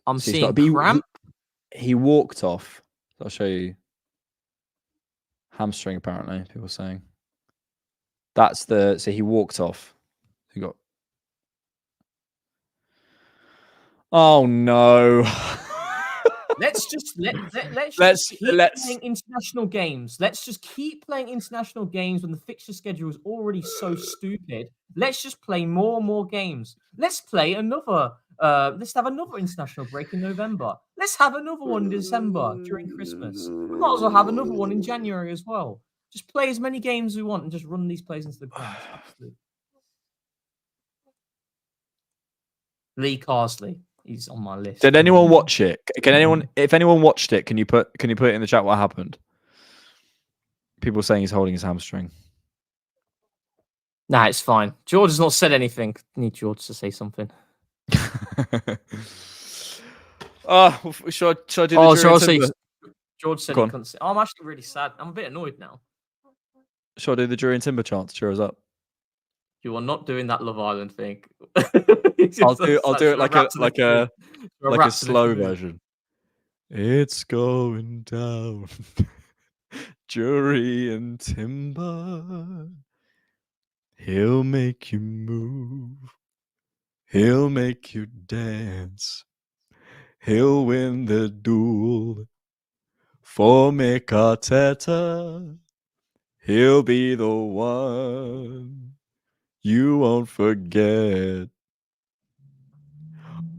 I'm seeing cramp. He walked off. I'll show you. Hamstring, apparently, people are saying. So he walked off. He got. Oh no. Let's keep playing international games. Let's just keep playing international games when the fixture schedule is already so stupid. Let's just play more and more games. Let's play another. Let's have another international break in November. Let's have another one in December during Christmas. We might as well have another one in January as well. Just play as many games as we want and just run these players into the ground. Absolutely. Lee Carsley, he's on my list. Did anyone watch it? Can anyone, if anyone watched it, can you put it in the chat what happened? People saying he's holding his hamstring. Nah, it's fine. George has not said anything. I need George to say something. Should I do the George said he Go on. couldn't say. I'm actually really sad. I'm a bit annoyed now. Should I do the Jury and Timber chant to cheer us up? You are not doing that Love Island thing. I'll do it like a slow version. It's going down. Jury and Timber. He'll make you move. He'll make you dance. He'll win the duel for Mick Arteta. He'll be the one you won't forget.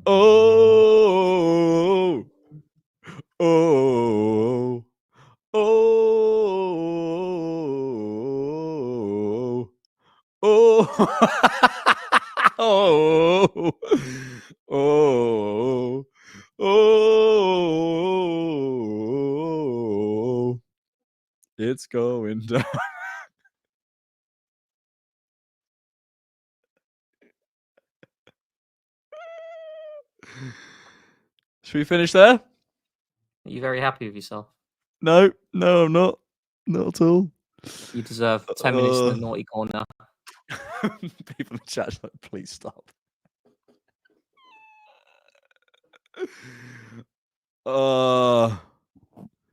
Oh, oh, oh, oh, oh, oh, it's going down. Should we finish there? Are you very happy with yourself? No, I'm not. Not at all. You deserve 10 minutes in the naughty corner. People in the chat are like, please stop.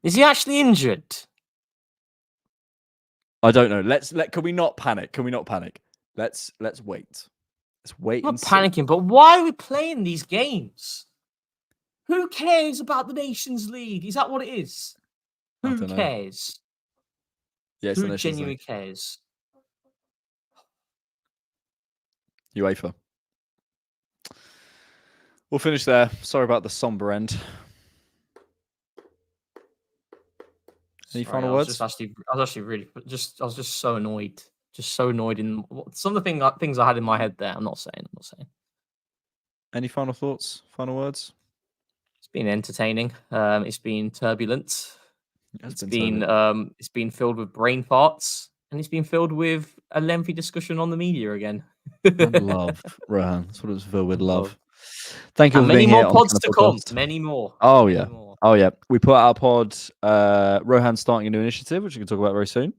Is he actually injured? I don't know. Can we not panic? Let's wait. Let's wait. I'm not panicking, but why are we playing these games? Who cares about the Nations League? Is that what it is? Who cares? Yeah, who genuinely cares? UEFA. We'll finish there. Sorry about the somber end. Any final words? I was just so annoyed. Just so annoyed in some of the things I had in my head there. I'm not saying. Any final thoughts? Final words? It's been entertaining. It's been turbulent. It's been filled with brain farts, and it's been filled with a lengthy discussion on the media again. And love, Rohan. That's what it's filled with. Love. Thank you. And for many being more here pods to come. Many more. Oh yeah. Oh yeah. We put out a pod. Rohan's starting a new initiative, which we can talk about very soon.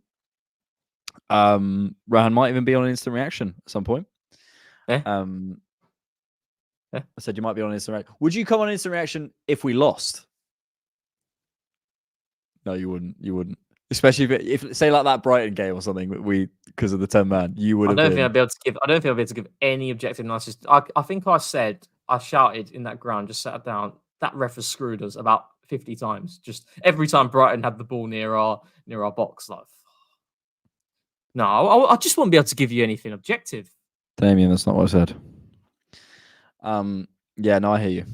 Rohan might even be on an instant reaction at some point. Yeah. I said you might be on instant reaction. Would you come on instant reaction if we lost? No, you wouldn't. You wouldn't. Especially if say like that Brighton game or something, because of the 10-man, you would. I don't think I'd be able to give any objective analysis. I think I shouted in that ground, just sat down. That ref has screwed us about 50 times. Just every time Brighton had the ball near our box, like. No, I just won't be able to give you anything objective. Damien, that's not what I said. Yeah, no, I hear you.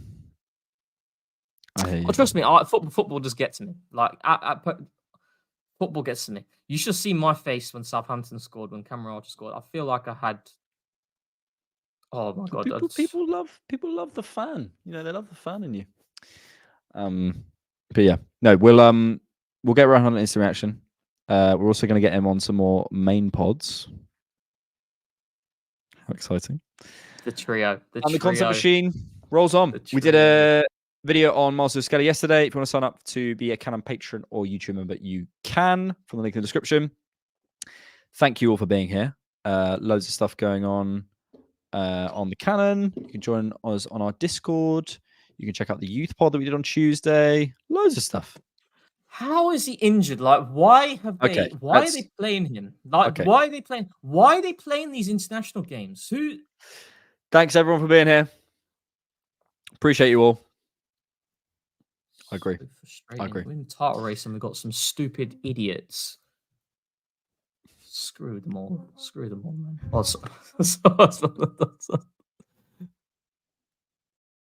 Well, trust me, football does get to me. Like, football gets to me. You should see my face when Southampton scored, when Cameron Archer scored. I feel like I had. Oh my god! People love the fan. You know, they love the fan in you. But yeah, no, we'll get Rohan on instant reaction. We're also going to get him on some more main pods. How exciting! The trio. And the concept machine rolls on. We did a video on Master of Skelly yesterday. If you want to sign up to be a Cannon patron or YouTube member, you can from the link in the description. Thank you all for being here. Loads of stuff going on the Cannon. You can join us on our Discord. You can check out the youth pod that we did on Tuesday. Loads of stuff. How is he injured? Like, why have they? Okay, why are they playing him? Like, why are they playing? Why are they playing these international games? Who? Thanks everyone for being here. Appreciate you all. I agree. I agree. We're in title race and we've got some stupid idiots. Screw them all. Screw them all, man.